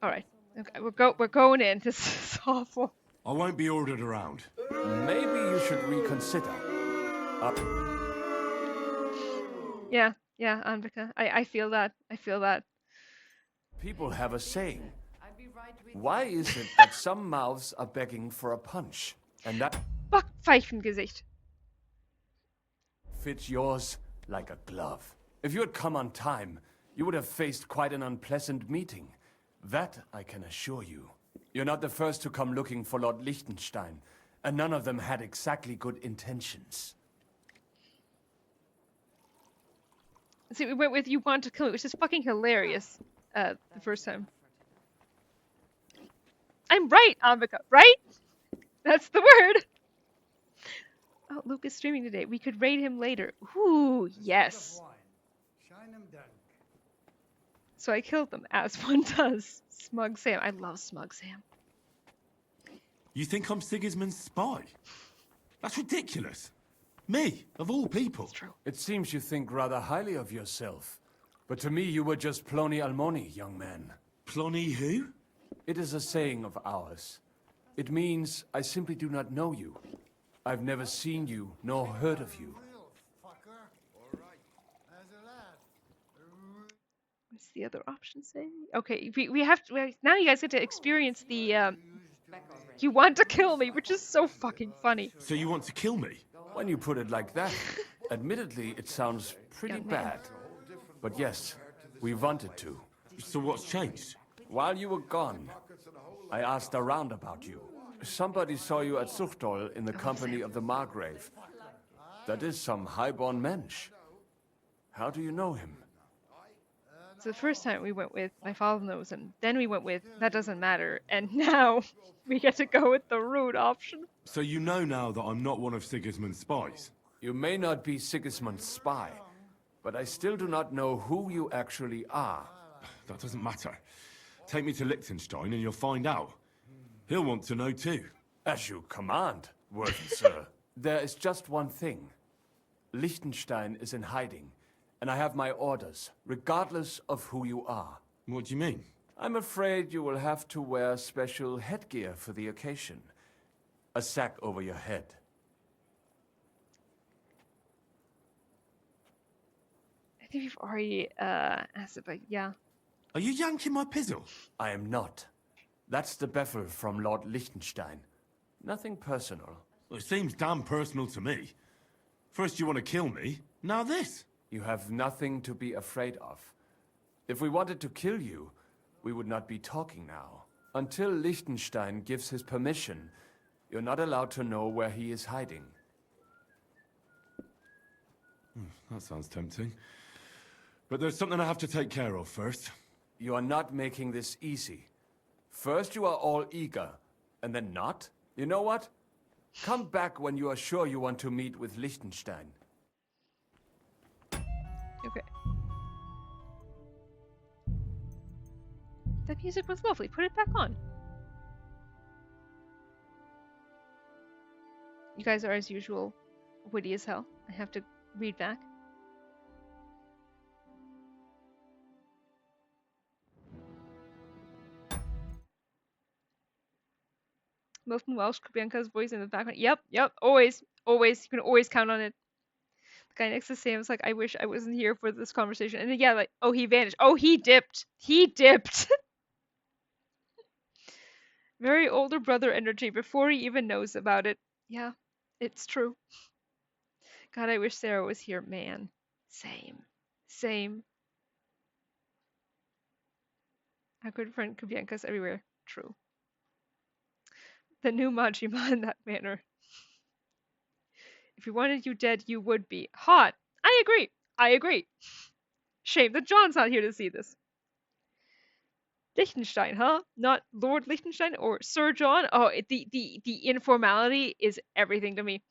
Alright. Okay, we're going in. This is awful. I won't be ordered around. Maybe you should reconsider. Yeah, Anvika. I feel that. I feel that. People have a saying. Why is it that some mouths are begging for a punch, and that Backpfeifengesicht. fits yours like a glove? If you had come on time, you would have faced quite an unpleasant meeting. That I can assure you. You're not the first to come looking for Lord Liechtenstein, and none of them had exactly good intentions. See, we went with "you want to kill me," which is fucking hilarious. The first time. I'm right, Anvika, right? That's the word. Oh, Luke is streaming today. We could raid him later. Ooh, yes. So I killed them, as one does. Smug Sam. I love Smug Sam. You think I'm Sigismund's spy? That's ridiculous. Me, of all people. It's true. It seems you think rather highly of yourself. But to me, you were just Plony Almoni, young man. Plony who? It is a saying of ours. It means I simply do not know you. I've never seen you, nor heard of you. What's the other option say? Okay, we have to, now you guys get to experience the You want to kill me, which is so fucking funny. So you want to kill me? When you put it like that, admittedly, it sounds pretty Young man. bad. But yes, we wanted to. So what's changed? While you were gone, I asked around about you. Somebody saw you at Zuchtol in the company of the Margrave. That is some highborn mensch. How do you know him? So the first time we went with my father knows him. Then we went with that doesn't matter. And now we get to go with the rude option. So you know now that I'm not one of Sigismund's spies? You may not be Sigismund's spy, but I still do not know who you actually are. That doesn't matter. Take me to Liechtenstein and you'll find out. He'll want to know too. As you command, worthy sir. There is just one thing. Liechtenstein is in hiding, and I have my orders, regardless of who you are. What do you mean? I'm afraid you will have to wear special headgear for the occasion. A sack over your head. I think we've already asked it, but yeah. Are you yanking my pizzle? I am not. That's the Beffel from Lord Liechtenstein. Nothing personal. Well, it seems damn personal to me. First you want to kill me, now this. You have nothing to be afraid of. If we wanted to kill you, we would not be talking now. Until Liechtenstein gives his permission, you're not allowed to know where he is hiding. That sounds tempting. But there's something I have to take care of first. You are not making this easy. First you are all eager, and then not? You know what? Come back when you are sure you want to meet with Liechtenstein. Okay. That music was lovely. Put it back on. You guys are, as usual, witty as hell. I have to read back. Milton Welsh, Kubianka's voice in the background. Yep, always. You can always count on it. The guy next to Sam's like, I wish I wasn't here for this conversation. And then, yeah, like, oh, he vanished. Oh, he dipped. Very older brother energy before he even knows about it. Yeah, it's true. God, I wish Sarah was here, man. Same. Our good friend Kubianka's everywhere. True. The new Majima in that manner. If we wanted you dead, you would be. Hot. I agree. Shame that John's not here to see this. Liechtenstein, huh? Not Lord Liechtenstein or Sir John? Oh, the informality is everything to me.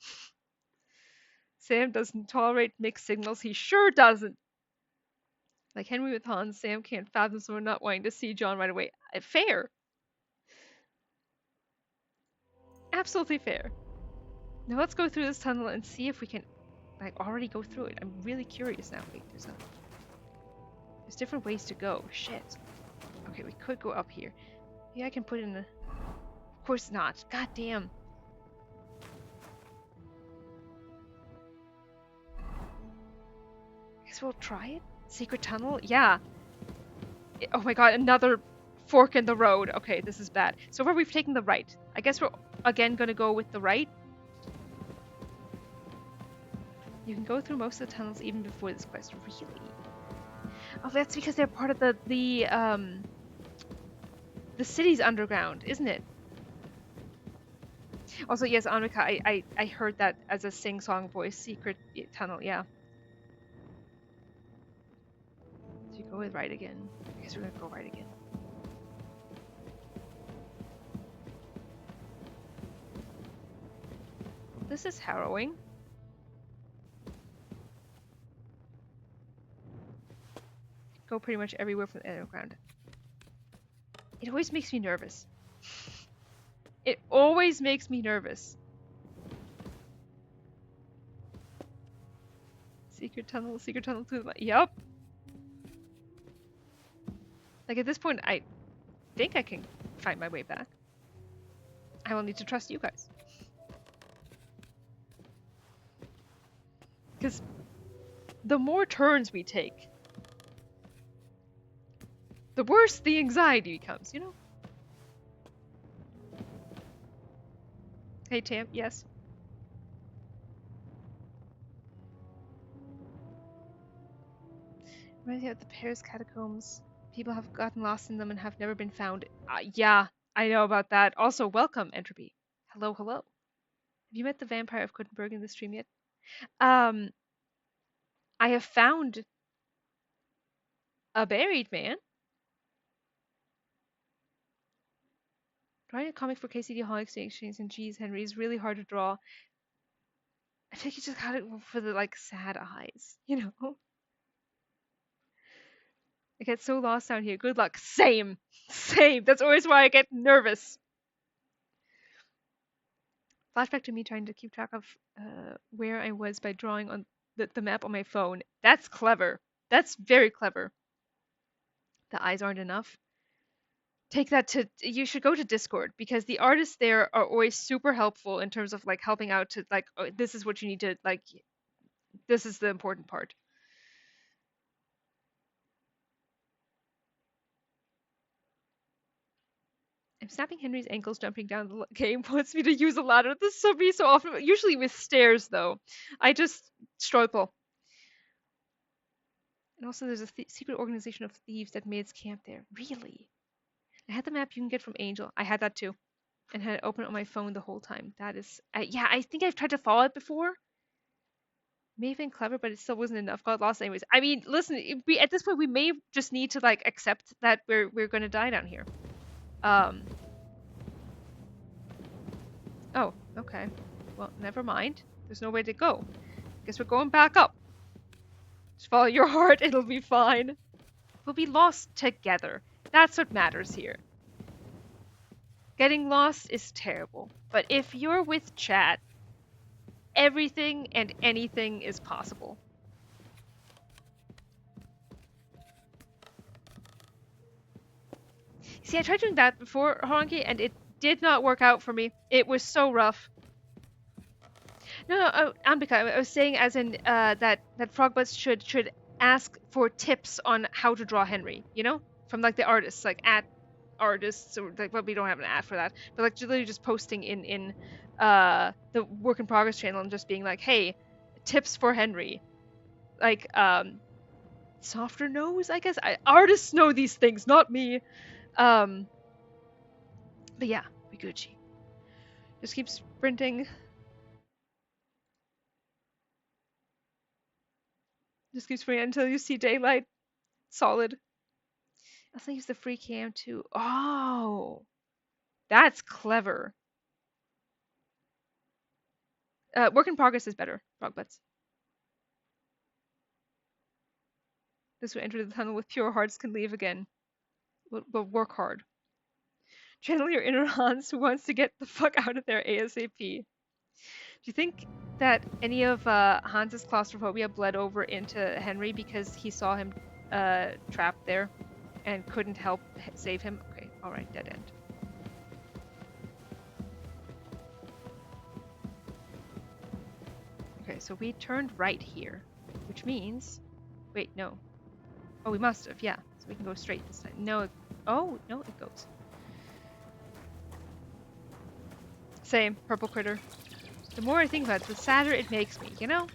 Sam doesn't tolerate mixed signals. He sure doesn't. Like Henry with Hans, Sam can't fathom someone not wanting to see John right away. Fair. Absolutely fair. Now let's go through this tunnel and see if we can, like, already go through it. I'm really curious now. Wait, there's different ways to go. Shit. Okay, we could go up here. Yeah, I can put in the... Of course not. God damn. Guess we'll try it. Secret tunnel? Yeah. Oh my god, another fork in the road. Okay, this is bad. So far we've taken the right. I guess we're again gonna go with the right. You can go through most of the tunnels even before this quest. Really? Oh, that's because they're part of the city's underground, isn't it? Also, yes, Anmika, I heard that as a sing-song voice. Secret tunnel, yeah. So you go with right again. I guess we're gonna go right again. This is harrowing. Go pretty much everywhere from the underground. It always makes me nervous. It always makes me nervous. Secret tunnel through the... Yup. Like, at this point, I think I can find my way back. I will need to trust you guys. Because the more turns we take, the worse the anxiety becomes, you know? Hey, Tam. Yes. Reminds me of the Paris catacombs. People have gotten lost in them and have never been found. Yeah, I know about that. Also, welcome, Entropy. Hello, hello. Have you met the vampire of Kuttenberg in the stream yet? I have found a buried man. Drawing a comic for KCD Hall Exchange and geez, Henry is really hard to draw. I think you just got it for the like sad eyes, you know? I get so lost down here. Good luck. Same. Same. That's always why I get nervous. Flashback to me trying to keep track of where I was by drawing on the map on my phone. That's clever. That's very clever. The eyes aren't enough. Take that to, you should go to Discord because the artists there are always super helpful in terms of like helping out to like, oh, this is what you need to like, this is the important part. I'm snapping Henry's ankles jumping down the game wants me to use a ladder. This is me so often, usually with stairs though. I just struggle. And also there's a secret organization of thieves that made its camp there. Really? I had the map you can get from Angel. I had that too. And had it open on my phone the whole time. That is, yeah, I think I've tried to follow it before. May have been clever, but it still wasn't enough. Got lost anyways. I mean, listen, at this point we may just need to like accept that we're gonna die down here. Oh, okay. Well, never mind. There's no way to go. Guess we're going back up. Just follow your heart, it'll be fine. We'll be lost together. That's what matters here. Getting lost is terrible, but if you're with chat, everything and anything is possible. See, I tried doing that before, Honky, and it did not work out for me. It was so rough. No, Ambika, I was saying as in that Frogbutts should ask for tips on how to draw Henry, you know? From like the artists, like at artists, or like, well, we don't have an ad for that, but like literally just posting in the work in progress channel and just being like, hey, tips for Henry, like softer nose, I guess. Artists know these things, not me. But yeah, we Gucci. Just keep sprinting. Just keep sprinting until you see daylight. Solid. I also use the free cam too. Oh, that's clever. Work in progress is better, Frogbutts. Those who enter the tunnel with pure hearts can leave again. But work hard. Channel your inner Hans who wants to get the fuck out of there ASAP. Do you think that any of Hans's claustrophobia bled over into Henry because he saw him trapped there and couldn't help save him? Okay, alright, dead end. Okay, so we turned right here, which means... Wait, no. Oh, we must have, yeah. So we can go straight this time. No, oh, no, it goes. Same, purple critter. The more I think about it, the sadder it makes me, you know?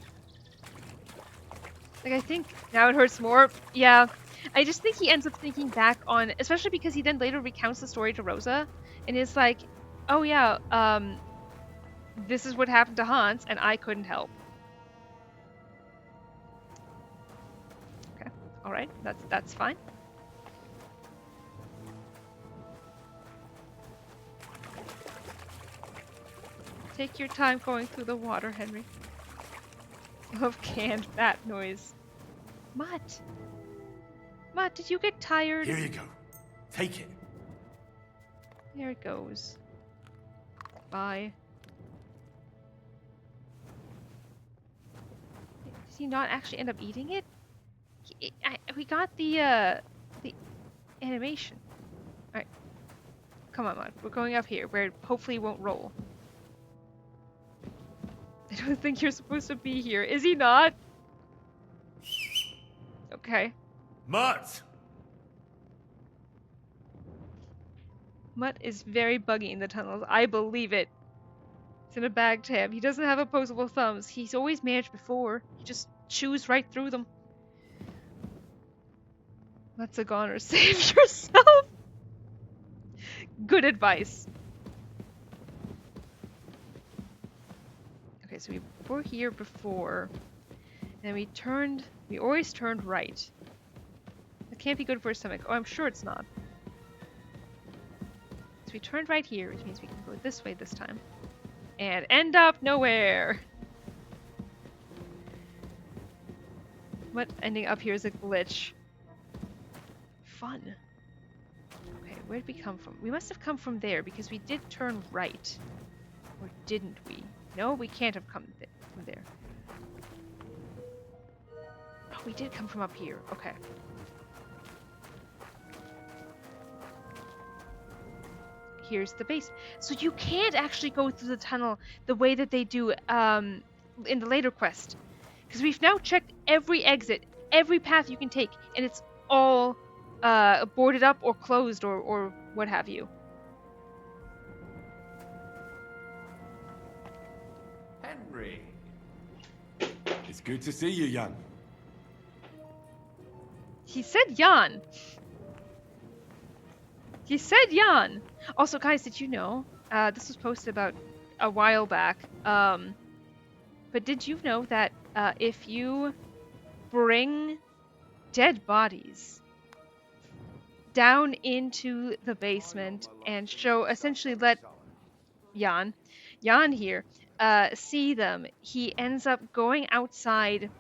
Like, I think now it hurts more. Yeah, I just think he ends up thinking back on, especially because he then later recounts the story to Rosa, and is like, oh yeah, this is what happened to Hans, and I couldn't help. Okay, alright, that's fine. Take your time going through the water, Henry. I love canned bat noise. Mutt! Mutt, did you get tired? Here you go. Take it. There it goes. Bye. Did he not actually end up eating it? We got the animation. Alright. Come on, Mutt. We're going up here, where it hopefully won't roll. I don't think you're supposed to be here. Is he not? Okay. Mutt! Mutt is very buggy in the tunnels. I believe it. It's in a bag tab. He doesn't have opposable thumbs. He's always managed before. He just chews right through them. Let's a goner. Save yourself! Good advice. Okay, so we were here before. And we always turned right. That can't be good for his stomach. Oh, I'm sure it's not. So we turned right here, which means we can go this way this time. And end up nowhere! What ending up here is a glitch. Fun. Okay, where did we come from? We must have come from there because we did turn right. Or didn't we? No, we can't have come from there. Oh, we did come from up here. Okay. Here's the base. So you can't actually go through the tunnel the way that they do in the later quest. Because we've now checked every exit, every path you can take, and it's all boarded up or closed or what have you. Henry! It's good to see you, Jan. He said Jan. He said Jan. Also, guys, did you know? This was posted about a while back. But did you know that if you bring dead bodies down into the basement and essentially let Jan here, see them, he ends up going outside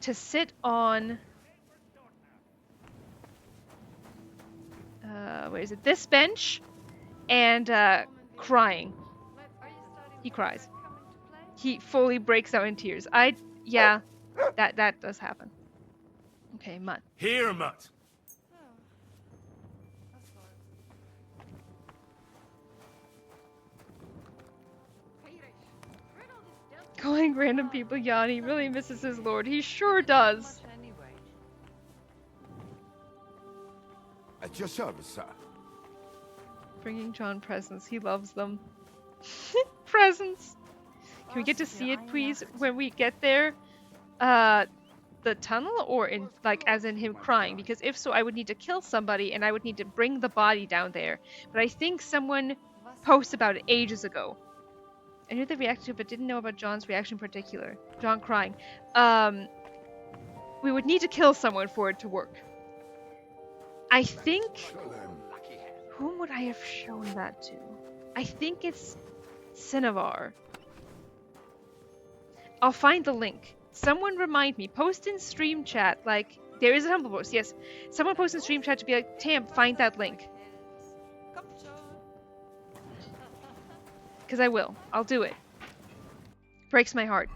to sit on where is it? This bench, and crying. He cries. He fully breaks out in tears. Yeah, that does happen. Okay, Mutt. Here, Mutt. Calling random people Jan, he really misses his lord. He sure does. At your service, sir. Bringing John presents. He loves them. Presents. Can we get to see it, please, when we get there? The tunnel, or in as in him crying? Because if so, I would need to kill somebody, and I would need to bring the body down there. But I think someone posted about it ages ago. I knew they reacted to it, but didn't know about John's reaction in particular. John crying. We would need to kill someone for it to work. I think... Whom would I have shown that to? I think it's Cinnabar. I'll find the link. Someone remind me. Post in stream chat, there is a Humble post, yes. Someone post in stream chat to be like, Tam, find that link. Because I will. I'll do it. Breaks my heart.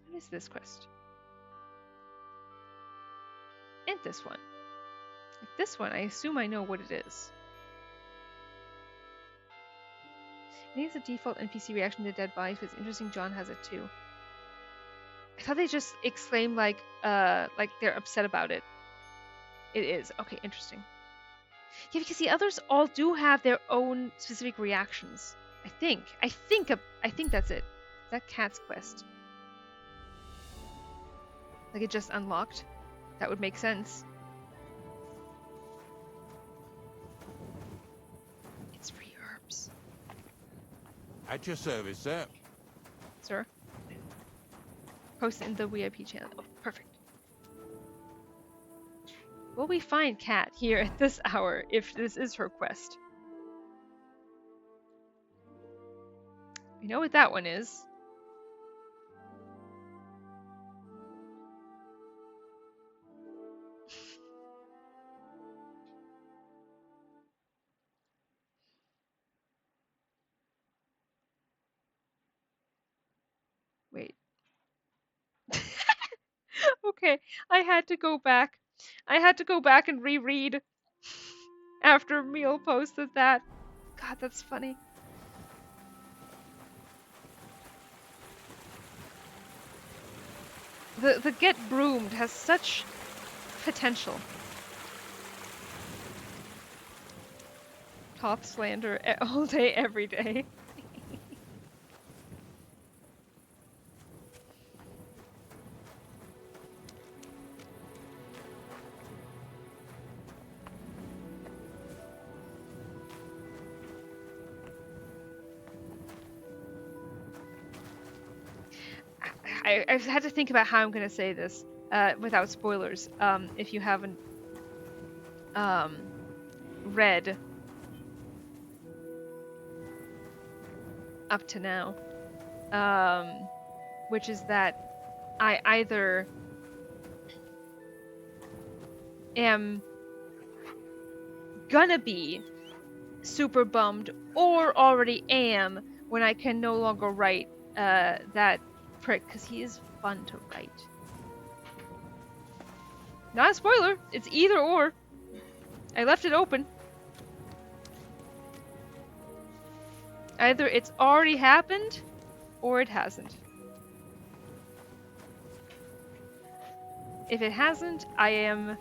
What is this quest? And this one. This one, I assume I know what it is. I think it's a default NPC reaction to dead bodies, but it's interesting John has it too. I thought they just exclaimed like they're upset about it. It is. Okay, interesting. Yeah, because the others all do have their own specific reactions. I think that's it. That cat's quest. Like it just unlocked. That would make sense. It's free herbs. At your service, sir. Sir? Post it in the VIP channel. Oh, perfect. Will we find Kat here at this hour if this is her quest? We know what that one is. Wait. Okay, I had to go back. I had to go back and reread after Emil posted that. God, that's funny. The Get Broomed has such potential. Toth slander all day, every day. I've had to think about how I'm going to say this without spoilers. If you haven't read up to now, which is that I either am gonna be super bummed or already am when I can no longer write that prick, because he is fun to write. Not a spoiler, it's either or. I left it open. Either it's already happened or it hasn't. If it hasn't, I am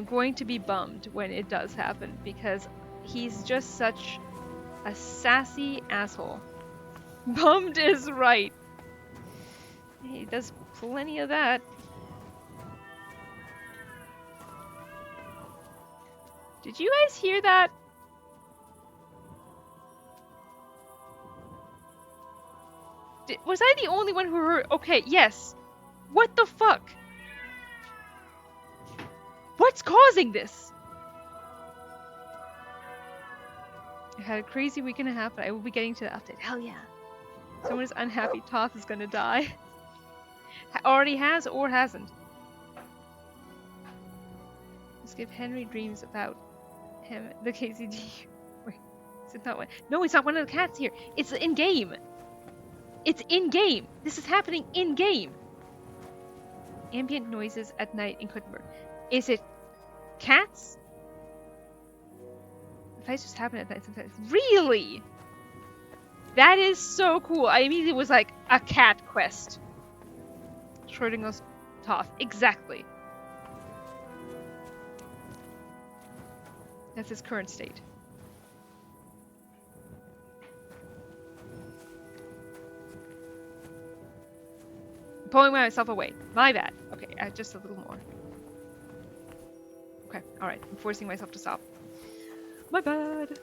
going to be bummed when it does happen, because he's just such a sassy asshole. Bummed is right. He does plenty of that. Did you guys hear that? Was I the only one who heard? Okay, yes. What the fuck? What's causing this? I had a crazy week and a half, but I will be getting to the update. Hell yeah. Someone is unhappy. Toth is gonna die. Already has or hasn't. Let's give Henry dreams about him. The KCD. Wait, is it not one? No, it's not one of the cats here. It's in game. It's in game. This is happening in game. Ambient noises at night in Kuttenberg. Is it cats? The fights just happen at night sometimes. Really? That is so cool. I immediately was like, a cat quest. Schrodinger's Toth. Exactly. That's his current state. I'm pulling myself away. My bad. Okay, just a little more. Okay, alright. I'm forcing myself to stop. My bad.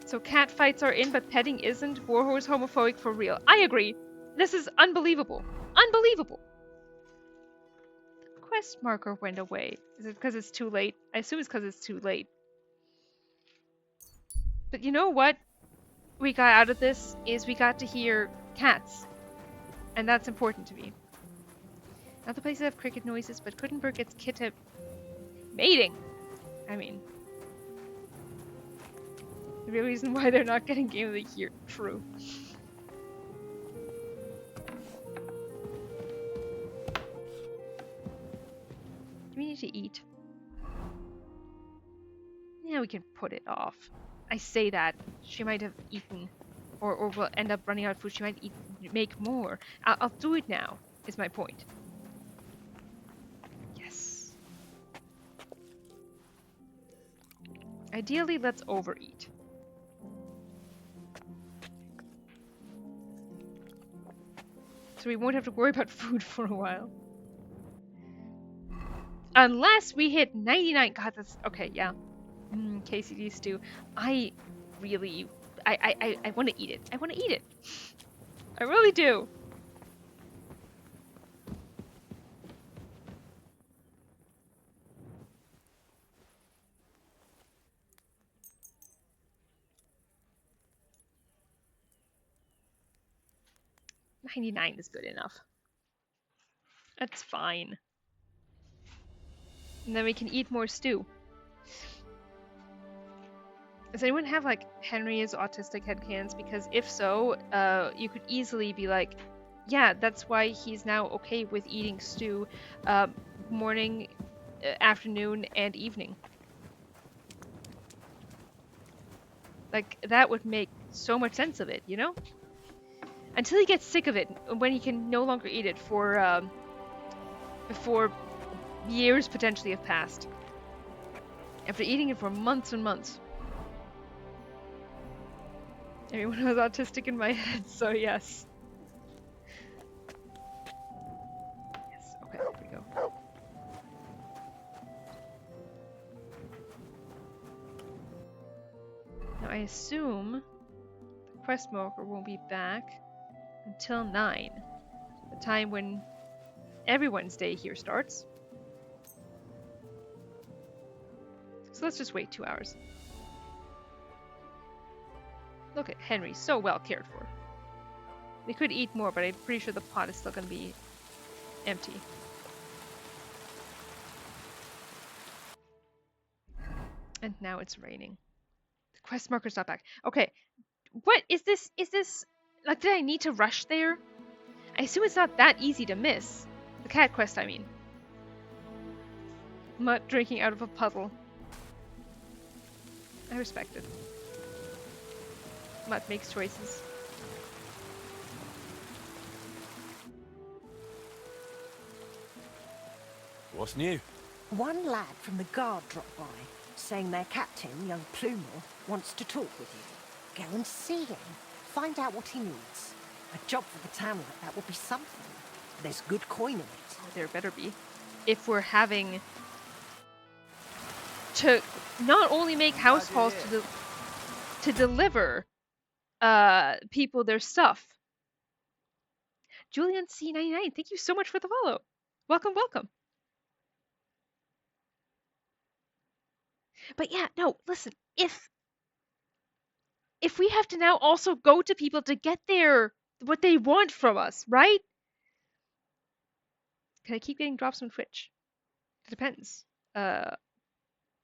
So cat fights are in, but petting isn't. Warhorse homophobic for real. I agree. This is unbelievable. Unbelievable. The quest marker went away. Is it because it's too late? I assume it's because it's too late. But you know what we got out of this is we got to hear cats. And that's important to me. Other places have cricket noises, but Kuttenberg gets kitta mating. I mean, the real reason why they're not getting Game of the Year. True. Do we need to eat? Yeah, we can put it off. I say that. She might have eaten. Or will end up running out of food. She might make more. I'll do it now, is my point. Yes. Ideally, let's overeat. So we won't have to worry about food for a while. Unless we hit 99. God, that's... Okay, yeah. KCD stew. I really... I want to eat it. I want to eat it. I really do. $99 is good enough. That's fine. And then we can eat more stew. Does anyone have like Henry's autistic headcanons? Because if so, you could easily be like, yeah, that's why he's now okay with eating stew morning, afternoon, and evening. Like, that would make so much sense of it, you know? Until he gets sick of it, when he can no longer eat it for before years potentially have passed. After eating it for months and months. Everyone was autistic in my head, so yes. Yes, okay, there we go. Now I assume the quest marker won't be back until 9. The time when everyone's day here starts. So let's just wait 2 hours. Look at Henry, so well cared for. We could eat more, but I'm pretty sure the pot is still going to be empty. And now it's raining. The quest marker's not back. Okay, what is this? Is this... Like, did I need to rush there? I assume it's not that easy to miss. The cat quest, I mean. Mutt drinking out of a puddle. I respect it. Mutt makes choices. What's new? One lad from the guard dropped by, saying their captain, young Plumel, wants to talk with you. Go and see him. Find out what he needs. A job for the town like that would be something. There's good coin in it. Oh, there better be. If we're having to not only make house calls to deliver people their stuff. Julian C99, thank you so much for the follow. Welcome, welcome. But yeah, no, listen, if we have to now also go to people to get what they want from us, right? Can I keep getting drops from Twitch? It depends.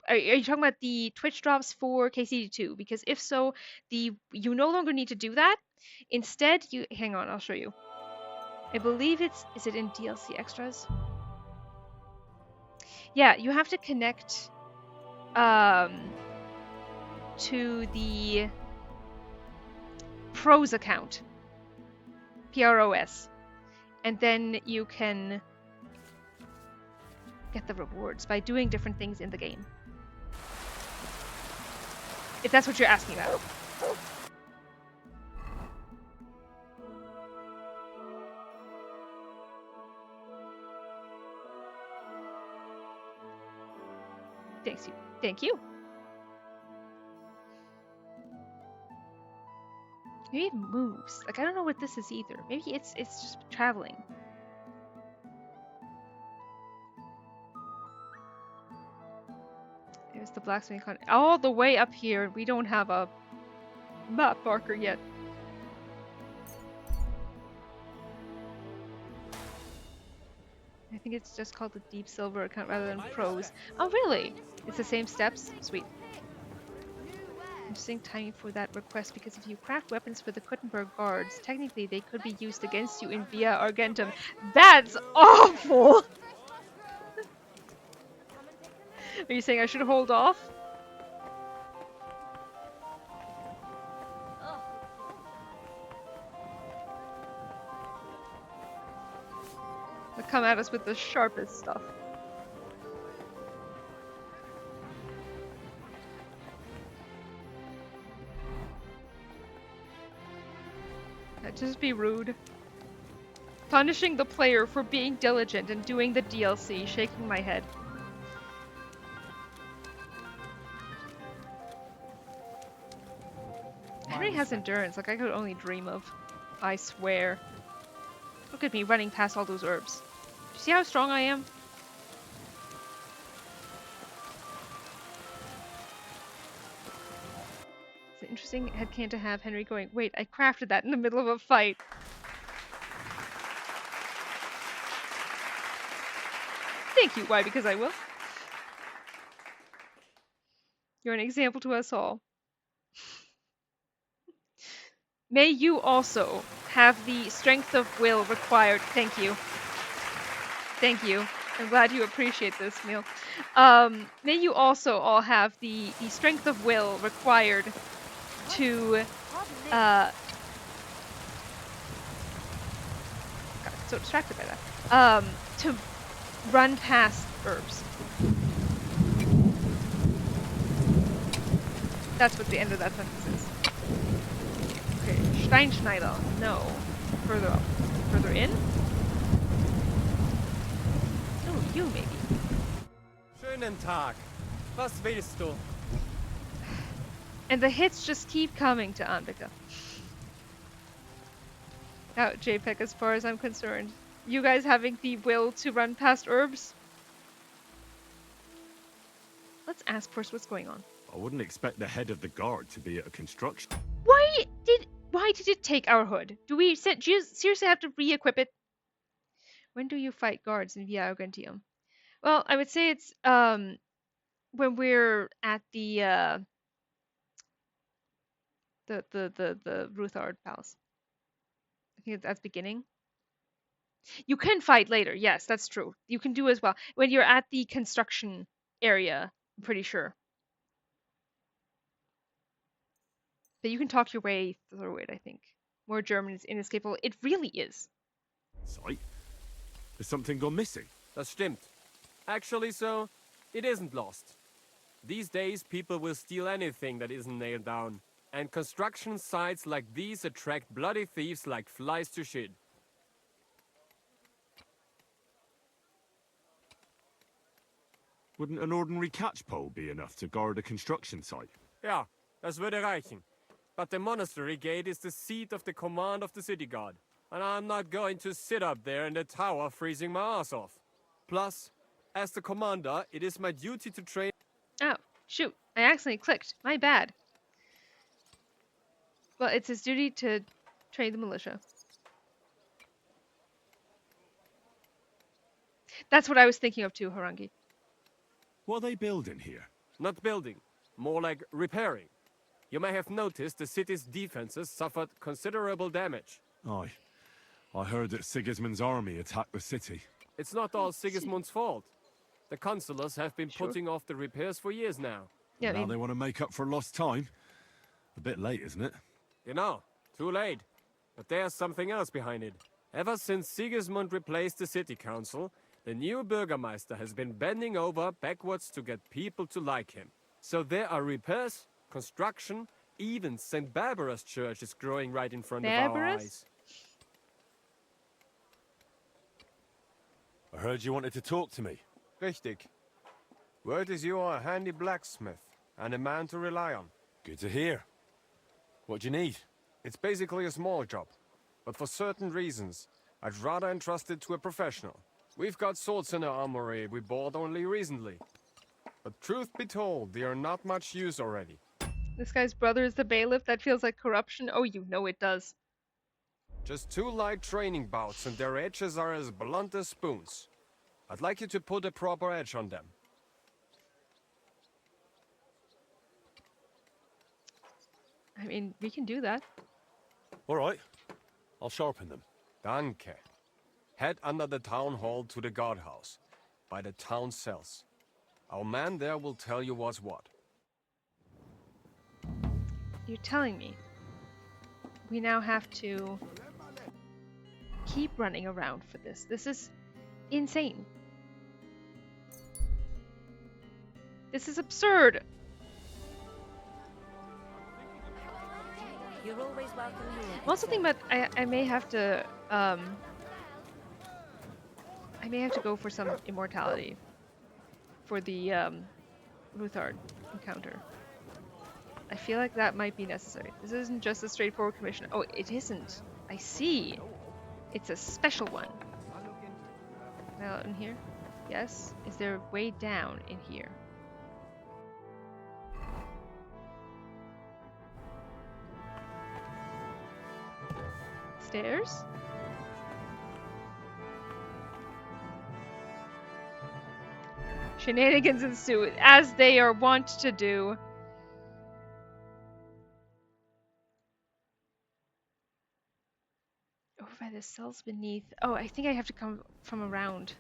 Are you talking about the Twitch drops for KCD2? Because if so, you no longer need to do that. Instead, hang on, I'll show you. I believe is it in DLC extras? Yeah, you have to connect to the Pros account. PROS. And then you can get the rewards by doing different things in the game. If that's what you're asking about. Thank you. Maybe it moves. Like, I don't know what this is either. Maybe it's just traveling. There's the blacksmith con all the way up here. We don't have a map marker yet. I think it's just called the Deep Silver account rather than Pros. Oh, really? It's the same steps? Sweet. Interesting timing for that request, because if you craft weapons for the Kuttenberg guards, technically they could be used against you in Via Argentum. That's awful! Are you saying I should hold off? They'll come at us with the sharpest stuff. Just be rude. Punishing the player for being diligent and doing the DLC, shaking my head. Henry has endurance, like I could only dream of. I swear. Look at me running past all those herbs. Do you see how strong I am? It's an interesting headcanon to have Henry going, wait, I crafted that in the middle of a fight. Thank you. Why? Because I will. You're an example to us all. May you also have the strength of will required. Thank you. Thank you. I'm glad you appreciate this, Neil. May you also all have the strength of will required to got so distracted by that. To run past herbs. That's what the end of that sentence is. Okay, Steinschneider. No. Further up. Further in? Oh, you maybe. Schönen Tag. Was willst du? And the hits just keep coming to Anvika. Out, JPEG, as far as I'm concerned. You guys having the will to run past herbs? Let's ask first what's going on. I wouldn't expect the head of the guard to be at a construction. Why did it take our hood? Do you seriously have to re-equip it? When do you fight guards in Via Argentium? Well, I would say it's when we're at the Ruthard Palace. I think that's beginning. You can fight later. Yes, that's true. You can do as well when you're at the construction area. I'm pretty sure. But you can talk your way through it. I think more German is inescapable. It really is. Sight? Has something gone missing? Das stimmt. Actually, so, it isn't lost. These days, people will steal anything that isn't nailed down. And construction sites like these attract bloody thieves like flies to shit. Wouldn't an ordinary catch pole be enough to guard a construction site? Ja, das würde reichen. But the monastery gate is the seat of the command of the city guard. And I'm not going to sit up there in the tower freezing my ass off. Plus, as the commander, it is my duty to train... Oh, shoot. I accidentally clicked. My bad. Well, it's his duty to train the militia. That's what I was thinking of too, Harangi. What are they building here? Not building, more like repairing. You may have noticed the city's defenses suffered considerable damage. Aye. I heard that Sigismund's army attacked the city. It's not all Sigismund's fault. The consulars have been putting off the repairs for years now. Yeah, now they want to make up for lost time. A bit late, isn't it? You know, too late. But there's something else behind it. Ever since Sigismund replaced the city council, the new Bürgermeister has been bending over backwards to get people to like him. So there are repairs, construction, even St. Barbara's church is growing right in front of our eyes. I heard you wanted to talk to me. Richtig. Word is you are a handy blacksmith and a man to rely on. Good to hear. What do you need? It's basically a small job, but for certain reasons, I'd rather entrust it to a professional. We've got swords in our armory we bought only recently. But truth be told, they are not much use already. This guy's brother is the bailiff? That feels like corruption. Oh, you know it does. Just 2 light training bouts and their edges are as blunt as spoons. I'd like you to put a proper edge on them. I mean, we can do that. All right. I'll sharpen them. Danke. Head under the town hall to the guardhouse, by the town cells. Our man there will tell you what's what. You're telling me we now have to keep running around for this. This is insane. This is absurd. You're always welcome here. I'm also thinking about I may have to go for some immortality for the Ruthard encounter. I feel like that might be necessary. This isn't just a straightforward commission. Oh, it isn't. I see. It's a special one. Now in here? Yes. Is there a way down in here? Stairs? Shenanigans ensue, as they are wont to do. Over by the cells beneath. Oh, I think I have to come from around.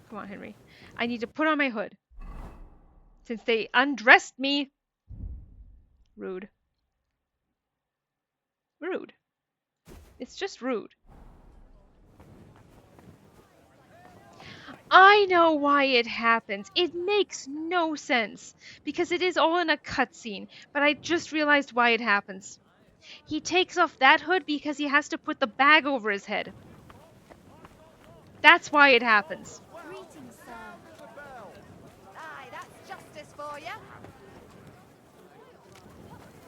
Come on, Henry. I need to put on my hood. Since they undressed me. Rude. Rude. It's just rude. I know why it happens. It makes no sense because it is all in a cutscene, but I just realized why it happens. He takes off that hood because he has to put the bag over his head. That's why it happens. Greetings, sir. Aye, that's justice for you.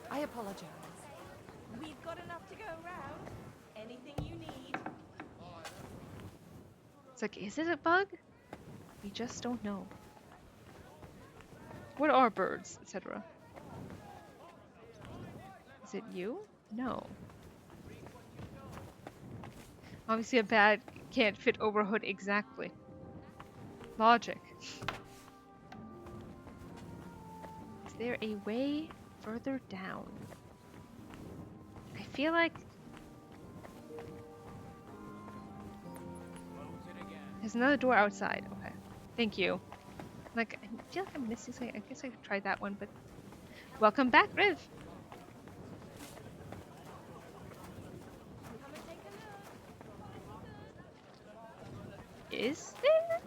I apologize. We've got enough to go around. Anything you need. It's like, is it a bug? We just don't know. What are birds, etc.? Is it you? No. Obviously a bag can't fit over a hood exactly. Logic. Is there a way further down? I feel like there's another door outside. Okay. Thank you. Like, I feel like I'm missing something. I guess I could try that one, but welcome back, Riv. Is there?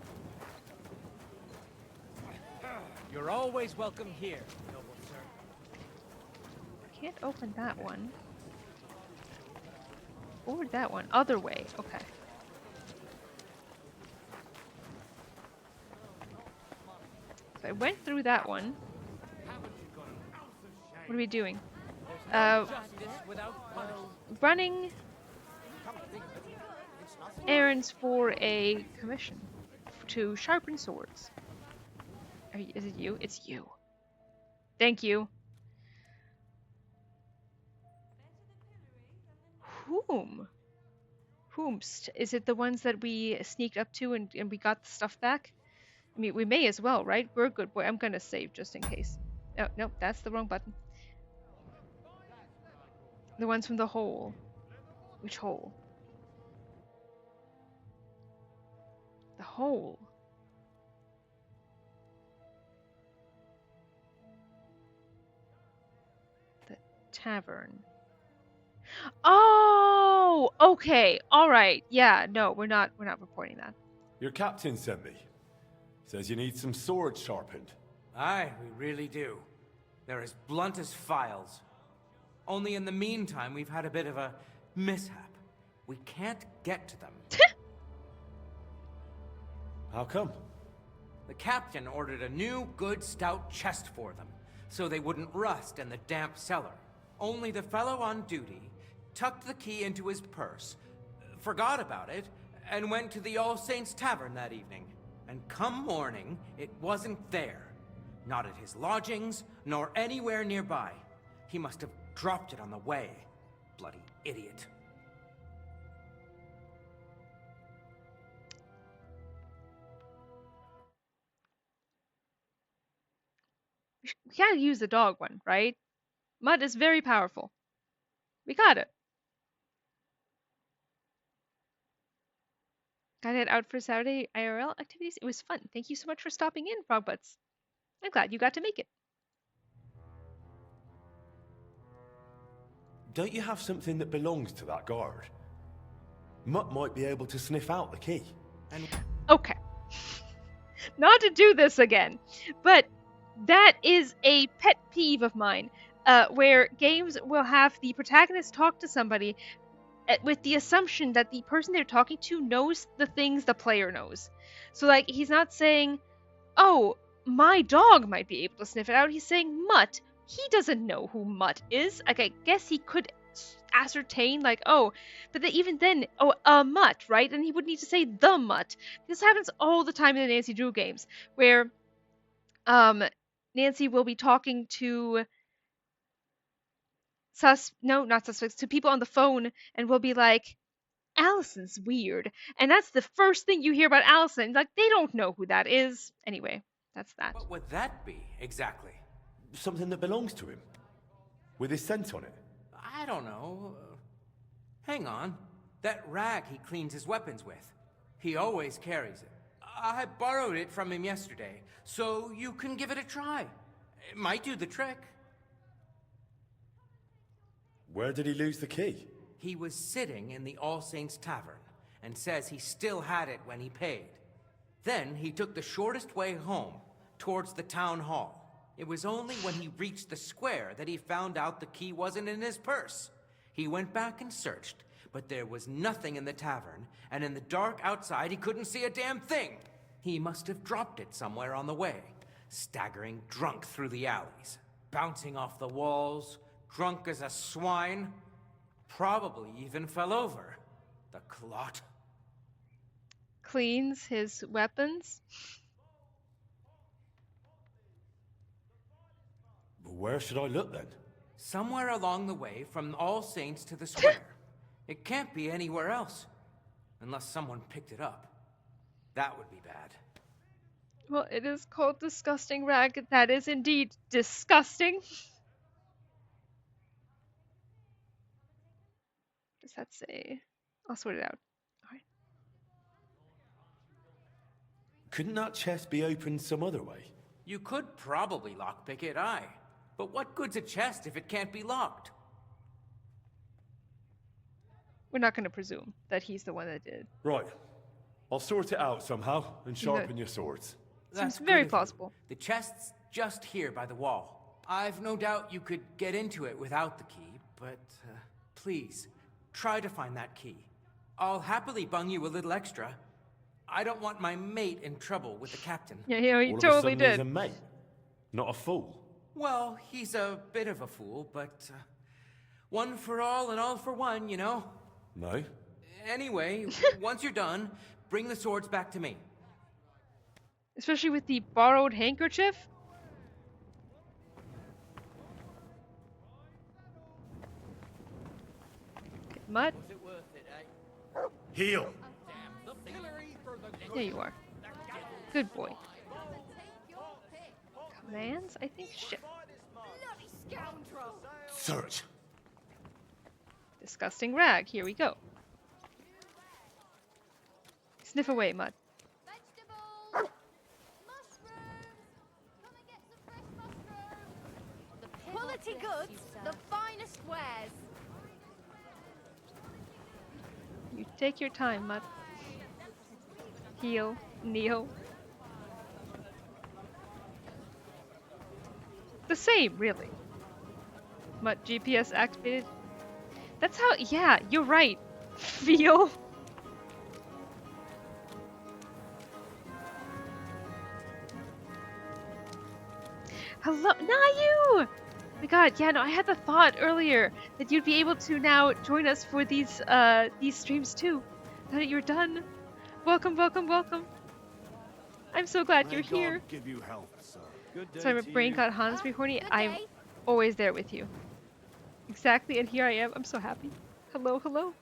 You're always welcome here, noble sir. Can't open that one. Or that one. Other way. Okay. So I went through that one. What are we doing? Running errands for a commission to sharpen swords. Is it you? It's you. Thank you. Whom? Whomst? Is it the ones that we sneaked up to and we got the stuff back? I mean, we may as well, right? We're good. Boy, I'm gonna save just in case. Oh, nope, that's the wrong button. The ones from the hole. Which hole? The hole. The tavern. Oh, okay. All right. Yeah, no, we're not reporting that. Your captain sent me. Says you need some swords sharpened. Aye, we really do. They're as blunt as files. Only in the meantime, we've had a bit of a mishap. We can't get to them. How come? The captain ordered a new, good, stout chest for them, so they wouldn't rust in the damp cellar. Only the fellow on duty tucked the key into his purse, forgot about it, and went to the All Saints Tavern that evening. And come morning, it wasn't there. Not at his lodgings, nor anywhere nearby. He must have dropped it on the way. Bloody idiot. We gotta use the dog one, right? Mud is very powerful. We got it. Got it out for Saturday IRL activities. It was fun. Thank you so much for stopping in, Frogbutts. I'm glad you got to make it. Don't you have something that belongs to that guard? Mutt might be able to sniff out the key. Okay. Not to do this again, but that is a pet peeve of mine, where games will have the protagonist talk to somebody with the assumption that the person they're talking to knows the things the player knows. So, like, he's not saying, oh, my dog might be able to sniff it out. He's saying Mutt. He doesn't know who Mutt is. Like, I guess he could ascertain, like, oh, but even then, oh, a Mutt, right? And he would need to say the Mutt. This happens all the time in the Nancy Drew games, where Nancy will be talking to not suspects, to people on the phone, and will be like, Allison's weird. And that's the first thing you hear about Allison. Like, they don't know who that is. Anyway, that's that. What would that be, exactly? Something that belongs to him. With his scent on it. I don't know. Hang on. That rag he cleans his weapons with. He always carries it. I borrowed it from him yesterday, so you can give it a try. It might do the trick. Where did he lose the key? He was sitting in the All Saints Tavern, and says he still had it when he paid. Then he took the shortest way home, towards the town hall. It was only when he reached the square that he found out the key wasn't in his purse. He went back and searched, but there was nothing in the tavern, and in the dark outside he couldn't see a damn thing. He must have dropped it somewhere on the way, staggering drunk through the alleys, bouncing off the walls, drunk as a swine. Probably even fell over. The clot. Cleans his weapons. But where should I look then? Somewhere along the way from All Saints to the square. It can't be anywhere else. Unless someone picked it up. That would be bad. Well, it is called Disgusting Rag. That is indeed disgusting. Does that say? I'll sort it out. Alright. Couldn't that chest be opened some other way? You could probably lockpick it, aye. But what good's a chest if it can't be locked? We're not going to presume that he's the one that did. Right. I'll sort it out somehow and sharpen your swords. Seems very plausible. The chest's just here by the wall. I've no doubt you could get into it without the key, but please, try to find that key. I'll happily bung you a little extra. I don't want my mate in trouble with the captain. Yeah, he All totally of a sudden did. He's a mate, not a fool. Well, he's a bit of a fool, but one for all and all for one, you know? No. Anyway, once you're done, bring the swords back to me. Especially with the borrowed handkerchief. Okay, Mutt. Heal. There you are. Good boy. Commands? I think shit. Search. Disgusting rag. Here we go. Sniff away, Mutt. Quality goods, the finest wares. You take your time, Mutt. Heal, kneel. The same, really. Mutt GPS activated. That's how, yeah, you're right. Feel. Hello, not you! My god, yeah, no, I had the thought earlier that you'd be able to now join us for these streams too. Now that you're done. Welcome, welcome, welcome. I'm so glad you're here. Give you health, sir. Good day So my to brain you. got Hansry-Horny. I'm always there with you. Exactly, and here I am. I'm so happy. Hello, hello.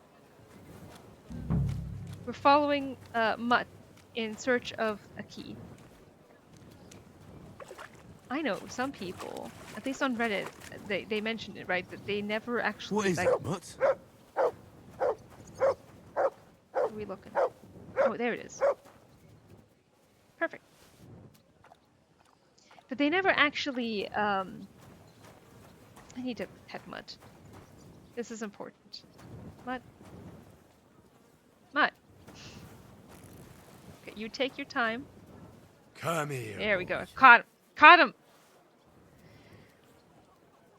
We're following Mutt in search of a key. I know some people, at least on Reddit, they mentioned it, right? That they never actually. What is like, that, Mutt? Where are we looking? Oh, there it is. Perfect. But they never actually. I need to pet Mutt. This is important. Mutt. Mutt. Okay, you take your time. Come here. There we go. Caught him. Caught him.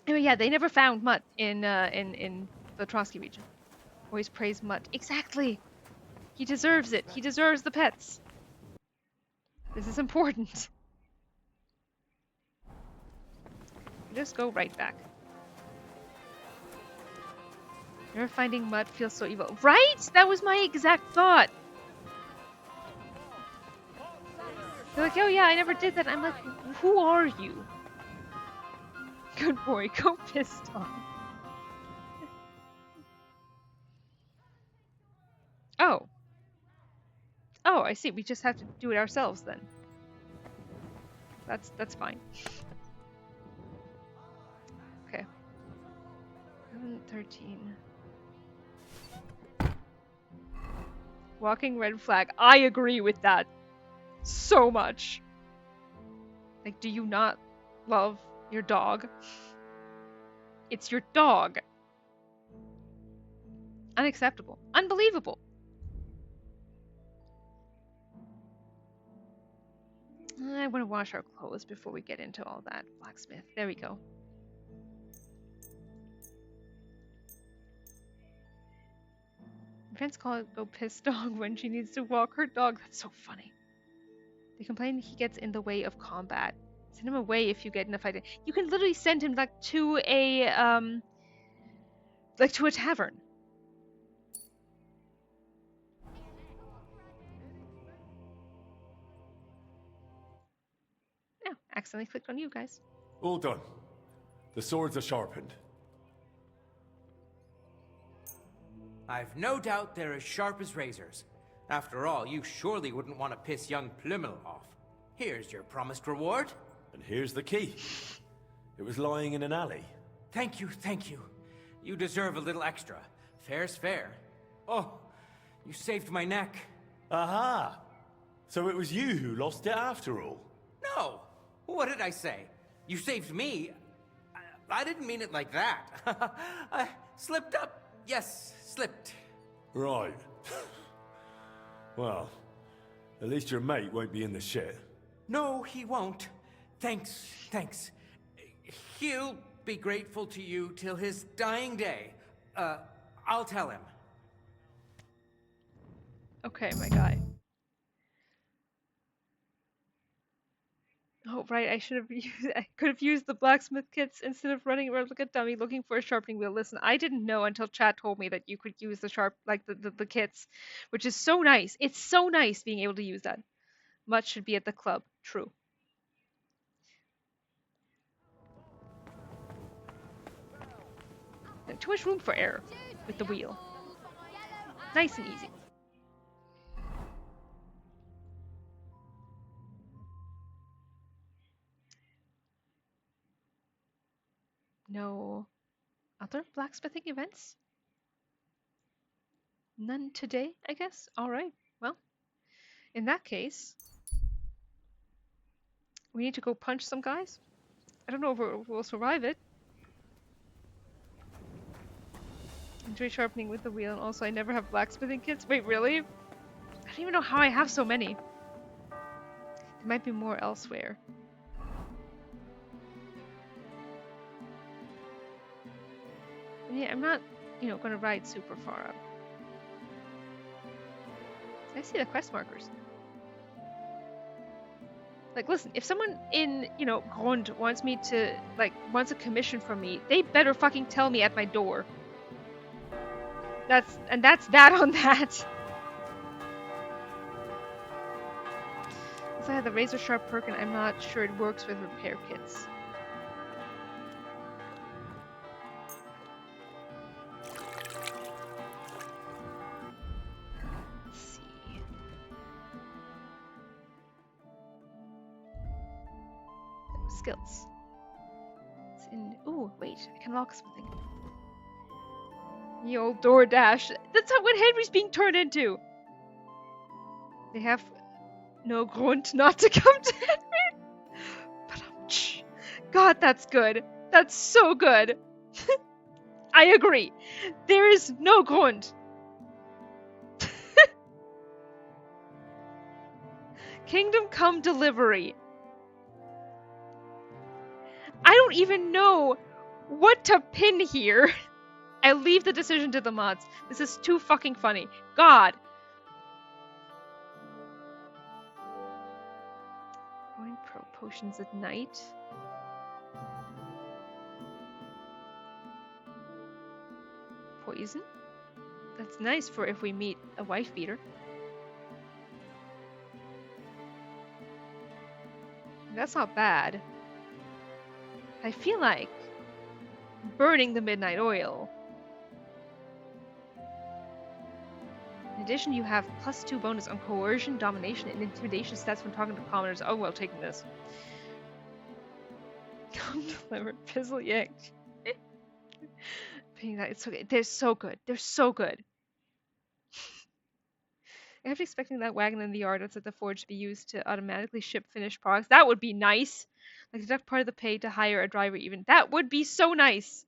Anyway, yeah, they never found Mutt in the Trotsky region. Always praise Mutt. Exactly. He deserves it. He deserves the pets. This is important. Just go right back. Never finding Mutt feels so evil. Right? That was my exact thought. They're like, oh yeah, I never did that. I'm like, who are you? Good boy, go pissed off. Oh. Oh, I see. We just have to do it ourselves then. That's fine. Okay. 13. Walking red flag. I agree with that so much. Like, do you not love your dog? It's your dog. Unacceptable. Unbelievable. I want to wash our clothes before we get into all that. Blacksmith. There we go. Friends call it go piss dog when she needs to walk her dog. That's so funny. They complain he gets in the way of combat. Send him away if you get in a fight. You can literally send him like to a tavern. Yeah, accidentally clicked on you guys. All done. The swords are sharpened. I've no doubt they're as sharp as razors. After all, you surely wouldn't want to piss young Plumel off. Here's your promised reward. And here's the key. It was lying in an alley. Thank you, thank you. You deserve a little extra. Fair's fair. Oh, you saved my neck. Aha! So it was you who lost it after all? No! What did I say? You saved me? I didn't mean it like that. I slipped up. Yes, slipped. Right. Well, at least your mate won't be in the shit. No, he won't. Thanks, thanks. He'll be grateful to you till his dying day. I'll tell him. Okay, my guy. Oh, right, I could have used the blacksmith kits instead of running around like a dummy looking for a sharpening wheel. Listen, I didn't know until chat told me that you could use the kits, which is so nice. It's so nice being able to use that. Much should be at the club. True. And too much room for error with the wheel. Nice and easy. No other blacksmithing events? None today, I guess? Alright, well, in that case, we need to go punch some guys. I don't know if we'll survive it. Enjoy sharpening with the wheel, and also I never have blacksmithing kits. Wait, really? I don't even know how I have so many. There might be more elsewhere. Yeah, I'm not, gonna ride super far up. I see the quest markers. Like, listen, if someone in, Grund wants me to, wants a commission from me, they better fucking tell me at my door. That's that on that. Since I had the razor sharp perk and I'm not sure it works with repair kits. Skills. It's in. Ooh, wait, I can lock something. The old DoorDash. That's not what Henry's being turned into. They have no grunt not to come to Henry. But God, that's good. That's so good. I agree. There is no grunt. Kingdom Come Delivery. I don't even know what to pin here. I leave the decision to the mods. This is too fucking funny. God. Going pro potions at night. Poison. That's nice for if we meet a wife beater. That's not bad. I feel like burning the midnight oil. In addition, you have +2 bonus on coercion, domination, and intimidation stats when talking to commoners. Oh well, taking this. Come deliver, pizzle yanked. It's okay. They're so good. They're so good. After expecting that wagon in the yard outside the forge to be used to automatically ship finished products, that would be nice. Like deduct part of the pay to hire a driver even. That would be so nice.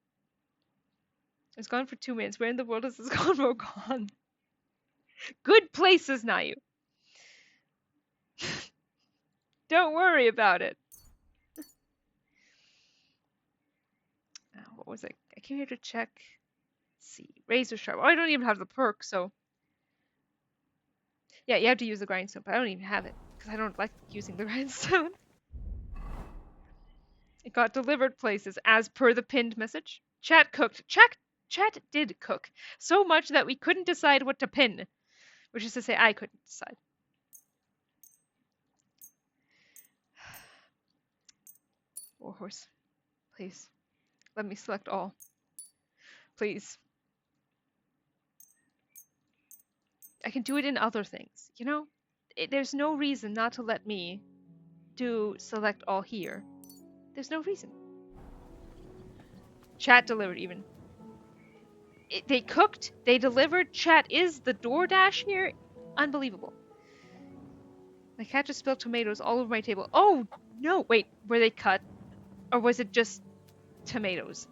It's gone for 2 minutes. Where in the world is this convo gone? Good places, Nayu. Don't worry about it. What was it? I came here to check. Let's see. Razor sharp. Oh, I don't even have the perk, so. Yeah, you have to use the grindstone, but I don't even have it because I don't like using the grindstone. It got delivered places as per the pinned message. Chat cooked. Chat did cook. So much that we couldn't decide what to pin. Which is to say, I couldn't decide. Warhorse. Please. Let me select all. Please. I can do it in other things, you know? There's no reason not to let me do select all here. There's no reason. Chat delivered even. They cooked, they delivered, chat is the DoorDash here. Unbelievable. My cat just spilled tomatoes all over my table. Oh, no, wait, were they cut? Or was it just tomatoes?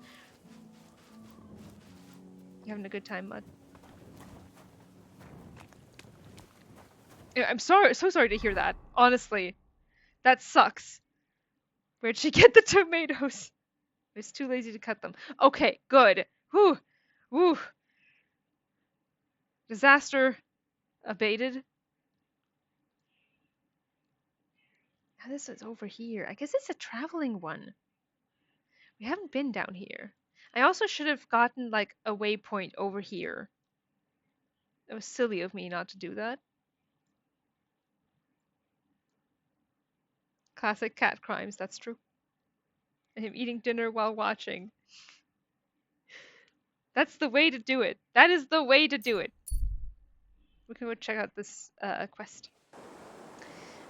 You having a good time, Mud? I'm sorry, so sorry to hear that. Honestly, that sucks. Where'd she get the tomatoes? I was too lazy to cut them. Okay, good. Whew. Whew. Disaster abated. Now this is over here. I guess it's a traveling one. We haven't been down here. I also should have gotten like a waypoint over here. It was silly of me not to do that. Classic cat crimes, that's true. And him eating dinner while watching. That's the way to do it. That is the way to do it. We can go check out this quest.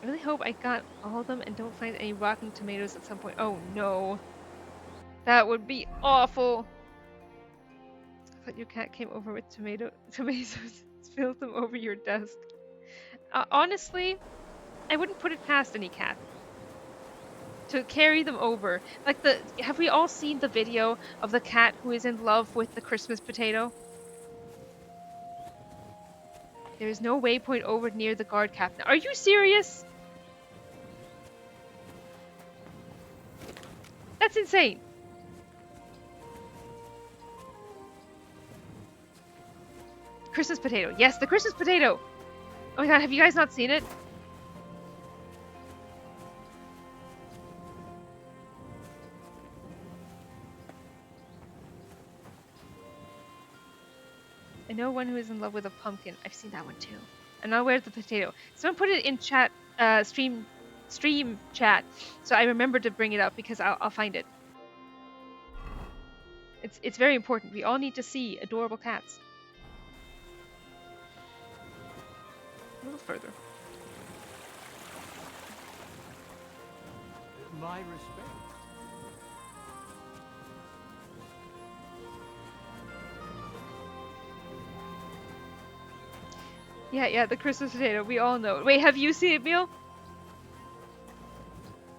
I really hope I got all of them and don't find any rotten tomatoes at some point. Oh no. That would be awful. I thought your cat came over with tomatoes, spilled them over your desk. Honestly, I wouldn't put it past any cat to carry them over. Like have we all seen the video of the cat who is in love with the Christmas potato? There is no waypoint over near the guard captain. Are you serious? That's insane. Christmas potato. Yes, the Christmas potato. Oh my god, have you guys not seen it? I know one who is in love with a pumpkin. I've seen that one too. And now where's the potato? Someone put it in chat, stream chat, so I remember to bring it up because I'll find it. It's very important. We all need to see adorable cats. A little further. My respect. Yeah, the Christmas potato. We all know it. Wait, have you seen it, Neil?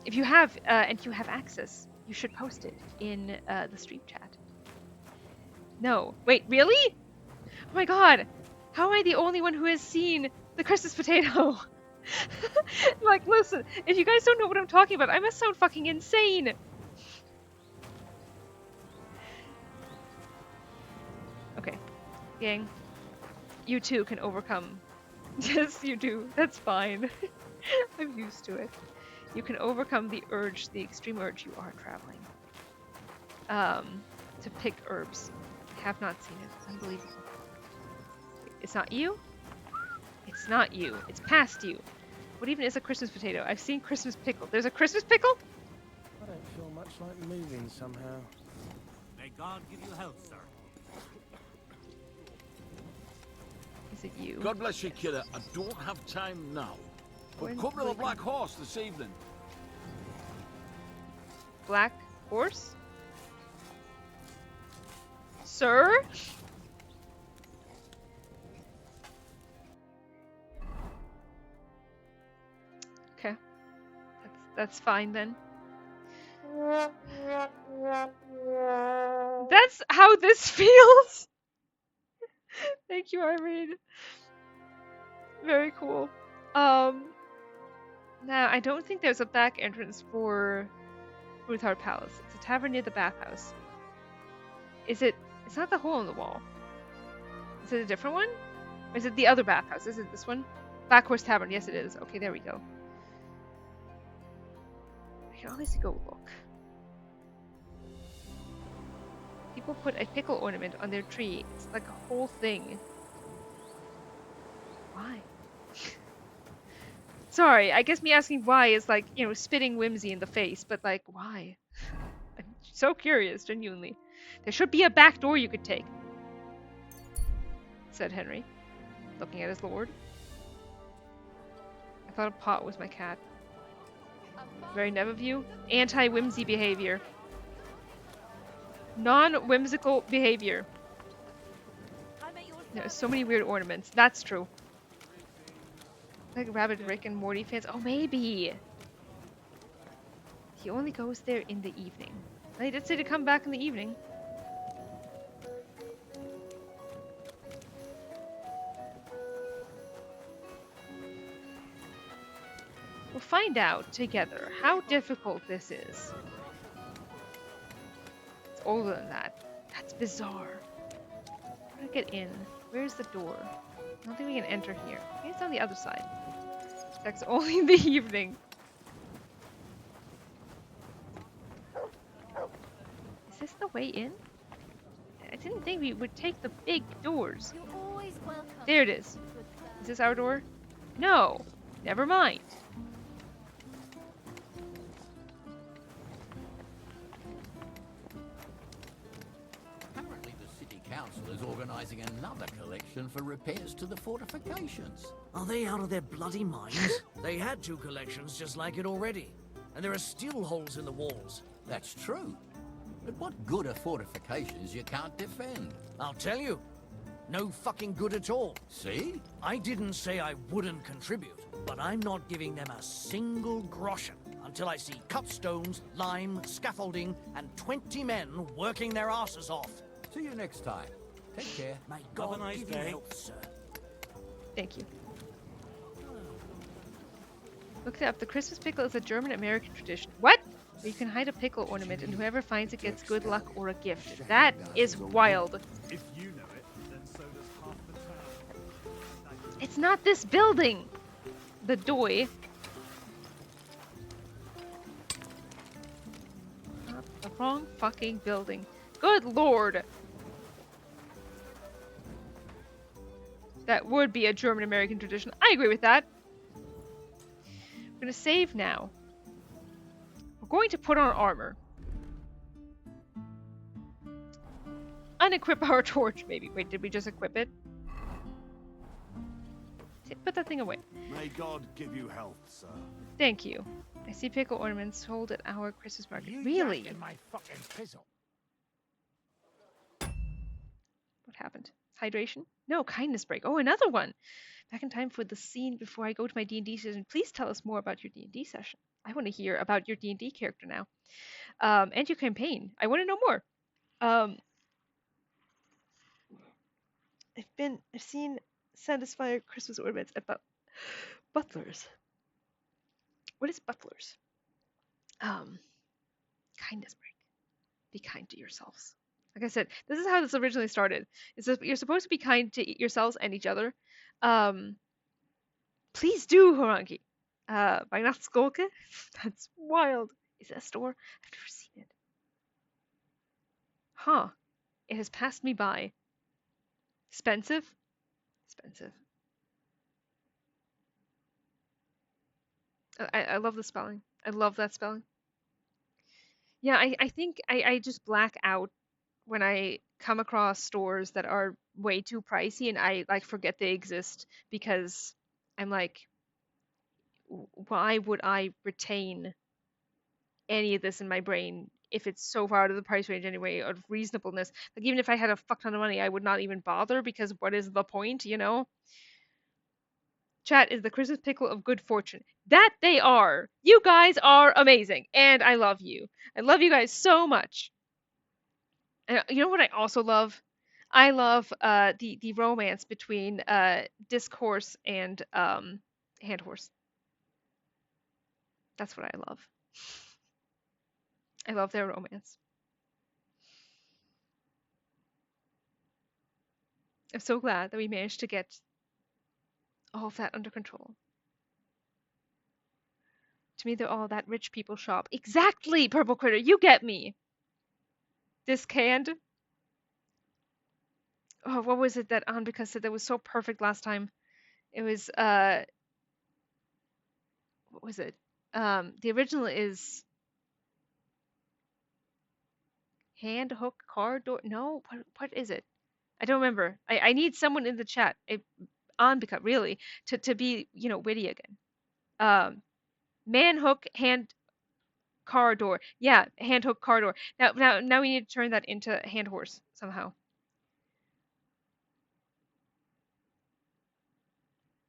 If you have, and you have access, you should post it in the stream chat. No. Wait, really? Oh my god. How am I the only one who has seen the Christmas potato? Like, listen, if you guys don't know what I'm talking about, I must sound fucking insane. Okay. Gang. You too can overcome. Yes, you do. That's fine. I'm used to it. You can overcome the urge, the extreme urge you are traveling. To pick herbs. I have not seen it. It's unbelievable. It's not you? It's not you. It's past you. What even is a Christmas potato? I've seen Christmas pickle. There's a Christmas pickle? I don't feel much like moving somehow. May God give you health, sir. Is it you? God bless you, kidder. I don't have time now. But come to the Black Horse this evening. Black horse? Sir? Okay. That's fine then. That's how this feels. Thank you, Irene. Very cool. Now, I don't think there's a back entrance for Ruthard Palace. It's a tavern near the bathhouse. Is it? It's not the hole in the wall. Is it a different one? Or is it the other bathhouse? Is it this one? Black Horse Tavern. Yes, it is. Okay, there we go. I can honestly go look. People put a pickle ornament on their tree. It's like a whole thing. Why? Sorry, I guess me asking why is like, you know, spitting Whimsy in the face, but like, why? I'm so curious, genuinely. There should be a back door you could take, said Henry, looking at his lord. I thought a pot was my cat. Very Nev of you. Anti-whimsy behavior. Non-whimsical behavior. There's so many weird ornaments. That's true. Like Rabbit Rick and Morty fans. Oh, maybe. He only goes there in the evening. They did say to come back in the evening. We'll find out together how difficult this is. It's older than that. That's bizarre. How to get in? Where's the door? I don't think we can enter here. Maybe it's on the other side. Sex only in the evening. Is this the way in? I didn't think we would take the big doors. There it is. Is this our door? No. Never mind. Apparently the city council is organising another collection for repairs to the fortifications. Are they out of their bloody minds? They had 2 collections just like it already. And there are still holes in the walls. That's true. But what good are fortifications you can't defend? I'll tell you. No fucking good at all. See? I didn't say I wouldn't contribute, but I'm not giving them a single groschen until I see cut stones, lime, scaffolding, and 20 men working their asses off. See you next time. Take care. May God give you health, sir. Thank you. Look it up. The Christmas pickle is a German-American tradition. What? Where you can hide a pickle ornament and whoever finds it gets good luck or a gift. That is wild. If you know it, then so does half the town. It's not this building! The doy. Not the wrong fucking building. Good lord! That would be a German-American tradition. I agree with that. I'm gonna save now. We're going to put on armor. Unequip our torch, maybe. Wait, did we just equip it? Put that thing away. May God give you health, sir. Thank you. I see pickle ornaments sold at our Christmas market. Really? In my fucking pizzle. What happened? Hydration? No, kindness break. Oh, another one. Back in time for the scene before I go to my D&D session. Please tell us more about your D&D session. I want to hear about your D&D character now. And your campaign. I want to know more. I've seen Satisfyer Christmas ornaments at butlers. What is butlers? Kindness break. Be kind to yourselves. Like I said, this is how this originally started. You're supposed to be kind to yourselves and each other. Please do, Horangi. Weihnachtsskolke? That's wild. Is that a store? I've never seen it. Huh. It has passed me by. Expensive? Expensive. I love the spelling. I love that spelling. Yeah, I think I just black out when I come across stores that are way too pricey and I like forget they exist because I'm like, why would I retain any of this in my brain if it's so far out of the price range anyway of reasonableness? Like even if I had a fuck ton of money, I would not even bother because what is the point, you know? Chat is the Christmas pickle of good fortune. That they are. You guys are amazing and I love you. I love you guys so much. And you know what I also love? I love the romance between Disc Horse and Hand Horse. That's what I love. I love their romance. I'm so glad that we managed to get all of that under control. To me, they're all that rich people shop. Exactly, Purple Critter, you get me. This canned. Oh, what was it that Anbika said that was so perfect last time? It was what was it? The original is hand hook car door. No, what is it? I don't remember. I need someone in the chat, Anbika, really, to be witty again. Man hook hand car door. Yeah, hand hook car door. Now we need to turn that into hand horse somehow.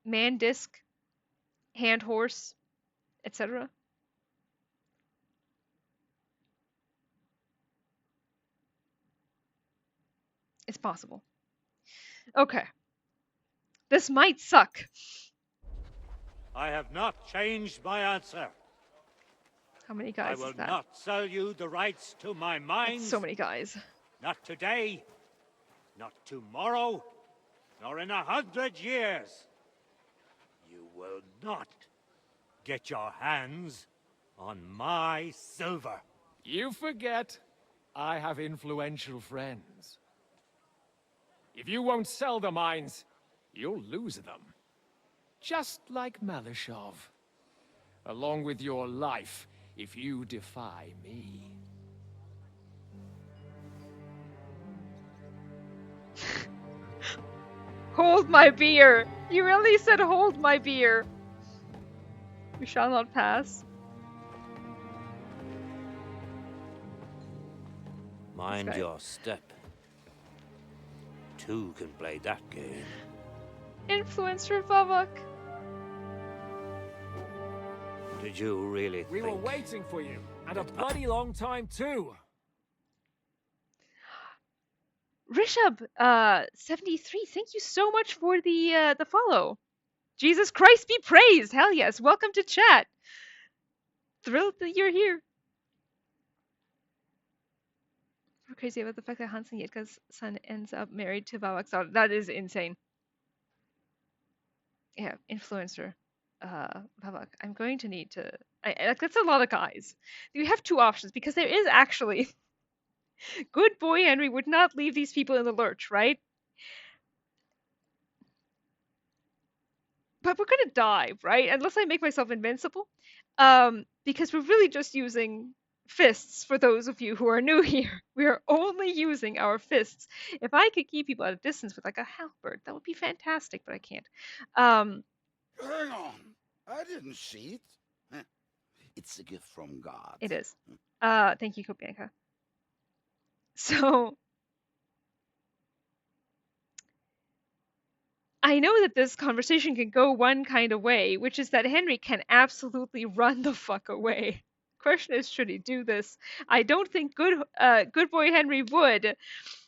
Man disc, hand horse, etc. It's possible. Okay. This might suck. I have not changed my answer. How many guys I will is that? not sell you the rights to my mines. That's so many guys. Not today, not tomorrow, nor in 100 years. You will not get your hands on my silver. You forget, I have influential friends. If you won't sell the mines, you'll lose them. Just like Malishov. Along with your life, if you defy me. Hold my beer! You really said hold my beer! You shall not pass. Mind your step. Two can play that game. Influencer Vavok. Did you really We were waiting for you, and a bloody long time too. Rishabh, 73, thank you so much for the follow. Jesus Christ be praised! Hell yes, welcome to chat. Thrilled that you're here. We're crazy about the fact that Hans and Yitka's son ends up married to Vavak's daughter. That is insane. Yeah, influencer. Vavak, I'm going to need to... that's a lot of guys. We have two options, because there is actually... Good boy Henry would not leave these people in the lurch, right? But we're gonna die, right? Unless I make myself invincible. Because we're really just using fists for those of you who are new here. We are only using our fists. If I could keep people at a distance with like a halberd, that would be fantastic, but I can't. Hang on. I didn't see it. It's a gift from God. It is. Thank you, Kopianka. So I know that this conversation can go one kind of way, which is that Henry can absolutely run the fuck away. Question is, should he do this? I don't think good boy Henry would.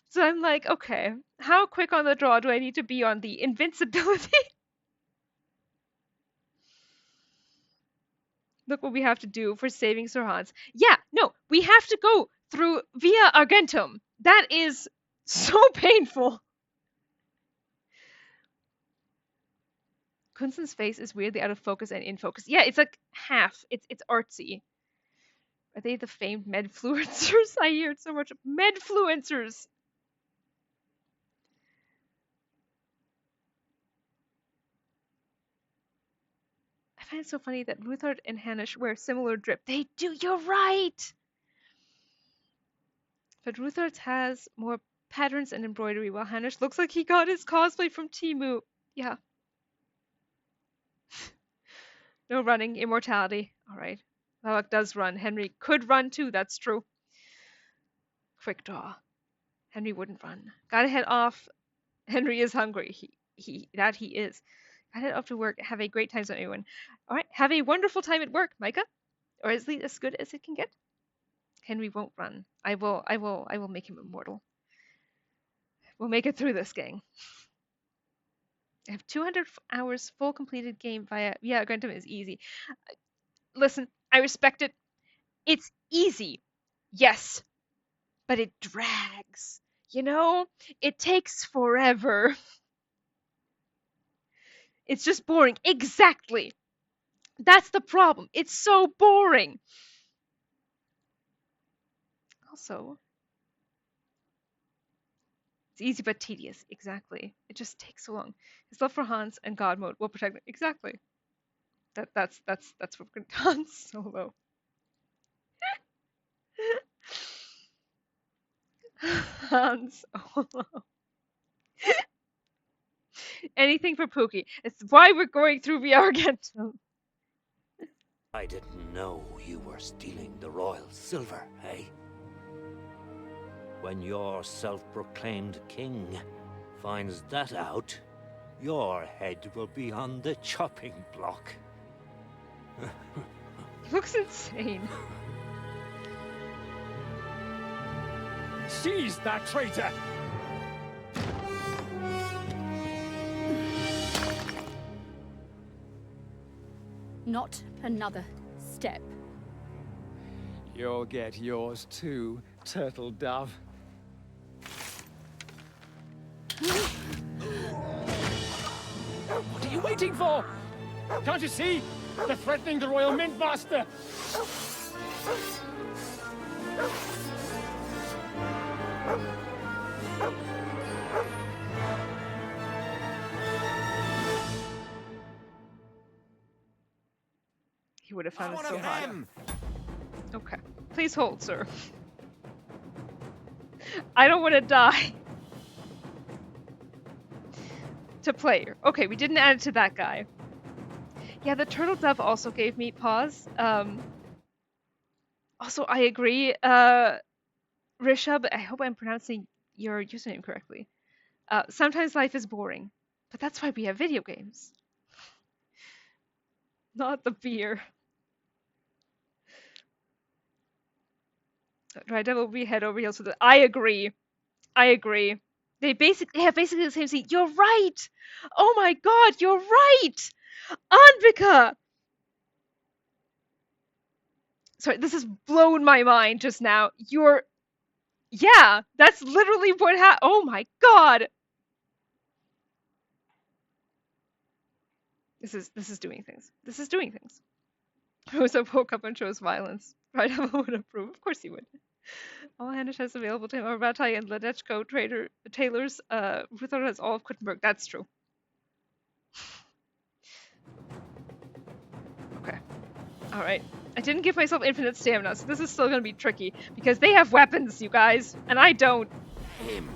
So I'm like, okay, how quick on the draw do I need to be on the invincibility? Look what we have to do for saving Sir Hans. Yeah, no, we have to go through via Argentum. That is so painful. Kunzen's face is weirdly out of focus and in focus. Yeah, it's like half. It's artsy. Are they the famed medfluencers? I hear it so much. Medfluencers! I find it so funny that Ruthard and Hanish wear similar drip. They do, you're right! But Ruthard has more patterns and embroidery, while Hanish looks like he got his cosplay from Temu. Yeah. No running, immortality. Alright. Lalak does run. Henry could run too, that's true. Quick draw. Henry wouldn't run. Gotta head off. Henry is hungry. He is. Gotta head off to work. Have a great time, everyone. Alright, have a wonderful time at work, Micah. Or at least as good as it can get. Henry won't run. I will make him immortal. We'll make it through this, gang. I have 200 hours full completed game via Grantum is easy. Listen, I respect it. It's easy. Yes. But it drags. You know? It takes forever. It's just boring. Exactly. That's the problem. It's so boring. Also, it's easy but tedious. Exactly. It just takes so long. His love for Hans and God mode will protect him. Exactly. That's what we're going to Hans Solo. Hans Solo. Anything for Pookie. It's why we're going through VR again. I didn't know you were stealing the royal silver, eh? When your self-proclaimed king finds that out, your head will be on the chopping block. He looks insane. Seize that traitor! Not another step. You'll get yours too, turtle dove. What are you waiting for? Can't you see? They're threatening the Royal Mint Master! He would have found it so hard. Okay. Please hold, sir. I don't want to die. To player. Okay, we didn't add it to that guy. Yeah, the turtle dove also gave me pause. Also, I agree. Rishabh, I hope I'm pronouncing your username correctly. Sometimes life is boring, but that's why we have video games. Not the beer. Dry Devil will be head over heels with it. I agree. I agree. They have basically the same scene. You're right! Oh my god, you're right! Anvika! Sorry, this has blown my mind just now. Yeah, that's literally what happened. Oh my god! This is doing things. This is doing things. Rosa woke up and chose violence. Dry Devil would approve. Of course he would. All Hanish has available to him are Ratai and Ledechko tailors. Ruthor has all of Quittenberg. That's true. Okay. Alright. I didn't give myself infinite stamina, so this is still gonna be tricky. Because they have weapons, you guys, and I don't. Him.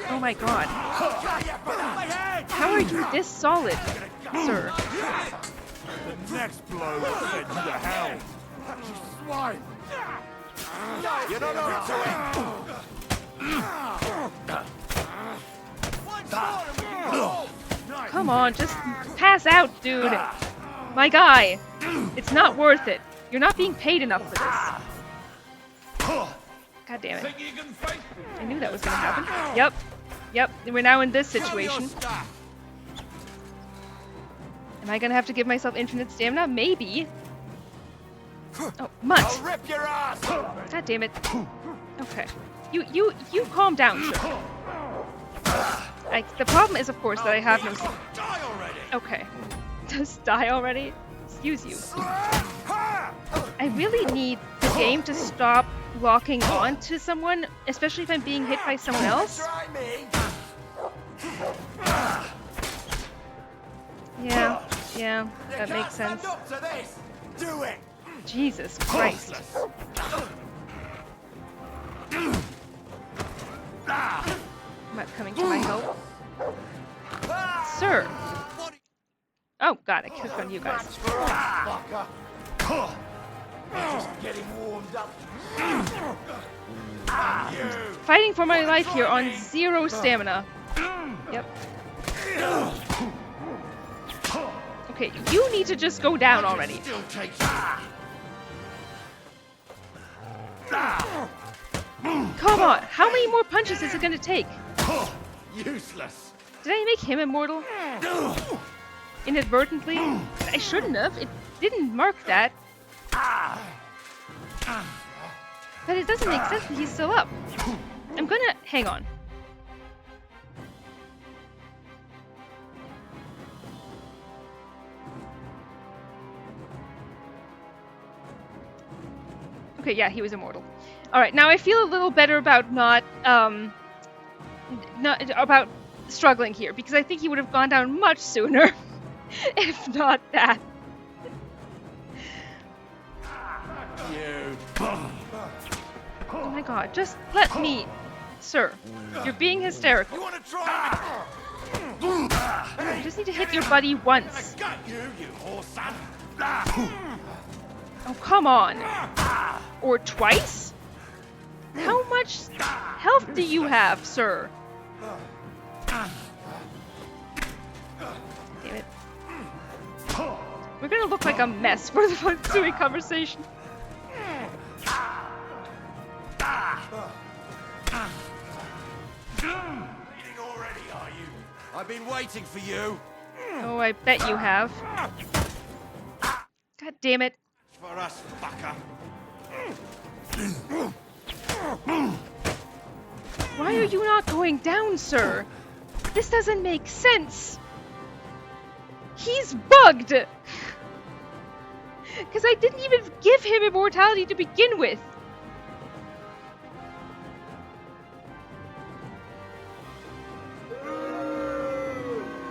Oh my god. How are you this solid, sir? The next blow will send you to hell. You swine! You're not up to it! Come on, just pass out, dude. My guy. It's not worth it. You're not being paid enough for this. God damn it. I knew that was gonna happen. Yep. Yep, we're now in this situation. Am I gonna have to give myself infinite stamina? Maybe. Oh, mutt. I'll rip your ass. God damn it. Okay. You calm down, sir. The problem is, of course, that I have no... Die already. Okay. Just die already? Excuse you. I really need the game to stop locking on to someone, especially if I'm being hit by someone else. Yeah, that makes sense. Do it. Jesus Christ. Not coming to my help. Sir! Oh god, I clicked on you guys. Just getting warmed up. Fighting for my life here on 0 stamina. Yep. Okay, you need to just go down already. Come on, how many more punches is it gonna take? Useless. Did I make him immortal? Inadvertently? I shouldn't have. It didn't mark that. But it doesn't make sense that he's still up. I'm gonna... hang on. Okay, yeah, he was immortal. Alright, now I feel a little better about not about struggling here, because I think he would have gone down much sooner, if not that. Oh my god, just let me... Sir, you're being hysterical. You want to try? You just need to hit your buddy once. I got you, you whore son. Oh, come on. Or twice? How much health do you have, sir? Damn it. We're gonna look like a mess for the ensuing conversation. Bleeding already, are you? I've been waiting for you. Oh, I bet you have. God damn it. For us, fucker. Why are you not going down, sir? This doesn't make sense. He's bugged. Because I didn't even give him immortality to begin with.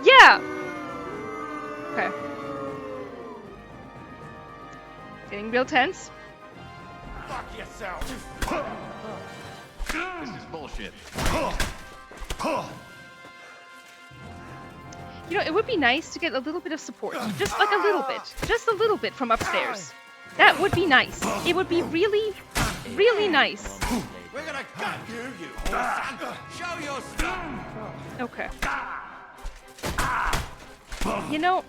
Yeah. Okay. Getting real tense. Fuck yourself. This is bullshit. You know, it would be nice to get a little bit of support. Just like a little bit. Just a little bit from upstairs. That would be nice. It would be really, really nice. We're gonna gut you, you whore son. Show your stuff. Okay. You know...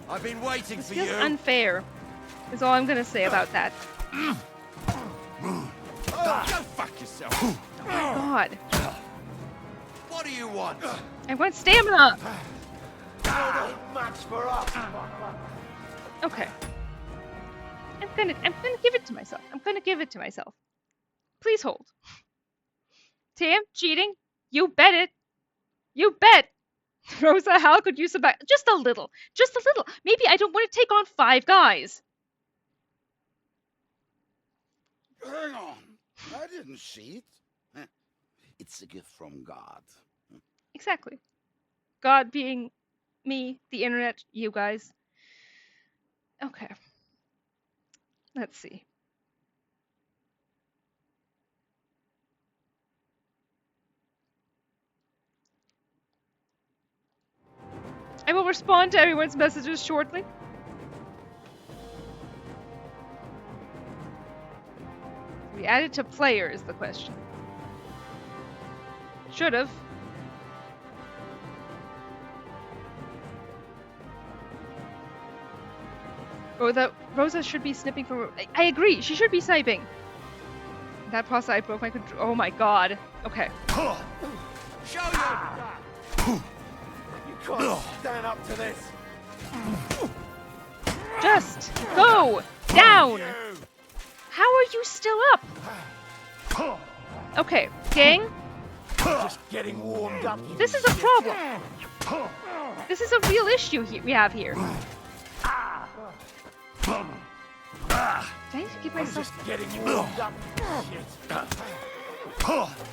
I've been waiting This for feels you. unfair, is all I'm gonna say about that. Oh, go fuck yourself. Oh my god. What do you want? I want stamina! Much for us. Okay. I'm gonna give it to myself. I'm gonna give it to myself. Please hold. Tam, cheating? You bet it. You bet. Rosa, how could you survive? Just a little. Just a little. Maybe I don't want to take on 5 guys. Hang on. I didn't cheat. It's a gift from God. Exactly. God being me, the internet, you guys. Okay. Let's see. I will respond to everyone's messages shortly. We added to player is the question. Should have. Rosa should be snipping from... I agree, she should be sniping. In that process, I broke my control. Oh my god. Okay. Show you. You can't stand up to this. Just go down. How are you still up? Okay, gang. Just getting warmed up. This is a problem. This is a real issue we have here. I need to give myself... Just getting warmed up.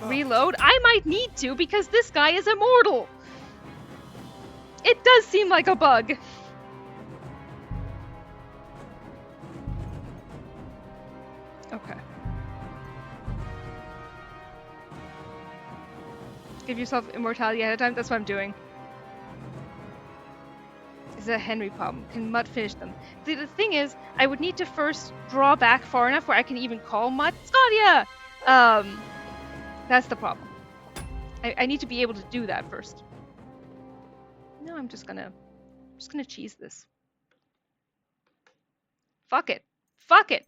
Reload? I might need to because this guy is immortal. It does seem like a bug. Okay. Give yourself immortality ahead of time. That's what I'm doing. It's a Henry problem. Can Mutt finish them? The thing is, I would need to first draw back far enough where I can even call Mutt Scotia! That's the problem. I need to be able to do that first. No, I'm just gonna just gonna cheese this. Fuck it. Fuck it.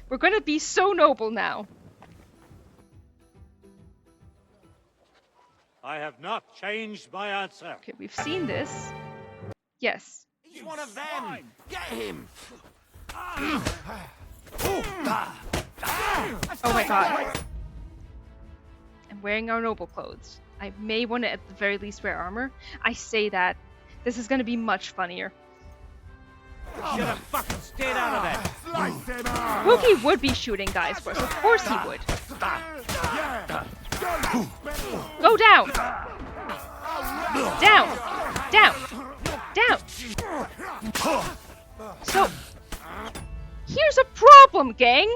We're gonna be so noble now. I have not changed my answer. Okay, we've seen this. Yes. He's one of them! Get him! Oh my god. I'm wearing our noble clothes. I may want to at the very least wear armor. I say that. This is gonna be much funnier. Should have fucking stayed out of that! Slice him up! Wookie would be shooting guys for us. Of course he would. Go down! Down! Down! Down! So, here's a problem, gang!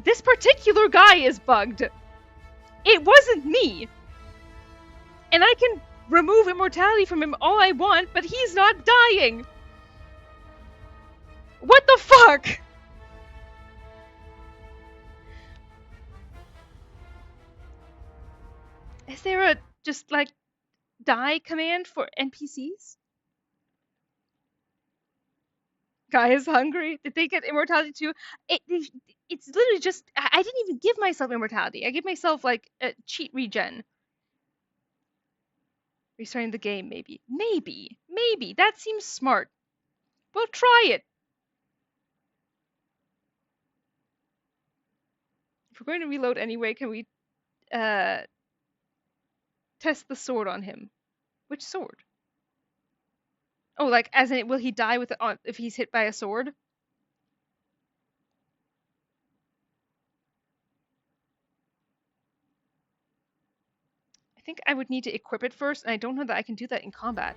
This particular guy is bugged. It wasn't me. And I can remove immortality from him all I want, but he's not dying. What the fuck? Is there a just like die command for NPCs? Guy is hungry. Did they get immortality too? It's literally just I didn't even give myself immortality. I give myself like a cheat regen. Restarting the game, maybe. Maybe. That seems smart. We'll try it. If we're going to reload anyway, can we test the sword on him? Which sword? Oh, like as in will he die with if he's hit by a sword? I think I would need to equip it first, and I don't know that I can do that in combat.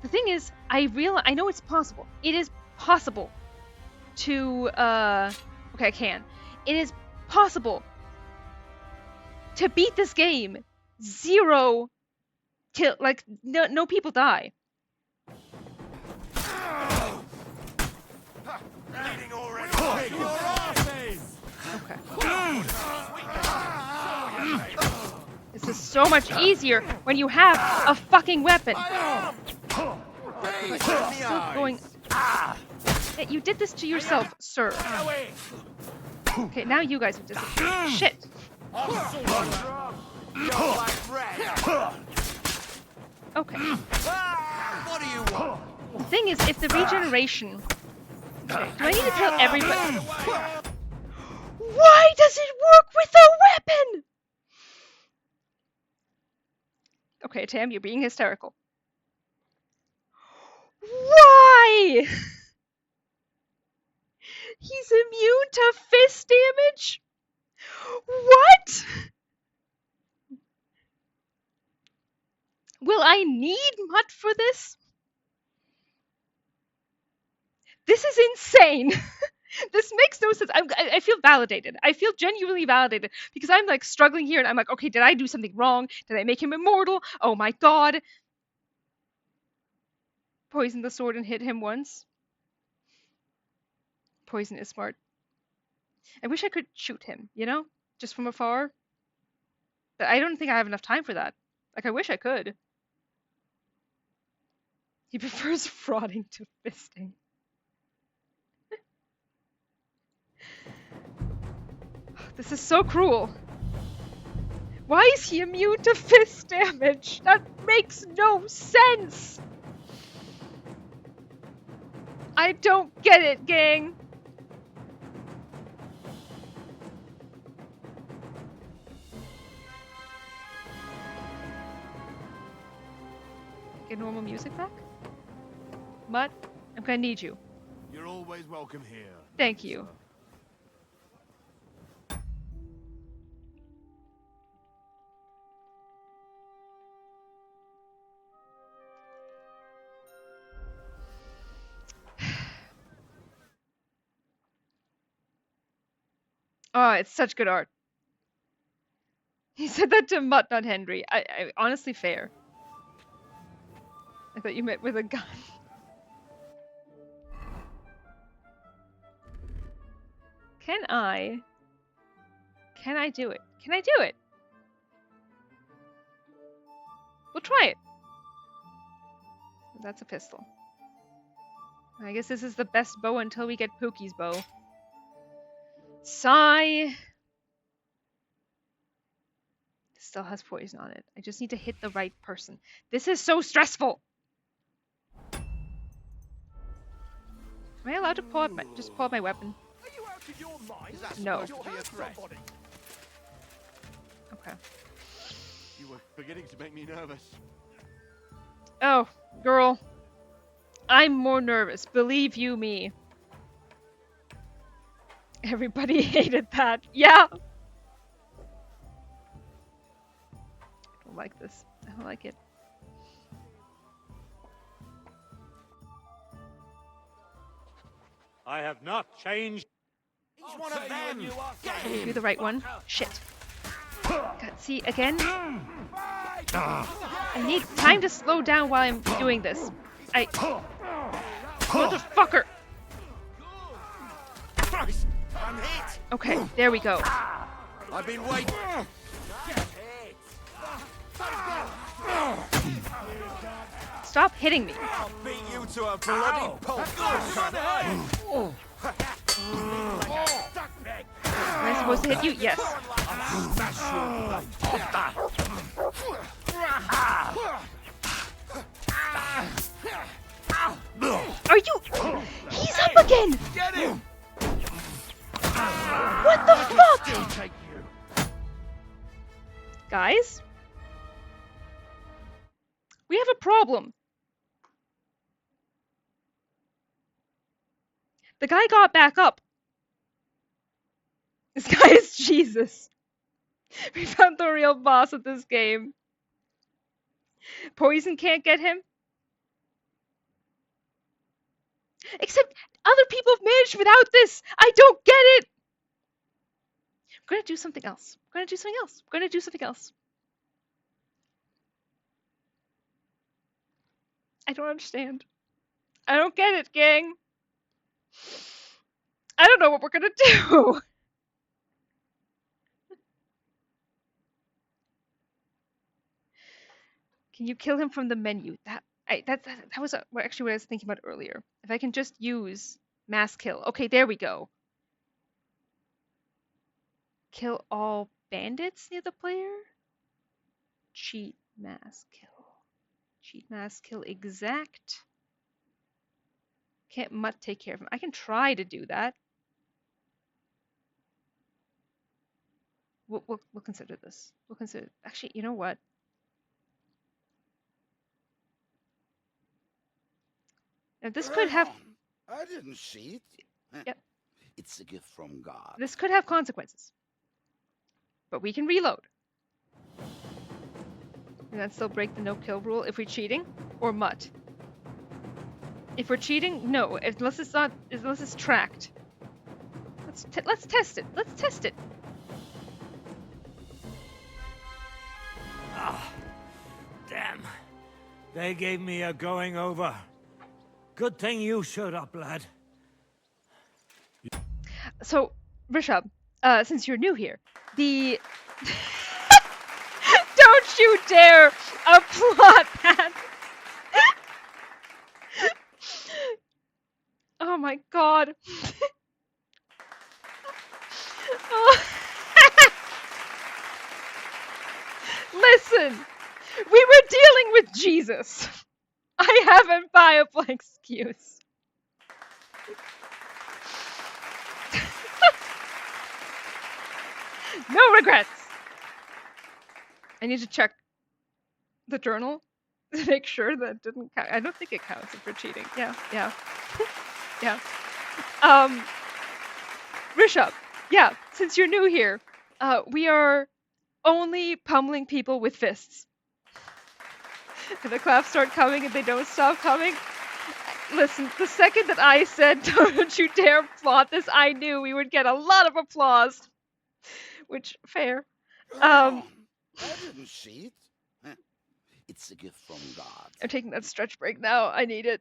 The thing is, I know it's possible. It is possible to okay, I can. It is possible to beat this game 0 till like no people die. Okay. This is so much easier when you have a fucking weapon. Still going. You did this to yourself, sir. Okay, now you guys have disappeared. Shit. Okay. What do you want? The thing is, if the regeneration... Okay, do I need to kill everybody? Why does it work with a weapon? Okay, Tam, you're being hysterical. Why? He's immune to fist damage? What? Will I need Mutt for this? This is insane. This makes no sense. I feel validated. I feel genuinely validated because I'm like struggling here and I'm like, okay, did I do something wrong? Did I make him immortal? Oh my god. Poison the sword and hit him once. Poison is smart. I wish I could shoot him, you know? Just from afar. But I don't think I have enough time for that. Like, I wish I could. He prefers frauding to fisting. This is so cruel. Why is he immune to fist damage? That makes no sense. I don't get it, gang. Get normal music back? Mutt, I'm gonna need you. You're always welcome here. Thank you. Oh, it's such good art. He said that to Mutt, not Henry. I honestly fair. I thought you meant with a gun. Can I Can I do it? Can I do it? We'll try it. That's a pistol. I guess this is the best bow until we get Pookie's bow. Sigh. Still has poison on it. I just need to hit the right person. This is so stressful. Am I allowed to pull up just pull up my weapon? Are you out of your mind? Is that No. supposed to be a threat? Okay. You were beginning to make me nervous. Oh, girl. I'm more nervous, believe you me. Everybody hated that. Yeah. I don't like this. I don't like it. I have not changed. He's one of them. Do the right one. Shit. God, see, again? I need time to slow down while I'm doing this. Motherfucker! Christ, I'm hit. Okay, there we go. I've been waiting. Stop hitting me. I'll beat you to a bloody pulp. Am I supposed to hit you? Yes. Are you? He's up again! Get him! What the fuck? Guys? We have a problem. The guy got back up. This guy is Jesus. We found the real boss of this game. Poison can't get him. Except other people have managed without this. I don't get it. I'm gonna do something else. I'm gonna do something else. I'm gonna do something else. I don't understand. I don't get it, gang. I don't know what we're gonna do. Can you kill him from the menu? That was actually what I was thinking about earlier. If I can just use mass kill. Okay, there we go. Kill all bandits near the player? Cheat mass kill. Cheat mass kill exact. Can't Mutt take care of him? I can try to do that. We'll consider this. We'll consider. Actually, you know what? Now this could have. I didn't cheat. Yep. It's a gift from God. This could have consequences. But we can reload. And that still break the no-kill rule if we're cheating? Or Mutt? If we're cheating, no. Unless it's tracked. Let's test it. Let's test it. Ah, damn. They gave me a going over. Good thing you showed up, lad. So, Rishabh, since you're new here, the... Don't you dare applaud that! Oh my god. Oh. Listen, we were dealing with Jesus. I have a viable excuse. No regrets. I need to check the journal to make sure that didn't count. I don't think it counts if we're cheating. Yeah. Yeah. Rishabh, yeah, since you're new here, we are only pummeling people with fists. And the claps start coming and they don't stop coming. Listen, the second that I said, don't you dare applaud this, I knew we would get a lot of applause. Which, fair. I didn't cheat. It's a gift from God. I'm taking that stretch break now. I need it.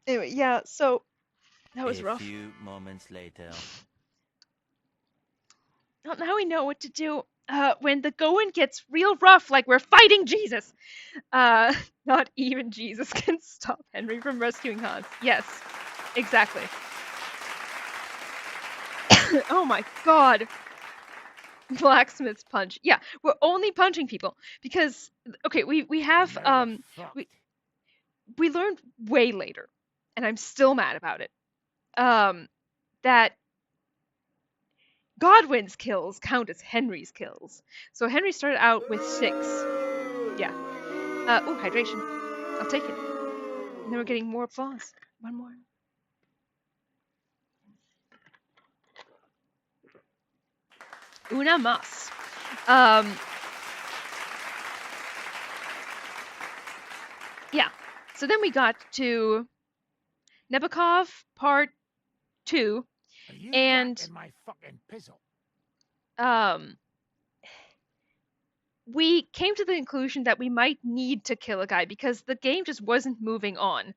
Anyway, yeah, so That was A rough. few moments later. Well, now we know what to do when the going gets real rough, like we're fighting Jesus. Not even Jesus can stop Henry from rescuing Hans. Yes, exactly. Oh my god. Blacksmith's punch. Yeah, we're only punching people because okay, we have we learned way later, and I'm still mad about it. That Godwin's kills count as Henry's kills. So Henry started out with 6. Yeah. Oh, hydration. I'll take it. And then we're getting more applause. One more. Una más. Yeah. So then we got to Nebukov Part 2. And in my fucking pizzle. We came to the conclusion that we might need to kill a guy because the game just wasn't moving on.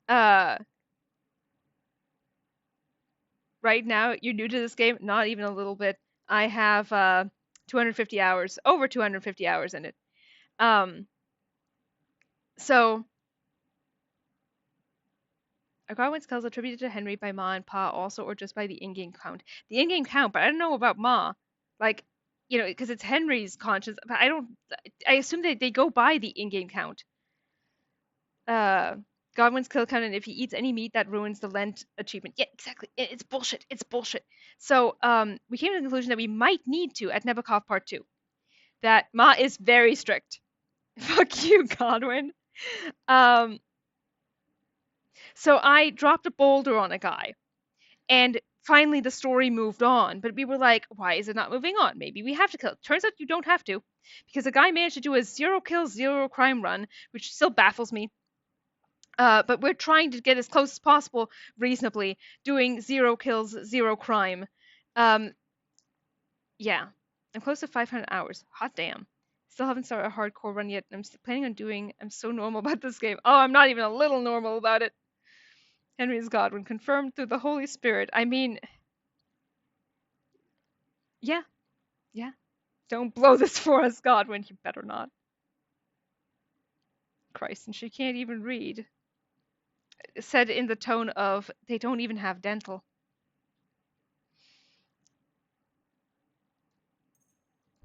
Right now, you're new to this game, not even a little bit. I have 250 hours, over 250 hours in it. So, are Godwin's kills attributed to Henry by Ma and Pa also, or just by the in-game count? The in-game count, but I don't know about Ma. Like, you know, because it's Henry's conscience, but I assume they go by the in-game count. Godwin's kill count, and if he eats any meat that ruins the Lent achievement. Yeah, exactly. It's bullshit. It's bullshit. So we came to the conclusion that we might need to at Nebukov Part 2. That Ma is very strict. Fuck you, Godwin. So I dropped a boulder on a guy, and finally the story moved on. But we were like, why is it not moving on? Maybe we have to kill. Turns out you don't have to, because the guy managed to do a 0 kill, 0 crime run, which still baffles me. But we're trying to get as close as possible, reasonably, doing 0 kills, 0 crime. Yeah, I'm close to 500 hours. Hot damn. Still haven't started a hardcore run yet. I'm planning on doing. I'm so normal about this game. Oh, I'm not even a little normal about it. Henry is Godwin, confirmed through the Holy Spirit. I mean, yeah. Don't blow this for us, Godwin. You better not. Christ, and she can't even read. Said in the tone of, they don't even have dental.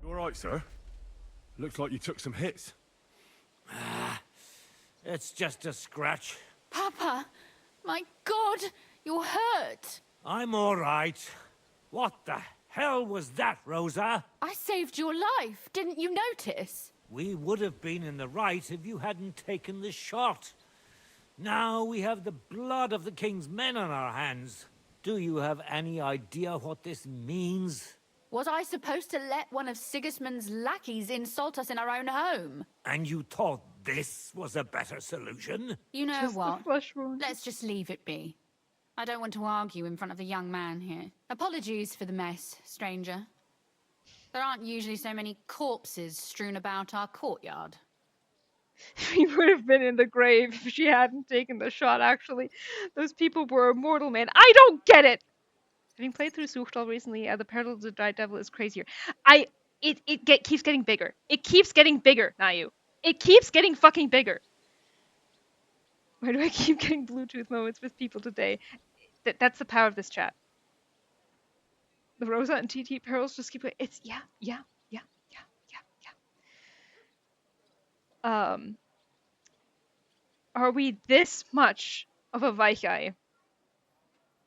You alright, sir? Looks like you took some hits. It's just a scratch. Papa, my God, you're hurt. I'm all right. What the hell was that, Rosa? I saved your life. Didn't you notice? We would have been in the right if you hadn't taken the shot. Now we have the blood of the king's men on our hands. Do you have any idea what this means? Was I supposed to let one of Sigismund's lackeys insult us in our own home? And you thought this was a better solution? You know Just the what? flesh wound. Let's just leave it be. I don't want to argue in front of the young man here. Apologies for the mess, stranger. There aren't usually so many corpses strewn about our courtyard. He would have been in the grave if she hadn't taken the shot, actually. Those people were immortal, man. I don't get it! Having played through Suchtal recently, the Peril of the Dry Devil is crazier. It keeps getting bigger. It keeps getting bigger, Nayu. It keeps getting fucking bigger. Why do I keep getting Bluetooth moments with people today? That's the power of this chat. The Rosa and TT Perils just keep going. It's, yeah. Are we this much of a Weichei?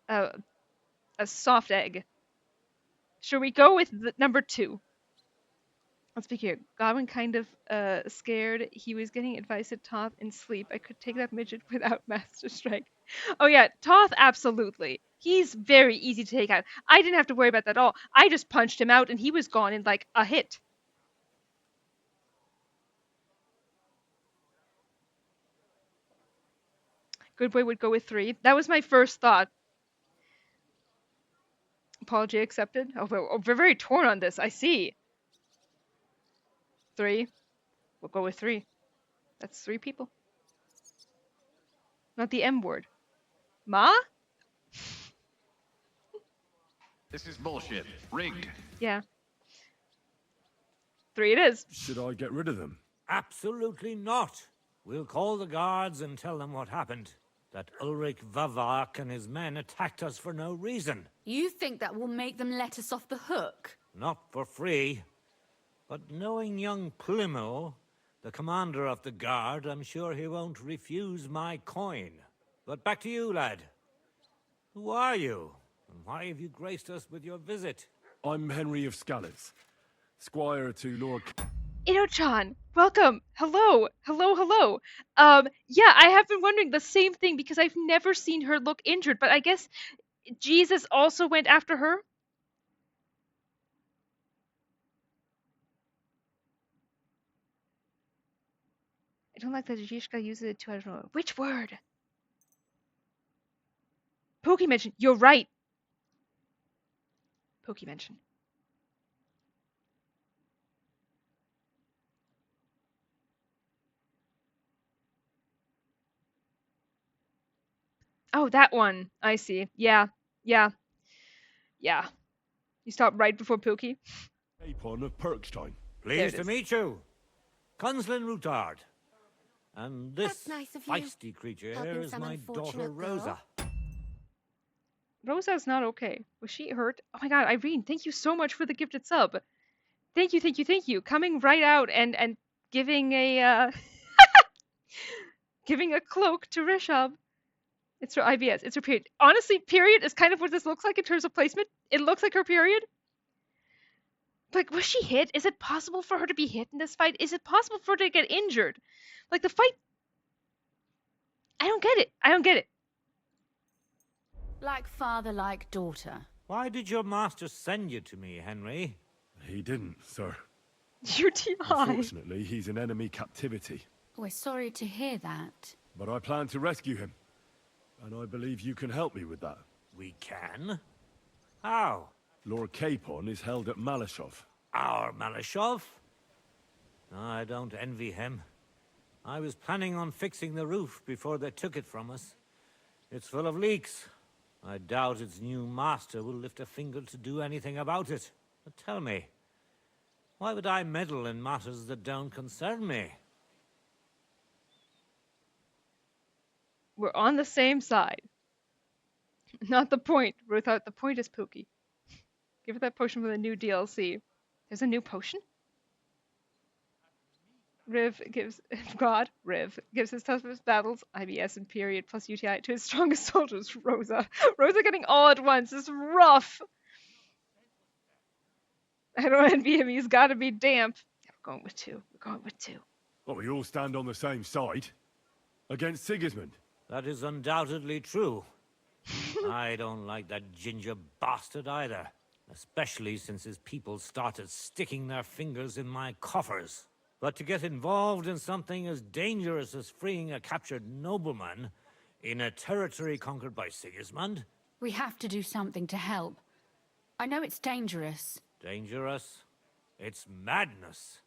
A soft egg? Should we go with number 2? Let's be here. Godwin kind of scared. He was getting advice at Toth in sleep. I could take that midget without Master Strike. Oh yeah, Toth, absolutely. He's very easy to take out. I didn't have to worry about that at all. I just punched him out and he was gone in like a hit. Good boy would go with 3. That was my first thought. Apology accepted. Oh, we're very torn on this. I see. 3. We'll go with 3. That's 3 people. Not the M word. Ma? This is bullshit. Rigged. Yeah. 3 it is. Should I get rid of them? Absolutely not. We'll call the guards and tell them what happened. That Ulrich Vavak and his men attacked us for no reason. You think that will make them let us off the hook? Not for free. But knowing young Plymouth, the commander of the guard, I'm sure he won't refuse my coin. But back to you, lad. Who are you? And why have you graced us with your visit? I'm Henry of Scallops, squire to Lord... Ino-chan, welcome. Hello. Hello. Yeah, I have been wondering the same thing because I've never seen her look injured, but I guess Jesus also went after her? I don't like that Zhishka uses it to, I don't know. Which word? Pokey mention. You're right. Pokey mention. Oh, that one. I see. Yeah. You stopped right before Pookie. Capon of Perkstein. Pleased to meet you. Conslin Routard. And this That's nice of you. feisty creature Helping here is some my daughter unfortunate girl. Rosa. Rosa's not okay. Was she hurt? Oh my god, Irene, thank you so much for the gifted sub. Thank you. Coming right out and giving a giving a cloak to Rishab. It's her IBS. It's her period. Honestly, period is kind of what this looks like in terms of placement. It looks like her period. Like, was she hit? Is it possible for her to be hit in this fight? Is it possible for her to get injured? Like, the fight... I don't get it. Like father, like daughter. Why did your master send you to me, Henry? He didn't, sir. Your TI. Unfortunately, he's in enemy captivity. We're sorry to hear that. But I plan to rescue him. And I believe you can help me with that. We can? How? Lord Capon is held at Malashov. Our Malashov? I don't envy him. I was planning on fixing the roof before they took it from us. It's full of leaks. I doubt its new master will lift a finger to do anything about it. But tell me, why would I meddle in matters that don't concern me? We're on the same side. Not the point. Ruth thought the point is Pookie. Give her that potion for the new DLC. There's a new potion? Riv gives his toughest battles, IBS and period, plus UTI to his strongest soldiers, Rosa. Rosa getting all at once is rough. I don't envy him, he's gotta be damp. Yeah, we're going with two. Well, we all stand on the same side. Against Sigismund. That is undoubtedly true. I don't like that ginger bastard either. Especially since his people started sticking their fingers in my coffers. But to get involved in something as dangerous as freeing a captured nobleman in a territory conquered by Sigismund? We have to do something to help. I know it's dangerous. Dangerous? It's madness.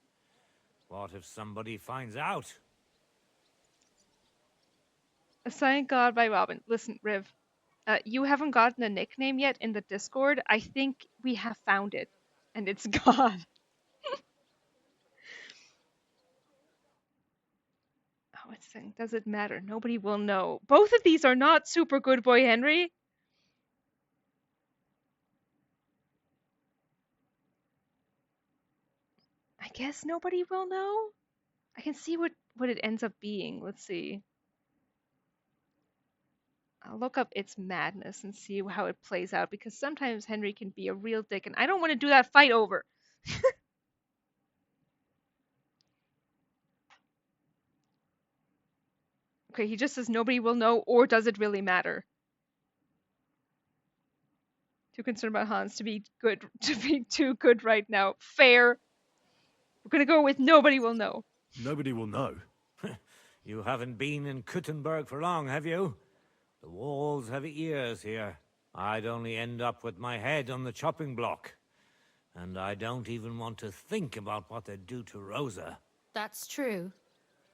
What if somebody finds out? Assigned God by Robin. Listen, Riv. You haven't gotten a nickname yet in the Discord. I think we have found it. And it's God. Oh, it's saying, does it matter? Nobody will know. Both of these are not super good, boy Henry. I guess nobody will know. I can see what it ends up being. Let's see. I'll look up its madness and see how it plays out, because sometimes Henry can be a real dick, and I don't want to do that fight over. Okay, he just says nobody will know, or does it really matter? Too concerned about Hans to be good, to be too good right now. Fair. We're gonna go with nobody will know. Nobody will know. You haven't been in Kuttenberg for long, have you? The walls have ears here. I'd only end up with my head on the chopping block. And I don't even want to think about what they'd do to Rosa. That's true.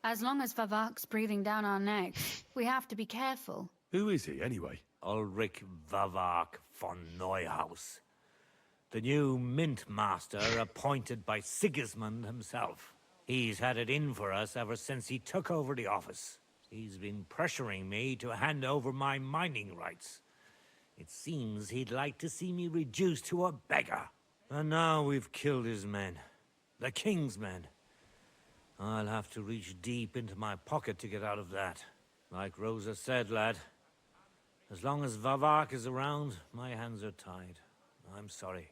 As long as Vavak's breathing down our necks, we have to be careful. Who is he, anyway? Ulrich Vavak von Neuhaus, the new mint master appointed by Sigismund himself. He's had it in for us ever since he took over the office. He's been pressuring me to hand over my mining rights. It seems he'd like to see me reduced to a beggar. And now we've killed his men. The king's men. I'll have to reach deep into my pocket to get out of that. Like Rosa said, lad, as long as Vavak is around, my hands are tied. I'm sorry.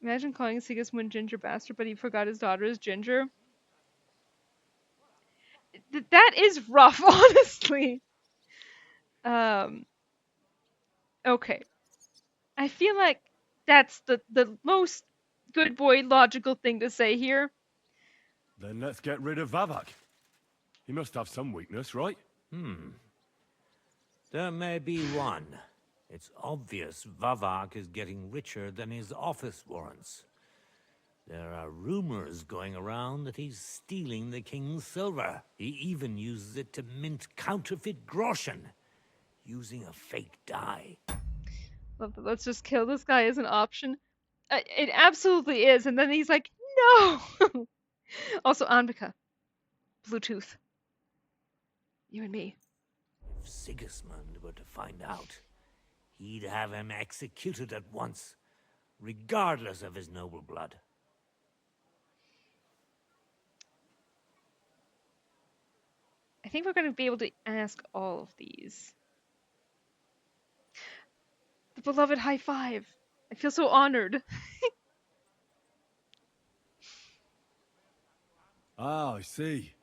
Imagine calling Sigismund Ginger Bastard, but he forgot his daughter is Ginger. That is rough, honestly. Okay. I feel like that's the most good boy logical thing to say here. Then let's get rid of Vavak. He must have some weakness, right? There may be one. It's obvious Vavak is getting richer than his office warrants. There are rumors going around that he's stealing the king's silver. He even uses it to mint counterfeit groschen, using a fake dye. Let's just kill this guy as an option. It absolutely is. And then he's like, no! Also, Anvika. Bluetooth. You and me. If Sigismund were to find out, he'd have him executed at once, regardless of his noble blood. I think we're going to be able to ask all of these. The beloved high five. I feel so honored. Ah, I see.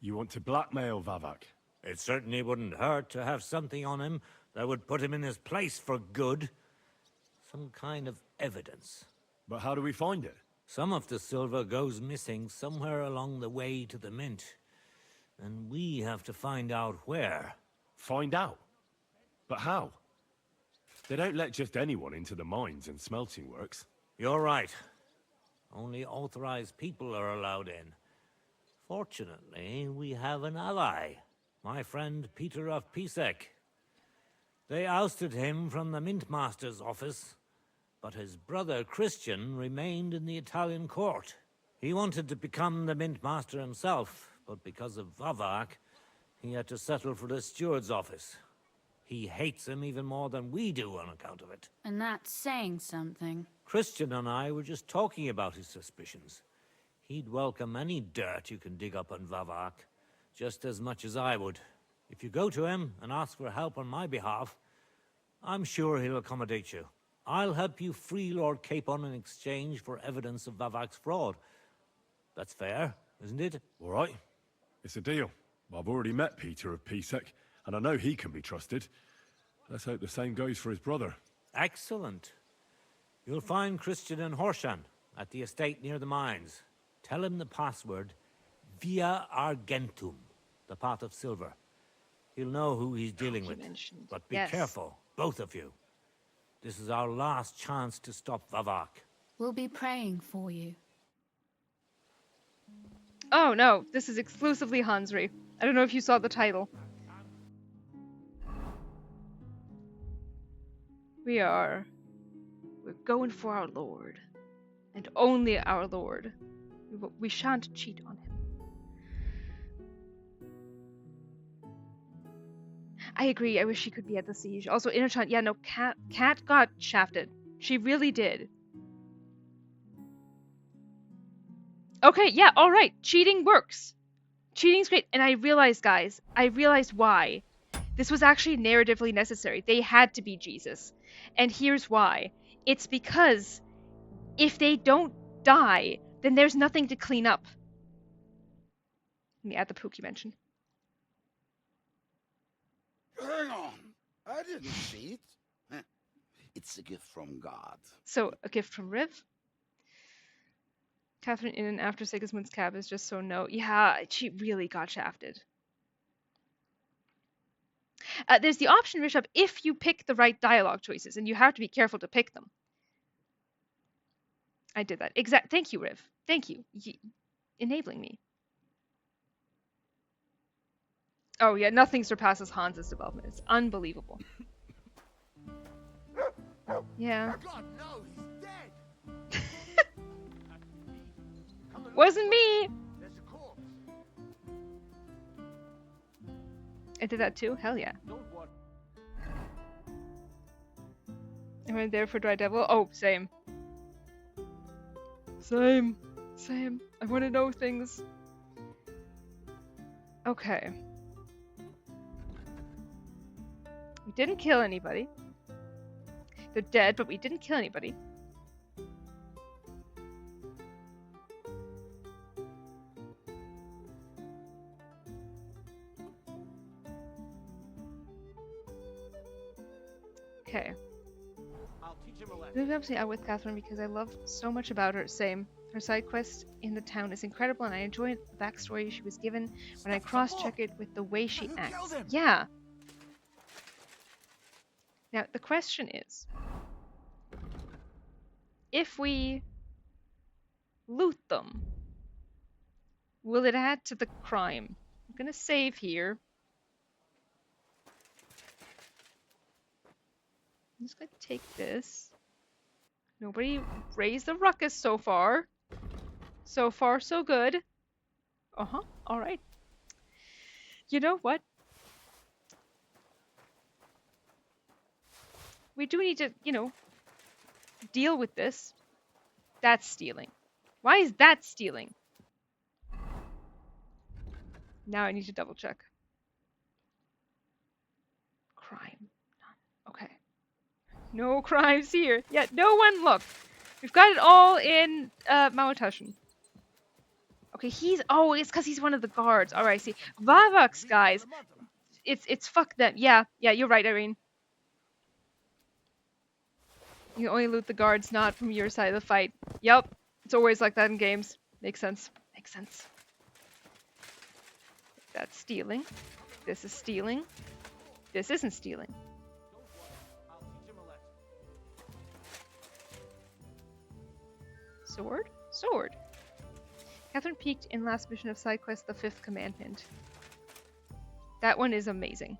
You want to blackmail Vavak? It certainly wouldn't hurt to have something on him that would put him in his place for good. Some kind of evidence. But how do we find it? Some of the silver goes missing somewhere along the way to the mint. And we have to find out where. Find out? But how? They don't let just anyone into the mines and smelting works. You're right. Only authorized people are allowed in. Fortunately, we have an ally. My friend Peter of Pisek. They ousted him from the Mint Master's office, but his brother Christian remained in the Italian court. He wanted to become the Mint Master himself, but because of Vavak, he had to settle for the steward's office. He hates him even more than we do on account of it. And that's saying something. Christian and I were just talking about his suspicions. He'd welcome any dirt you can dig up on Vavak, just as much as I would. If you go to him and ask for help on my behalf, I'm sure he'll accommodate you. I'll help you free Lord Capon in exchange for evidence of Vavak's fraud. That's fair, isn't it? All right. It's a deal. I've already met Peter of Pisek, and I know he can be trusted. Let's hope the same goes for his brother. Excellent. You'll find Christian and Horshan at the estate near the mines. Tell him the password, Via Argentum, the pot of silver. He'll know who he's dealing with. But be careful, both of you. This is our last chance to stop Vavak. We'll be praying for you. Oh no, this is exclusively Hansry. I don't know if you saw the title. We're going for our Lord. And only our Lord. We shan't cheat on him. I agree, I wish she could be at the siege. Also, Innerchan, yeah, no, Cat got shafted. She really did. Okay, yeah, alright. Cheating works. Cheating's great. And I realized, guys, why. This was actually narratively necessary. They had to be Jesus. And here's why. It's because if they don't die, then there's nothing to clean up. Let me add the Pookie mention. Hang on. I didn't cheat. It's a gift from God. So, a gift from Riv? Catherine in and after Sigismund's cab is just so no. Yeah, she really got shafted. There's the option, Bishop, if you pick the right dialogue choices, and you have to be careful to pick them. I did that. Thank you, Riv. Thank you. Enabling me. Oh yeah, nothing surpasses Hans's development. It's unbelievable. Yeah. God, no, he's dead. Wasn't me! There's a corpse. I did that too? Hell yeah. I went there for Dry Devil. Oh, same. Same. Same. I want to know things. Okay. We didn't kill anybody. They're dead, but we didn't kill anybody. Okay. Moved up to out with Catherine because I love so much about her. Same. Her side quest in the town is incredible, and I enjoyed the backstory she was given when I cross-check it with the way she acts. Yeah. Now, the question is, if we loot them, will it add to the crime? I'm gonna save here. I'm just gonna take this. Nobody raised a ruckus so far. So far, so good. Uh-huh. Alright. You know what? We do need to, you know, deal with this. That's stealing. Why is that stealing? Now I need to double check. Crime. None. Okay. No crimes here. Yeah, no one looked. We've got it all in Maotashin. Okay, he's it's because he's one of the guards. All right, see, Vavax guys, it's fuck them. Yeah, you're right, Irene. You only loot the guards, not from your side of the fight. Yep, it's always like that in games. Makes sense. Makes sense. That's stealing. This is stealing. This isn't stealing. Sword? Sword. Catherine peaked in last mission of side quest, The Fifth Commandment. That one is amazing.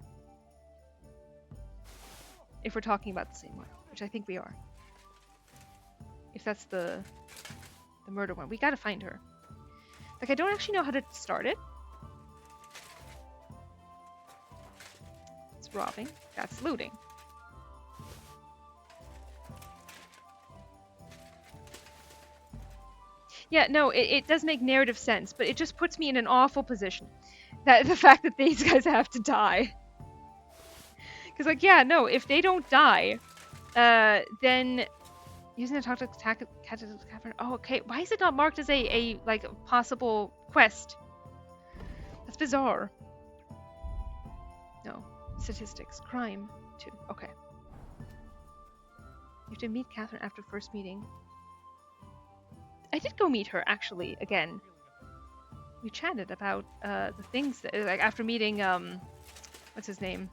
If we're talking about the same one, which I think we are. If that's the murder one, we gotta find her. Like, I don't actually know how to start it. It's robbing. That's looting. Yeah, no, it does make narrative sense, but it just puts me in an awful position. That the fact that these guys have to die. Because, like, yeah, no, if they don't die, then using the talk to attack cavern. Oh, okay. Why is it not marked as a like possible quest? That's bizarre. No. Statistics. Crime. 2. Okay. You have to meet Catherine after first meeting. I did go meet her, actually, again. We chatted about the things that, like, after meeting, what's his name?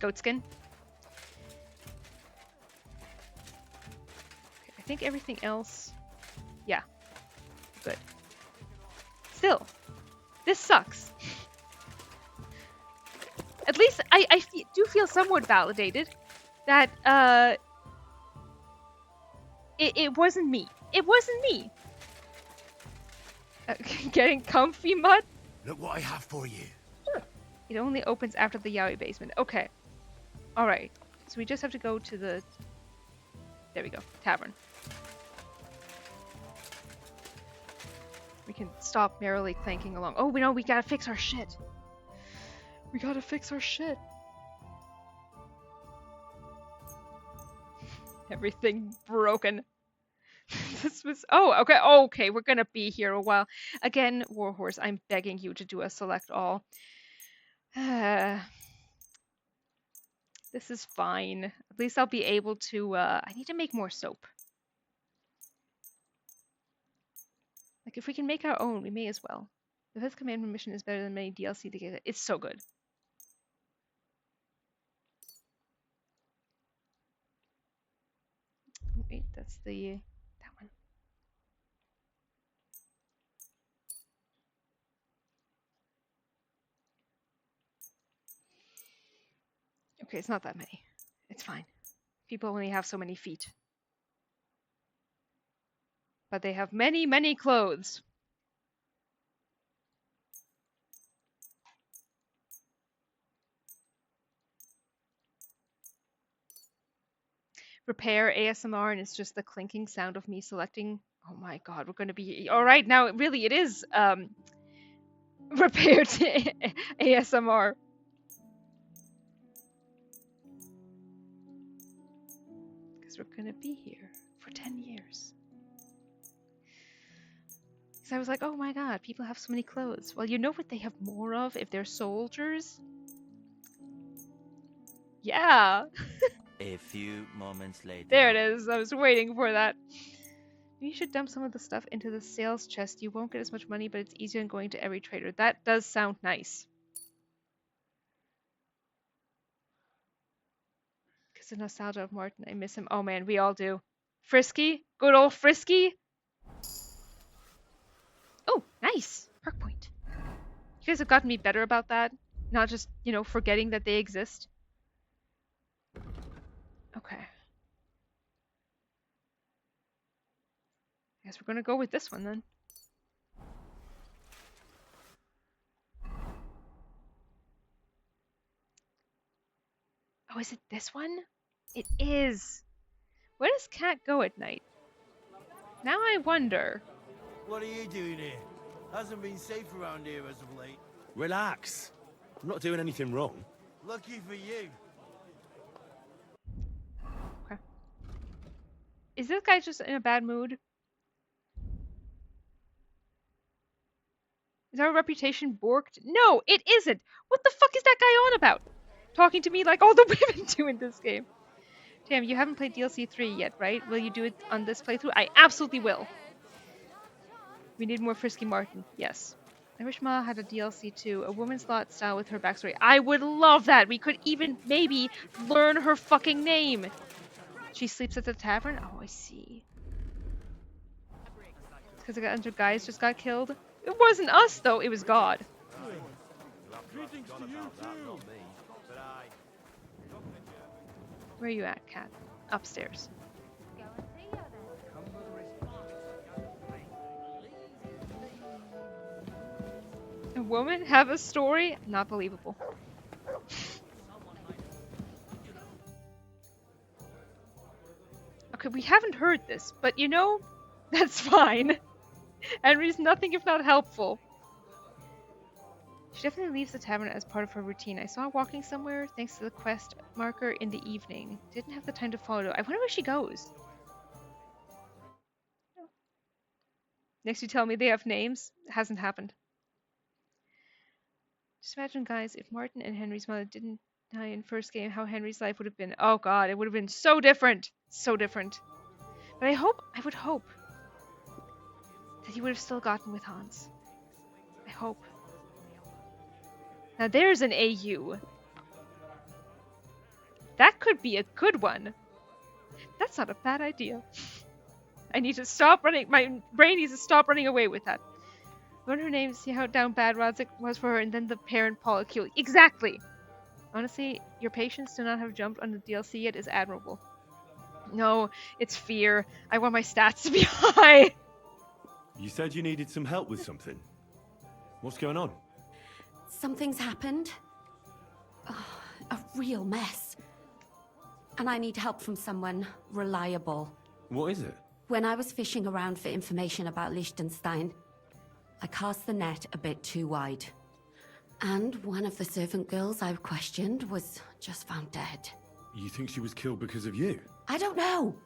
Goatskin. Okay, I think everything else, yeah, good. Still, this sucks. At least I do feel somewhat validated that it wasn't me. It wasn't me. Getting comfy, Mud? Look what I have for you. It only opens after the yaoi basement. Okay. Alright. So we just have to go to the... There we go. Tavern. We can stop merrily clanking along. Oh, we know we gotta fix our shit. We gotta fix our shit. Everything broken. This was... Oh, okay. Okay, we're gonna be here a while. Again, Warhorse, I'm begging you to do a select all. This is fine. At least I'll be able to... I need to make more soap. Like, if we can make our own, we may as well. The Fifth Commandment mission is better than many DLC to get. It's so good. Wait, that's the... that one. Okay, it's not that many. It's fine. People only have so many feet. But they have many, many clothes. Repair ASMR, and it's just the clinking sound of me selecting. Oh my god, we're going to be all right now. Really, it is repair to ASMR. Because we're going to be here for 10 years. So I was like, oh my god, people have so many clothes. Well, you know what they have more of if they're soldiers? Yeah. A few moments later. There it is. I was waiting for that. You should dump some of the stuff into the sales chest. You won't get as much money, but it's easier than going to every trader. That does sound nice. Because the nostalgia of Martin. I miss him. Oh man, we all do. Frisky? Good old Frisky? Oh, nice. Perk point. You guys have gotten me better about that. Not just, you know, forgetting that they exist. Okay. Guess we're gonna go with this one then. Oh, is it this one? It is. Where does Cat go at night? Now I wonder. What are you doing here? Hasn't been safe around here as of late. Relax. I'm not doing anything wrong. Lucky for you. Okay. Is this guy just in a bad mood? Is our reputation borked? No, it isn't. What the fuck is that guy on about? Talking to me like all the women do in this game. Damn, you haven't played DLC 3 yet, right? Will you do it on this playthrough? I absolutely will. We need more Frisky Martin. Yes. I wish Ma had a DLC too. A woman's lot style with her backstory. I would love that. We could even maybe learn her fucking name. She sleeps at the tavern? Oh, I see. It's because a bunch of guys just got killed. It wasn't us though. It was God. Greetings to you too. Where are you at, Cat? Upstairs. A woman have a story? Not believable. Okay, we haven't heard this, but you know, that's fine. Henry's nothing if not helpful. She definitely leaves the tavern as part of her routine. I saw her walking somewhere thanks to the quest marker in the evening. Didn't have the time to follow. I wonder where she goes. Next you tell me they have names. It hasn't happened. Just imagine, guys, if Martin and Henry's mother didn't die in first game, how Henry's life would have been. Oh god, it would have been so different. So different. But I would hope that he would have still gotten with Hans. I hope. Now there's an AU. That could be a good one. That's not a bad idea. I need to stop running. My brain needs to stop running away with that. Learn her name, see how down bad Rodzik was for her, and then the parent Paul Akili. Exactly! Honestly, your patience to not have jumped on the DLC yet is admirable. No, it's fear. I want my stats to be high. You said you needed some help with something. What's going on? Something's happened. Oh, a real mess. And I need help from someone reliable. What is it? When I was fishing around for information about Liechtenstein, I cast the net a bit too wide. And one of the servant girls I questioned was just found dead. You think she was killed because of you? I don't know.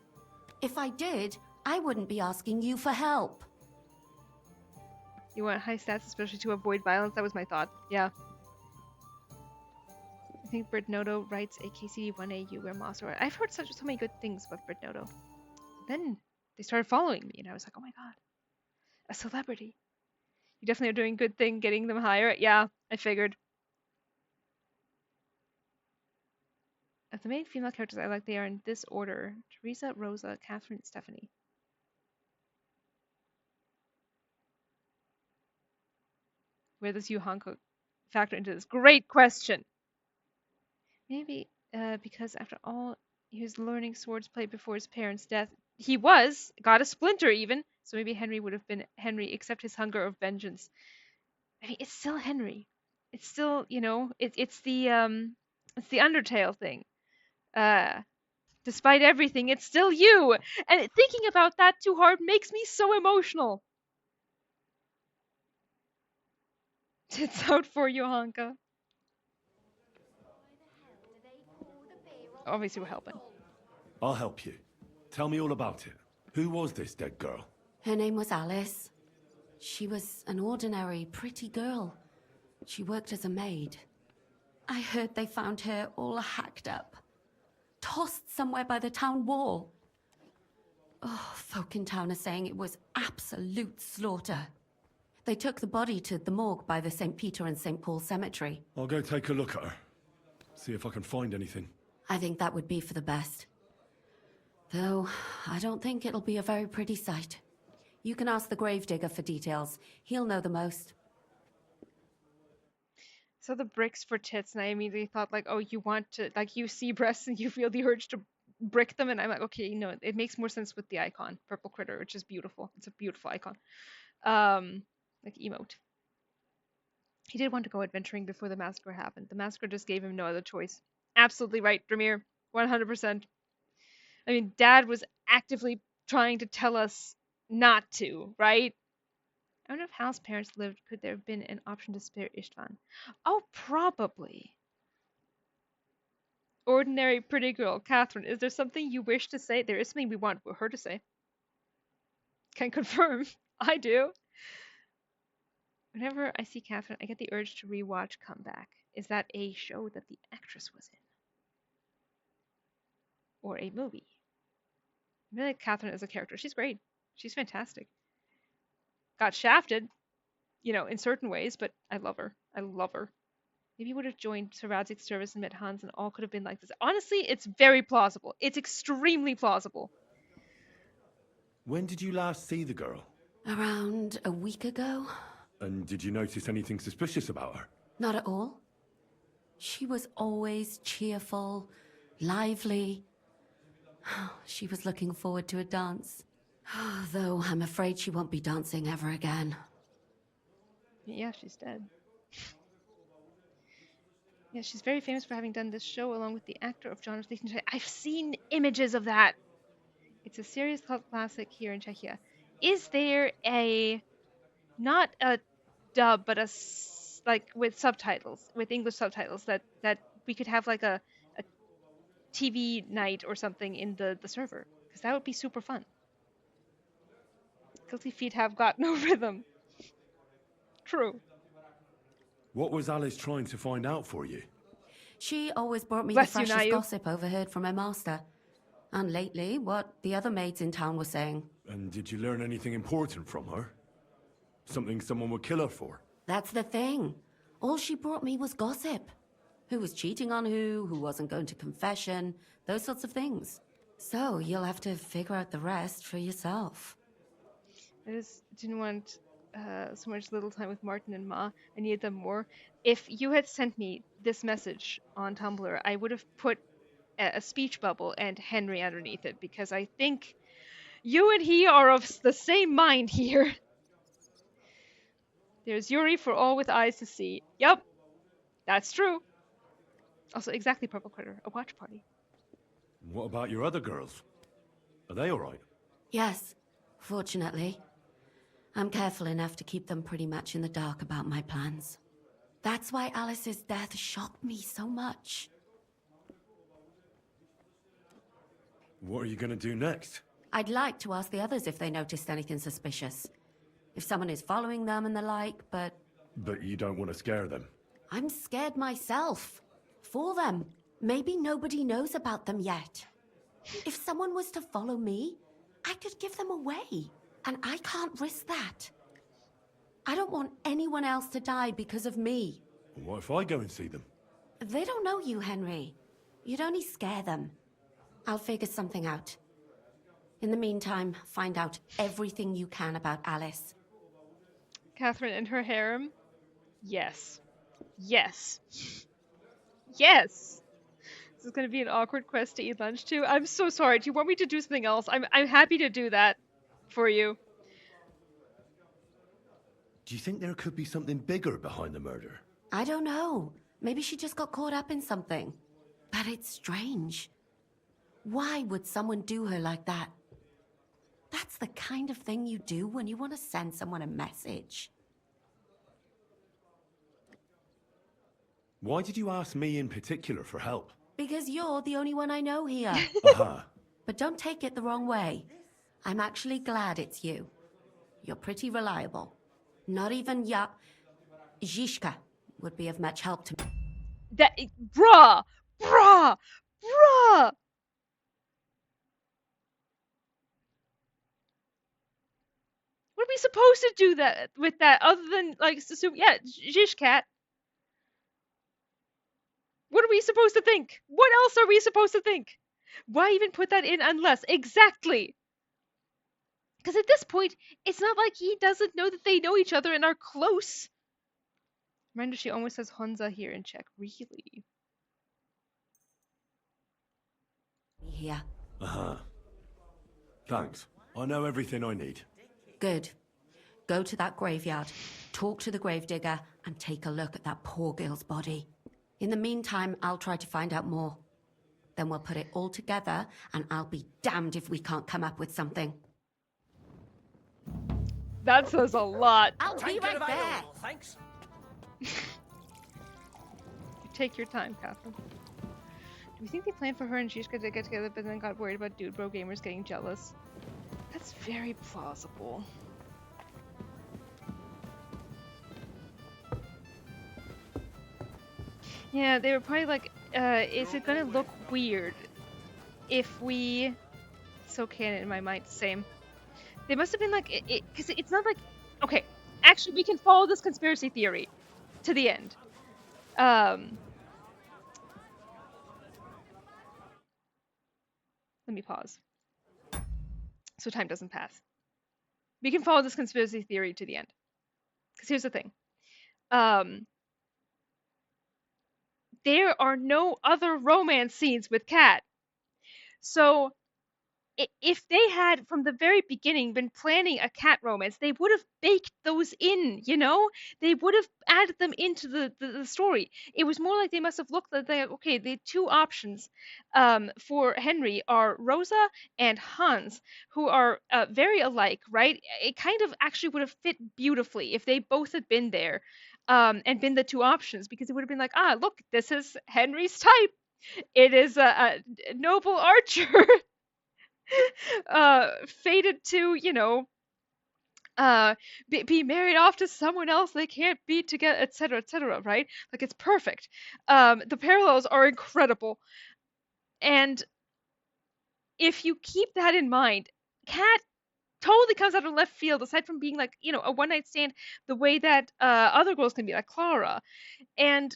If I did, I wouldn't be asking you for help. You want high stats, especially to avoid violence? That was my thought. Yeah. I think Britnoto writes a KCD1AU where Moss or I've heard so many good things about Britnoto. Then they started following me, and I was like, oh my god. A celebrity. You definitely are doing a good thing getting them higher. Yeah, I figured. Of the main female characters I like, they are in this order. Teresa, Rosa, Catherine, Stephanie. Where does Yu Hanko factor into this? Great question. Maybe because after all, he was learning swordplay before his parents' death. He got a splinter even. So maybe Henry would have been Henry, except his hunger of vengeance. I mean, it's still Henry. It's still, it's the Undertale thing. Despite everything, it's still you. And thinking about that too hard makes me so emotional. Tits out for you, Hanka. Obviously, we're helping. I'll help you. Tell me all about it. Who was this dead girl? Her name was Alice. She was an ordinary, pretty girl. She worked as a maid. I heard they found her all hacked up, tossed somewhere by the town wall. Oh, folk in town are saying it was absolute slaughter. They took the body to the morgue by the St. Peter and St. Paul cemetery. I'll go take a look at her. See if I can find anything. I think that would be for the best. Though, I don't think it'll be a very pretty sight. You can ask the gravedigger for details. He'll know the most. So the bricks for tits, and I immediately thought, like, oh, you want to, like, you see breasts and you feel the urge to brick them, and I'm like, okay, no, it makes more sense with the icon, Purple Critter, which is beautiful. It's a beautiful icon. Like, emote. He did want to go adventuring before the massacre happened. The massacre just gave him no other choice. Absolutely right, Dramir. 100%. I mean, Dad was actively trying to tell us not to, right? I wonder if Hal's parents lived, could there have been an option to spare Istvan? Oh, probably. Ordinary pretty girl, Catherine, is there something you wish to say? There is something we want her to say. Can confirm. I do. Whenever I see Catherine, I get the urge to rewatch Comeback. Is that a show that the actress was in? Or a movie? I really like Catherine as a character. She's great. She's fantastic. Got shafted, in certain ways, but I love her. I love her. Maybe he would have joined Sir Radzig's service and met Hans and all could have been like this. Honestly, it's very plausible. It's extremely plausible. When did you last see the girl? Around a week ago? And did you notice anything suspicious about her? Not at all. She was always cheerful, lively. She was looking forward to a dance. Though I'm afraid she won't be dancing ever again. Yeah, she's dead. Yeah, she's very famous for having done this show along with the actor of John of Liechtenstein. I've seen images of that. It's a serious cult classic here in Czechia. Is there not a dub, but with subtitles, with English subtitles, that we could have like a TV night or something in the server? Because that would be super fun. Guilty feet have got no rhythm. True. What was Alice trying to find out for you? She always brought me Bless the you, freshest Nayu. gossip overheard from her master. And lately, what the other maids in town were saying. And did you learn anything important from her? Something someone would kill her for? That's the thing. All she brought me was gossip. Who was cheating on who wasn't going to confession, those sorts of things. So you'll have to figure out the rest for yourself. I just didn't want so much little time with Martin and Ma. I needed them more. If you had sent me this message on Tumblr, I would have put a speech bubble and Henry underneath it, because I think you and he are of the same mind here. There's Yuri for all with eyes to see. Yup, that's true. Also, exactly, Purple Critter, a watch party. What about your other girls? Are they alright? Yes, fortunately. I'm careful enough to keep them pretty much in the dark about my plans. That's why Alice's death shocked me so much. What are you gonna do next? I'd like to ask the others if they noticed anything suspicious. If someone is following them and the like, but... But you don't want to scare them. I'm scared myself. For them. Maybe nobody knows about them yet. If someone was to follow me, I could give them away. And I can't risk that. I don't want anyone else to die because of me. What if I go and see them? They don't know you, Henry. You'd only scare them. I'll figure something out. In the meantime, find out everything you can about Alice. Catherine and her harem? Yes. Yes. Yes! This is going to be an awkward quest to eat lunch too. I'm so sorry. Do you want me to do something else? I'm happy to do that for you. Do you think there could be something bigger behind the murder? I don't know. Maybe she just got caught up in something. But it's strange. Why would someone do her like that? That's the kind of thing you do when you want to send someone a message. Why did you ask me in particular for help? Because you're the only one I know here. Uh-huh. But don't take it the wrong way. I'm actually glad it's you. You're pretty reliable. Not even Zhishka would be of much help to me. That, bruh! What are we supposed to do that with that other than like assume? Yeah, Zhishkat. What are we supposed to think? What else are we supposed to think? Why even put that in unless exactly? Because at this point, it's not like he doesn't know that they know each other and are close. Reminder, she almost has Honza here in check. Really? Here. Uh-huh. Thanks. I know everything I need. Good. Go to that graveyard, talk to the gravedigger, and take a look at that poor girl's body. In the meantime, I'll try to find out more. Then we'll put it all together, and I'll be damned if we can't come up with something. That says a lot. I'll be right there. Thanks. You take your time, Catherine. Do we think they planned for her and Zhishka to get together but then got worried about Dude Bro Gamers getting jealous? That's very plausible. Yeah, they were probably like, is it gonna look weird if we... So canon in my mind, same. They must have been like, because it's not like... Okay, actually we can follow this conspiracy theory to the end. Let me pause. So time doesn't pass. We can follow this conspiracy theory to the end. Because here's the thing. There are no other romance scenes with Kat. So if they had from the very beginning been planning a Kat romance, they would have baked those in, you know? They would have added them into the story. It was more like they must have looked at okay, the two options for Henry are Rosa and Hans, who are very alike, right? It kind of actually would have fit beautifully if they both had been there. And been the two options, because it would have been like, ah, look, this is Henry's type. It is a noble archer, fated to, you know, be married off to someone else they can't be together, etc., right? Like, it's perfect. The parallels are incredible. And if you keep that in mind, Kat totally comes out of left field, aside from being like, you know, a one-night stand the way that other girls can be, like Clara. And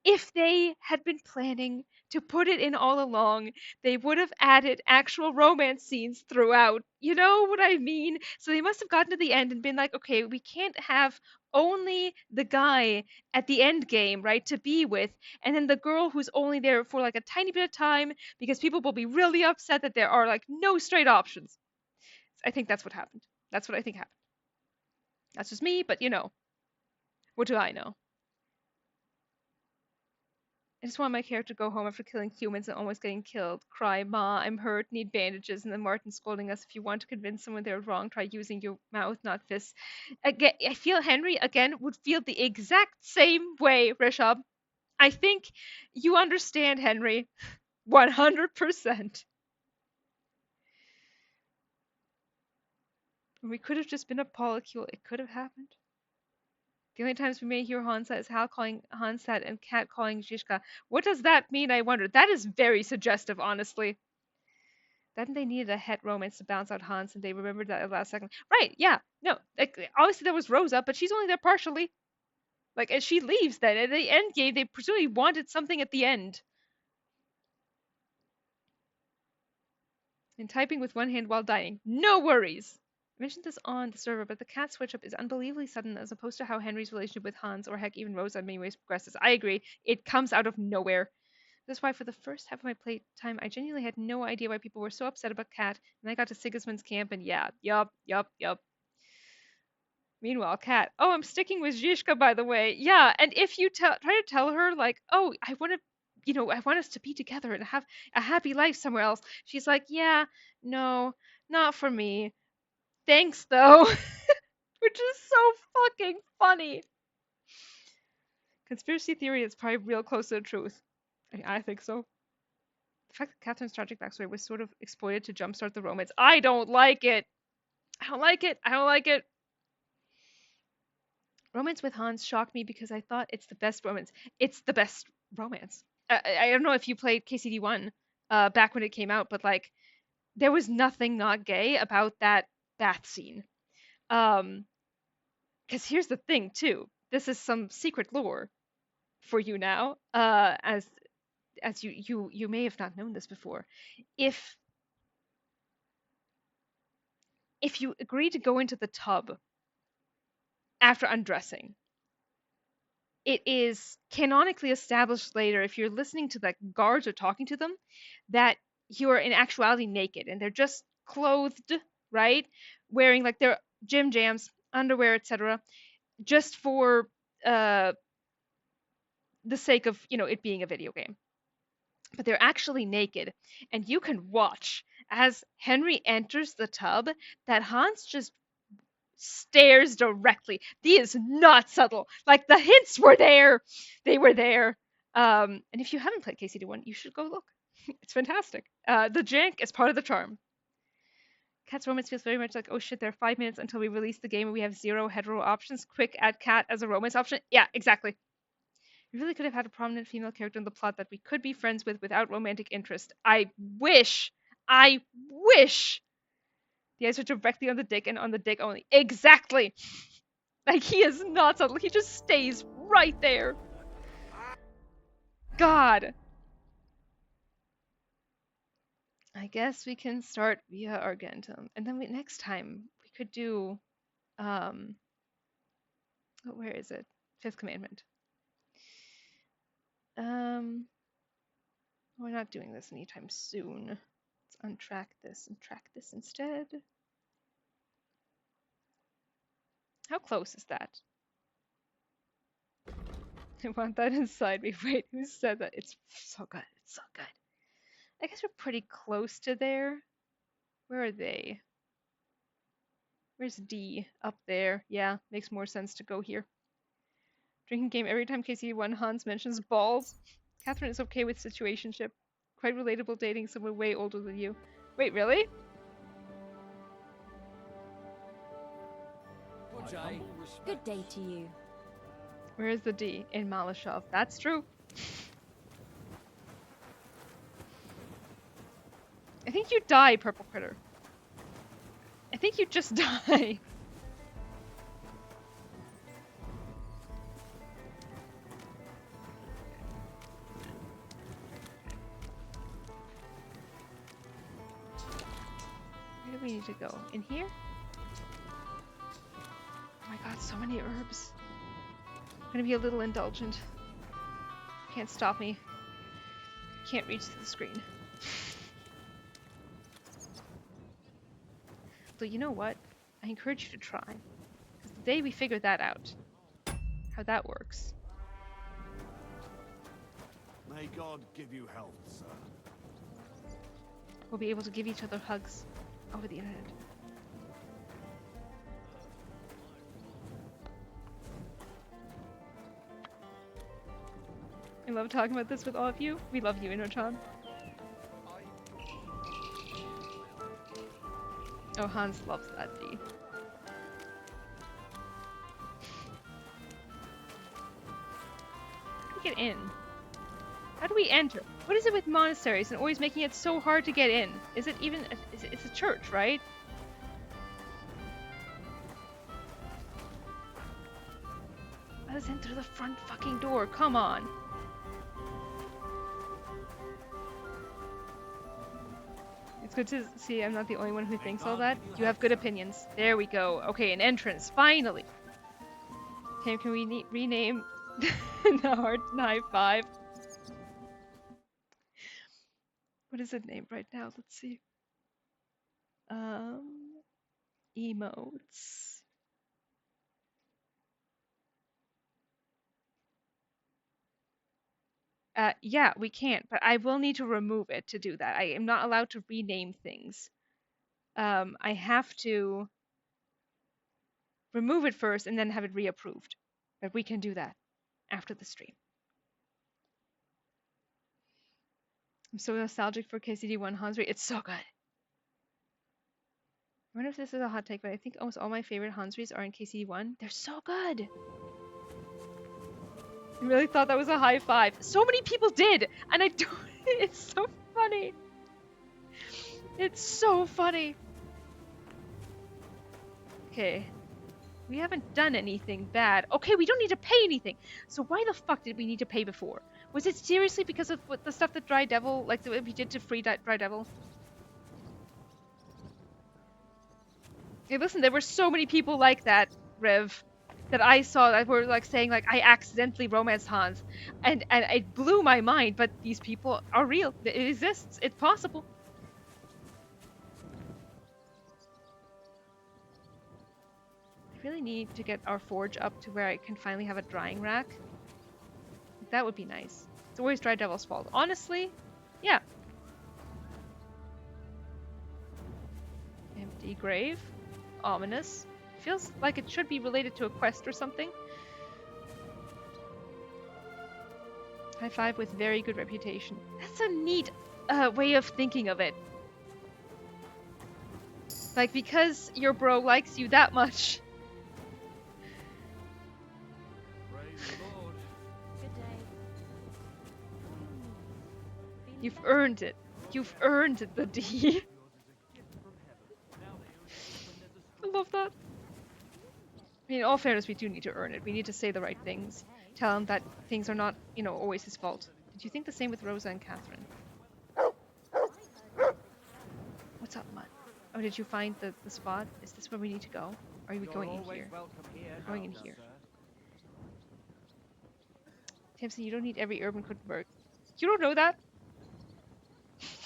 if they had been planning to put it in all along, they would have added actual romance scenes throughout. You know what I mean? So they must have gotten to the end and been like, okay, we can't have only the guy at the end game, right, to be with, and then the girl who's only there for like a tiny bit of time, because people will be really upset that there are like no straight options. I think that's what happened. That's what I think happened. That's just me, but you know, what do I know? I just want my character to go home after killing humans and almost getting killed. Cry, Ma, I'm hurt, need bandages, and then Martin scolding us. If you want to convince someone they're wrong, try using your mouth, not fists. Again, I feel Henry, again, would feel the exact same way, Rishab. I think you understand, Henry. 100%. We could have just been a polycule. It could have happened. The only times we may hear Hansa is Hal calling Hansat and Kat calling Zhishka. What does that mean, I wonder? That is very suggestive, honestly. Then they needed a het romance to balance out Hans, and they remembered that at the last second. Right, yeah. No, like, obviously there was Rosa, but she's only there partially. Like, as she leaves then, at the end game, they presumably wanted something at the end. And typing with one hand while dying. No worries. I mentioned this on the server, but the cat switch up is unbelievably sudden as opposed to how Henry's relationship with Hans, or heck, even Rosa in many ways progresses. I agree. It comes out of nowhere. That's why for the first half of my playtime, I genuinely had no idea why people were so upset about Cat, and I got to Sigismund's camp, and yeah, yup. Meanwhile, Cat, oh, I'm sticking with Zhishka, by the way. Yeah, and if you try to tell her, like, oh, I want to, I want us to be together and have a happy life somewhere else, she's like, yeah, no, not for me. Thanks, though. Which is so fucking funny. Conspiracy theory is probably real close to the truth. I think so. The fact that Catherine's tragic backstory was sort of exploited to jumpstart the romance. I don't like it. I don't like it. Romance with Hans shocked me because I thought it's the best romance. It's the best romance. I don't know if you played KCD1 back when it came out, but like there was nothing not gay about that bath scene. Because here's the thing too. This is some secret lore for you now. As you may have not known this before. If you agree to go into the tub after undressing, it is canonically established later, if you're listening to the guards or talking to them, that you are in actuality naked and they're just clothed, right? Wearing like their gym jams, underwear, etc., just for the sake of, it being a video game. But they're actually naked, and you can watch as Henry enters the tub that Hans just stares directly. This is not subtle. Like the hints were there. They were there. And if you haven't played KCD1, you should go look. It's fantastic. The jank is part of the charm. Cat's romance feels very much like, oh shit, there are 5 minutes until we release the game and we have 0 hetero options. Quick, add Cat as a romance option. Yeah, exactly. We really could have had a prominent female character in the plot that we could be friends with without romantic interest. I wish. The eyes are directly on the dick and on the dick only. Exactly. Like, he is not subtle. He just stays right there. God. I guess we can start via Argentum. And then next time we could do, where is it? Fifth Commandment. We're not doing this anytime soon. Let's untrack this and track this instead. How close is that? I want that inside me. Wait, who said that? It's so good. It's so good. I guess we're pretty close to there. Where are they? Where's D? Up there. Yeah, makes more sense to go here. Drinking game every time KC1 Hans mentions balls. Catherine is okay with situationship. Quite relatable dating someone way older than you. Wait, really? Good day to you. Where is the D? In Malashov. That's true. I think you die, Purple Critter. I think you just die. Where do we need to go? In here? Oh my god, so many herbs. I'm gonna be a little indulgent. Can't stop me. Can't reach to the screen. So you know what? I encourage you to try. Because the day we figure that out, how that works. May God give you health, sir. We'll be able to give each other hugs over the internet. I love talking about this with all of you. We love you, Inochan. Oh, Hans loves that D. How do we get in? How do we enter? What is it with monasteries and always making it so hard to get in? Is it even... It's a church, right? Let us in through the front fucking door. Come on. It's good to see I'm not the only one who thinks all that. You have good opinions. There we go. Okay, an entrance. Finally. Okay, can we rename the hard high five? What is it named right now? Let's see. Emotes. Yeah, we can't, but I will need to remove it to do that. I am not allowed to rename things. I have to remove it first and then have it reapproved. But we can do that after the stream. I'm so nostalgic for KCD1 Hansry. It's so good. I wonder if this is a hot take, but I think almost all my favorite Hansrys are in KCD1. They're so good. I really thought that was a high five. So many people did, and I don't. It's so funny. It's so funny. Okay. We haven't done anything bad. Okay, we don't need to pay anything. So why the fuck did we need to pay before? Was it seriously because of what the stuff that Dry Devil, like that we did to free Dry Devil? Hey, listen, there were so many people like that, Rev, that I saw that were like saying like I accidentally romanced Hans, and it blew my mind. But these people are real. It exists. It's possible. I really need to get our forge up to where I can finally have a drying rack. That would be nice. It's always Dry Devil's fault. Honestly, yeah. Empty grave. Ominous. Feels like it should be related to a quest or something. High five with very good reputation. That's a neat way of thinking of it. Like, because your bro likes you that much. You've earned it. You've earned the D. I love that. I mean, in all fairness, we do need to earn it. We need to say the right things. Tell him that things are not, you know, always his fault. Did you think the same with Rosa and Catherine? What's up, Mutt? Oh, did you find the spot? Is this where we need to go? Or are we going in here? We're going in here. Tamsin, you don't need every urban code to work. You don't know that?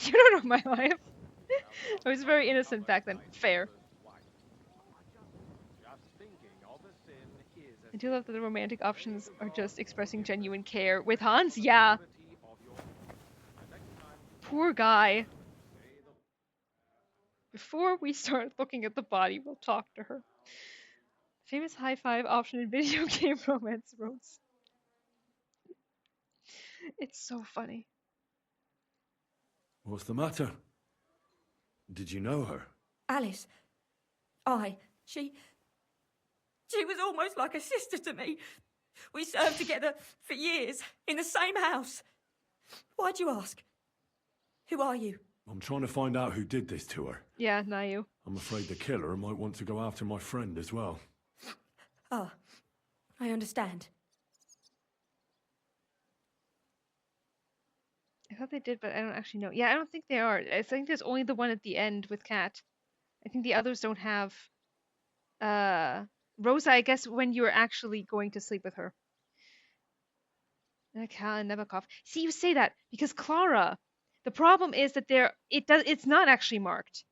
You don't know my life. I was very innocent back then. Fair. I do love that the romantic options are just expressing genuine care. With Hans, yeah. Poor guy. Before we start looking at the body, we'll talk to her. Famous high five option in video game romance roads. It's so funny. What's the matter? Did you know her? Alice. She was almost like a sister to me. We served together for years, in the same house. Why'd you ask? Who are you? I'm trying to find out who did this to her. Yeah, not you. I'm afraid the killer might want to go after my friend as well. Ah, I understand. I thought they did, but I don't actually know. Yeah, I don't think they are. I think there's only the one at the end with Kat. I think the others don't have... Rosa, I guess when you're actually going to sleep with her. Cal and Nebakov. See, you say that because Clara, the problem is that it's not actually marked.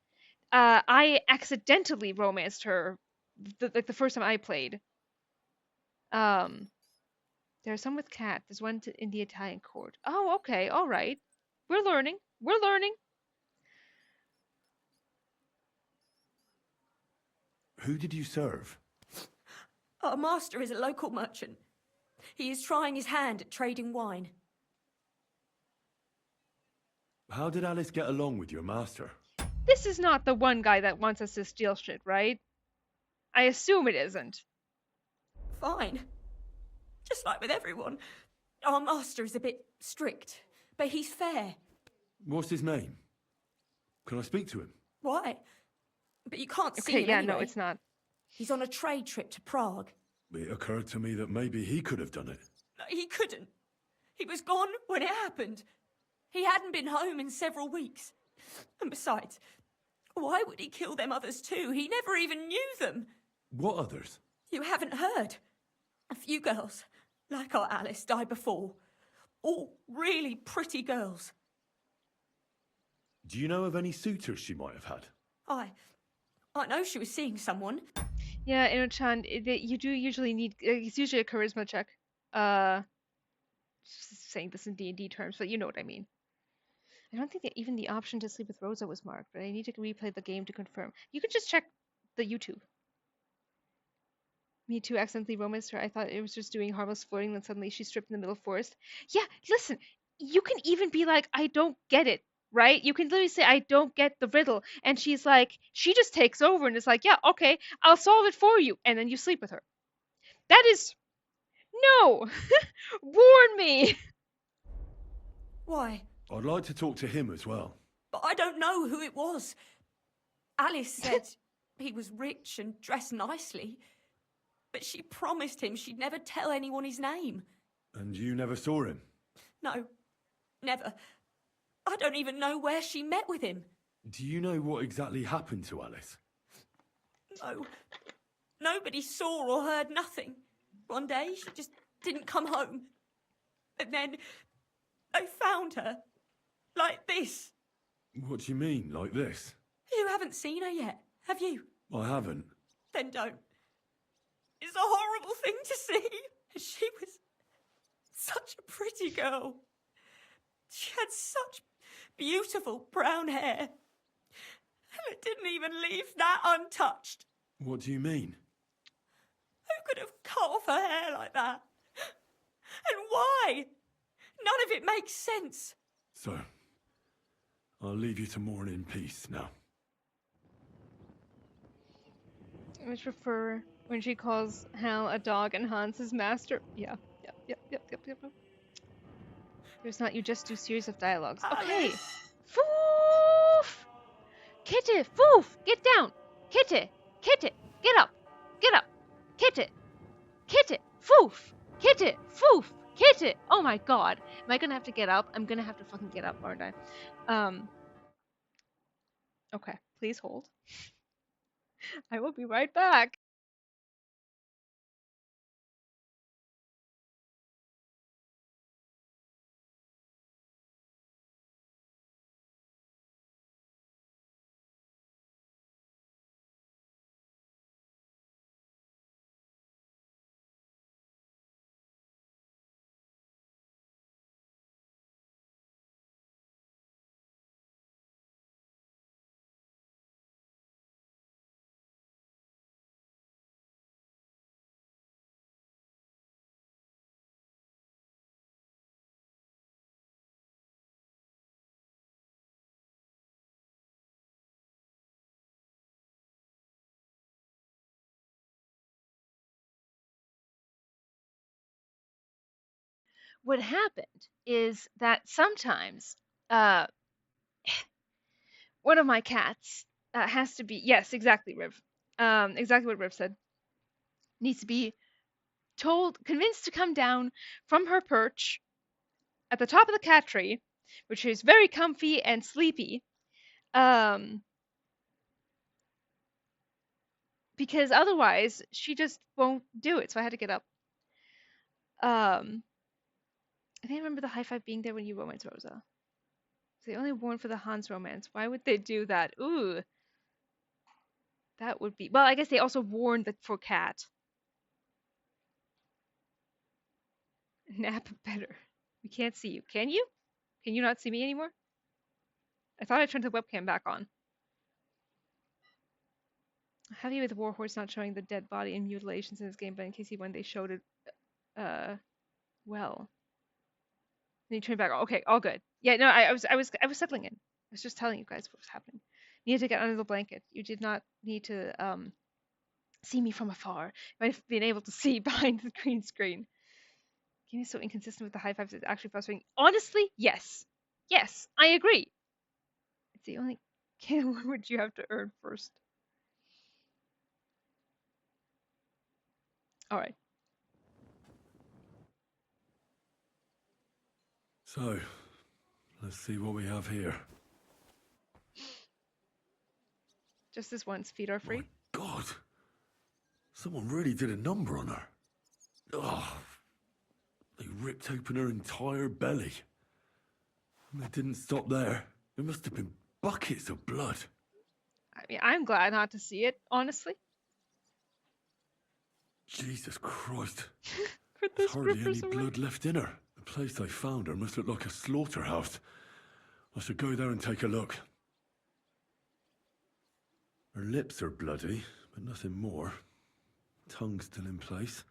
I accidentally romanced her the first time I played. There's some with Kat. There's one in the Italian court. Oh, okay, all right. We're learning. We're learning. Who did you serve? Our master is a local merchant. He is trying his hand at trading wine. How did Alice get along with your master? This is not the one guy that wants us to steal shit, right? I assume it isn't. Fine. Just like with everyone. Our master is a bit strict, but he's fair. What's his name? Can I speak to him? Why? But you can't see him Okay, yeah, anyway. no, it's not. He's on a trade trip to Prague. It occurred to me that maybe he could have done it. He couldn't. He was gone when it happened. He hadn't been home in several weeks. And besides, why would he kill them others too? He never even knew them. What others? You haven't heard. A few girls, like our Alice, died before. All really pretty girls. Do you know of any suitors she might have had? I know she was seeing someone. Yeah, Ino-chan, you do usually need. It's usually a charisma check. Saying this in D&D terms, but you know what I mean. I don't think that even the option to sleep with Rosa was marked, but I need to replay the game to confirm. You could just check the YouTube. Me too, accidentally romanced her. I thought it was just doing harmless flirting, then suddenly she's stripped in the middle forest. Yeah, listen, you can even be like, I don't get it, right? You can literally say, I don't get the riddle. And she's like, she just takes over and is like, yeah, okay, I'll solve it for you. And then you sleep with her. That is. No! Warn me! Why? I'd like to talk to him as well. But I don't know who it was. Alice said he was rich and dressed nicely, but she promised him she'd never tell anyone his name. And you never saw him? No, never. I don't even know where she met with him. Do you know what exactly happened to Alice? No. Nobody saw or heard nothing. One day, she just didn't come home. And then they found her. Like this. What do you mean, like this? You haven't seen her yet, have you? I haven't. Then don't. It's a horrible thing to see. She was such a pretty girl. She had such beautiful brown hair. And it didn't even leave that untouched. What do you mean? Who could have cut off her hair like that? And why? None of it makes sense. So, I'll leave you to mourn in peace now. I much prefer when she calls Hal a dog and Hans his master. Yeah, yep. There's not, you just do series of dialogues. Okay. Foof! Kitty, foof! Get down! Kitty, get up! Get up! Kitty, foof! Kitty, foof! Kitty! Oh my god. Am I gonna have to get up? I'm gonna have to fucking get up, aren't I? Okay, please hold. I will be right back. What happened is that sometimes one of my cats has to be, yes, exactly, Riv. Exactly what Riv said. Needs to be convinced to come down from her perch at the top of the cat tree, which is very comfy and sleepy, because otherwise she just won't do it. So I had to get up. I think I remember the high five being there when you romance Rosa. They only warn for the Hans romance. Why would they do that? Ooh. That would be... Well, I guess they also warned for Cat. Nap better. We can't see you. Can you? Can you not see me anymore? I thought I turned the webcam back on. Happy with Warhorse not showing the dead body and mutilations in this game, but in KC1 they showed it well. Then you turn back. Okay, all good. Yeah, no, I was settling in. I was just telling you guys what was happening. You needed to get under the blanket. You did not need to see me from afar. You might have been able to see behind the green screen. Game is so inconsistent with the high fives, it's actually frustrating. Honestly, yes. Yes, I agree. It's the only can of worms you have to earn first. Alright. So, let's see what we have here. Just this once, feet are free. God, someone really did a number on her. Oh, they ripped open her entire belly. And they didn't stop there. There must have been buckets of blood. I mean, I'm glad not to see it, honestly. Jesus Christ. Put There's those hardly grippers any away. blood left in her. The place they found her must look like a slaughterhouse. I should go there and take a look. Her lips are bloody, but nothing more. Tongue still in place.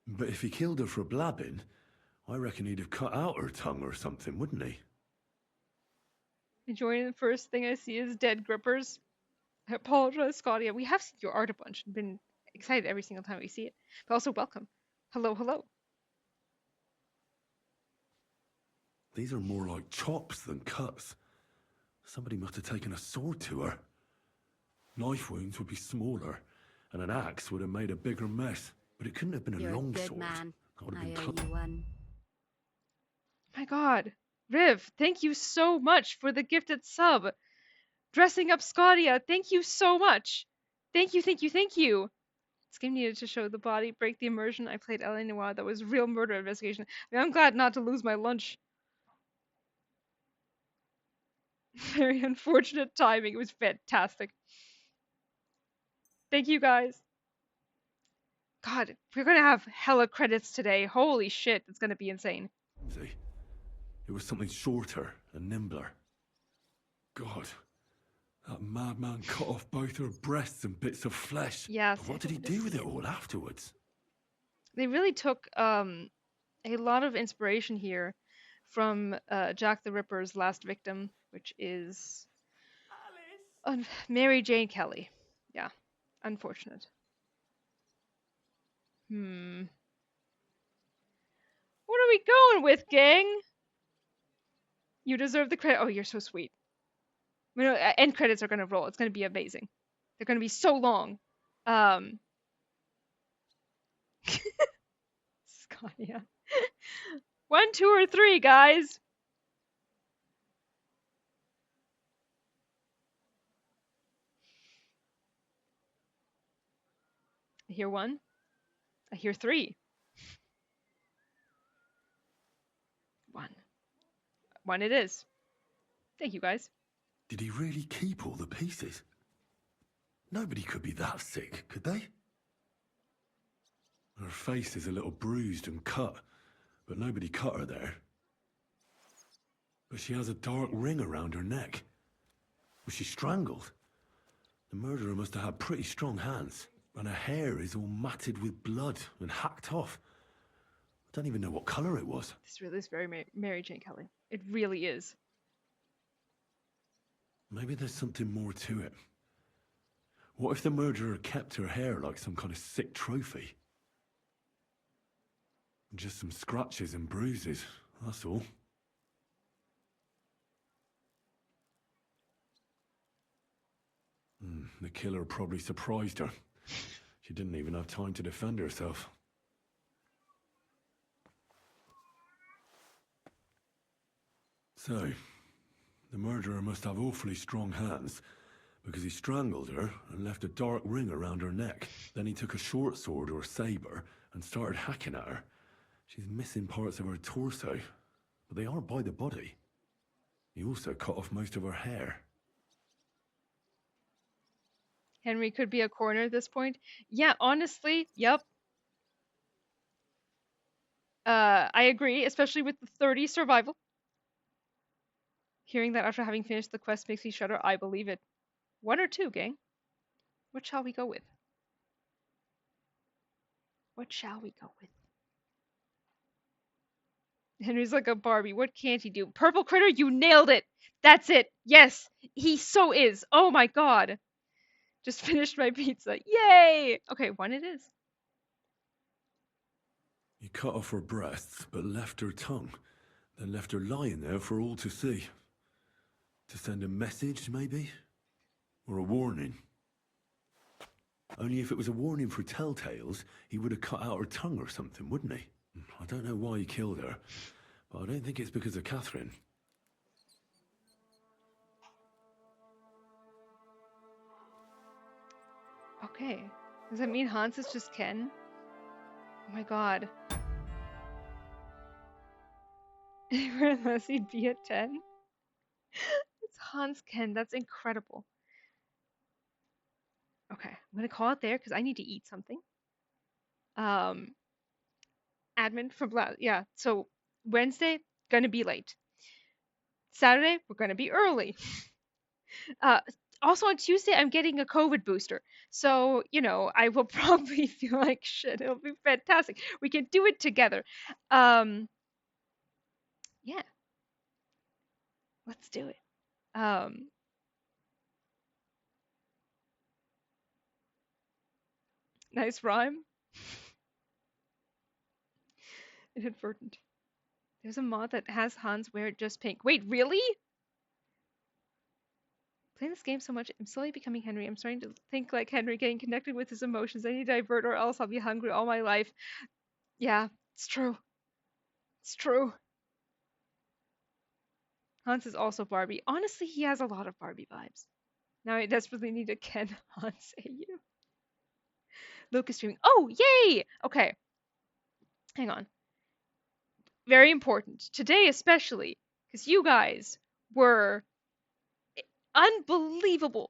But if he killed her for blabbing, I reckon he'd have cut out her tongue or something, wouldn't he? Enjoying the first thing I see is dead grippers. I apologize, Scotty. We have seen your art a bunch and been excited every single time we see it. But also, welcome. Hello, hello. These are more like chops than cuts. Somebody must have taken a sword to her. Knife wounds would be smaller, and an axe would have made a bigger mess. But it couldn't have been You're a long good sword. man. That would have I been owe you one. My god. Riv, thank you so much for the gifted sub. Dressing up Scotia, thank you so much. Thank you, thank you, thank you. This game needed to show the body, break the immersion. I played L.A. Noire. That was real murder investigation. I mean, I'm glad not to lose my lunch. Very unfortunate timing. It was fantastic. Thank you, guys. God, we're gonna have hella credits today. Holy shit, it's gonna be insane. See? It was something shorter and nimbler. God, that madman cut off both her breasts and bits of flesh. Yeah. But what did he do with it all afterwards? They really took a lot of inspiration here from Jack the Ripper's last victim, which is Mary Jane Kelly. Yeah, unfortunate. What are we going with, gang? You deserve the credit. Oh, you're so sweet. You know, end credits are gonna roll. It's gonna be amazing. They're gonna be so long. Scott, yeah. 1, 2, or 3, guys. I hear 1. I hear 3. 1. 1 it is. Thank you, guys. Did he really keep all the pieces? Nobody could be that sick, could they? Her face is a little bruised and cut, but nobody cut her there. But she has a dark ring around her neck. Was she strangled? The murderer must have had pretty strong hands, and her hair is all matted with blood and hacked off. I don't even know what colour it was. This really is very Mary Jane Kelly. It really is. Maybe there's something more to it. What if the murderer kept her hair like some kind of sick trophy? Just some scratches and bruises, that's all. The killer probably surprised her. She didn't even have time to defend herself. So, the murderer must have awfully strong hands, because he strangled her and left a dark ring around her neck. Then he took a short sword or saber and started hacking at her. She's missing parts of her torso, but they aren't by the body. He also cut off most of her hair. Henry could be a coroner at this point. Yeah, honestly, yep. I agree, especially with the 30 survival. Hearing that after having finished the quest makes me shudder. I believe it. 1 or 2, gang? What shall we go with? What shall we go with? Henry's like a Barbie. What can't he do? Purple critter, you nailed it! That's it! Yes! He so is! Oh my god! Just finished my pizza. Yay! Okay, 1 it is. He cut off her breasts, but left her tongue. Then left her lying there for all to see. To send a message, maybe? Or a warning? Only if it was a warning for telltales, he would have cut out her tongue or something, wouldn't he? I don't know why he killed her, but I don't think it's because of Catherine. Okay. Does that mean Hans is just Ken? Oh my god. Unless he'd be a 10. It's Hans Ken. That's incredible. Okay, I'm gonna call it there because I need to eat something. Admin from yeah. So Wednesday gonna be late. Saturday we're gonna be early. Also on Tuesday I'm getting a COVID booster, so you know I will probably feel like shit. It'll be fantastic. We can do it together. Yeah, let's do it. Nice rhyme. Inadvertent. There's a mod that has Hans wear just pink. Wait, really? Playing this game so much, I'm slowly becoming Henry. I'm starting to think like Henry, getting connected with his emotions. I need to divert or else I'll be hungry all my life. Yeah, it's true. It's true. Hans is also Barbie. Honestly, he has a lot of Barbie vibes. Now I desperately need a Ken Hans AU. Luke is streaming. Oh, yay! Okay. Hang on. Very important. Today especially, because you guys were unbelievable.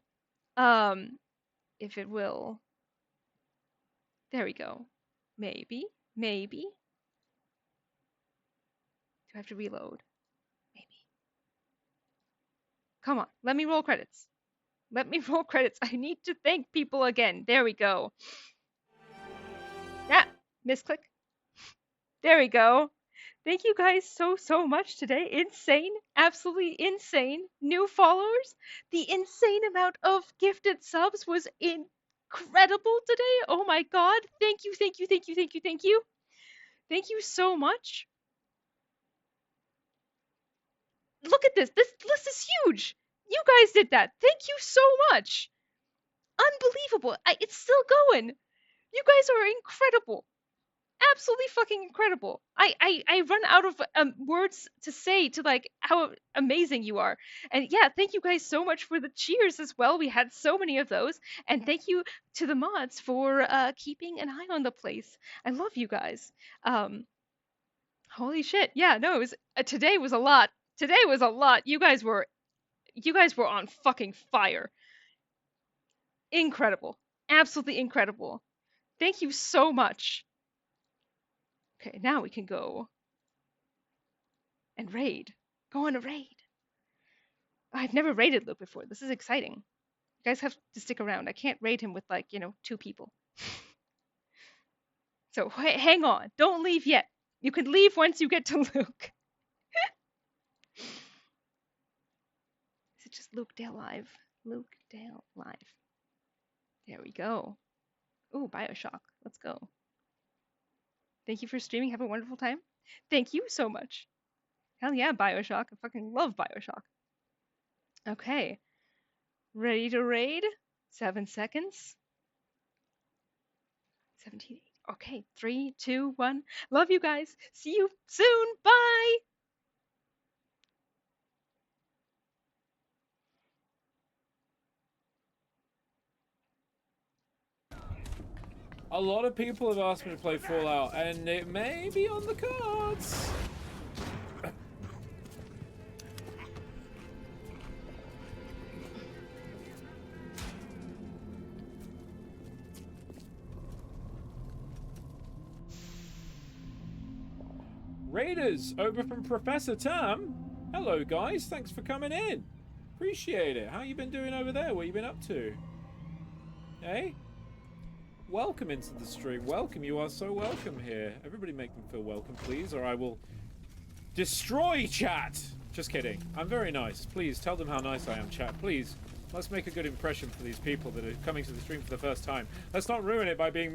If it will. There we go. Maybe. Maybe. Do I have to reload? Maybe. Come on. Let me roll credits. Let me roll credits. I need to thank people again. There we go. Yeah. Misclick. There we go. Thank you guys so much today. Insane. Absolutely insane. New followers. The insane amount of gifted subs was incredible today. Oh my god. Thank you, thank you, thank you, thank you, thank you. Thank you so much. Look at this. This list is huge. You guys did that. Thank you so much. Unbelievable. It's still going. You guys are incredible. Absolutely fucking incredible. I run out of words to say to like how amazing you are. And yeah, thank you guys so much for the cheers as well. We had so many of those. And thank you to the mods for keeping an eye on the place. I love you guys. Holy shit. Yeah, no, it was today was a lot. Today was a lot. You guys were on fucking fire. Incredible. Absolutely incredible. Thank you so much. Okay, now we can go and raid. Go on a raid. I've never raided Luke before. This is exciting. You guys have to stick around. I can't raid him with like, 2 people. So hang on. Don't leave yet. You can leave once you get to Luke. Is it just Luke Dale Live? Luke Dale Live. There we go. Ooh, Bioshock. Let's go. Thank you for streaming. Have a wonderful time. Thank you so much. Hell yeah, Bioshock. I fucking love Bioshock. Okay. Ready to raid? 7 seconds. 17. Okay, 3, 2, 1. Love you guys. See you soon. Bye. A lot of people have asked me to play Fallout, and it may be on the cards. Raiders, over from Professor Tam. Hello, guys. Thanks for coming in. Appreciate it. How you been doing over there? What you been up to? Hey? Welcome into the stream. Welcome. You are so welcome here. Everybody make them feel welcome, please, or I will destroy chat. Just kidding. I'm very nice. Please tell them how nice I am, chat. Please. Let's make a good impression for these people that are coming to the stream for the first time. Let's not ruin it by being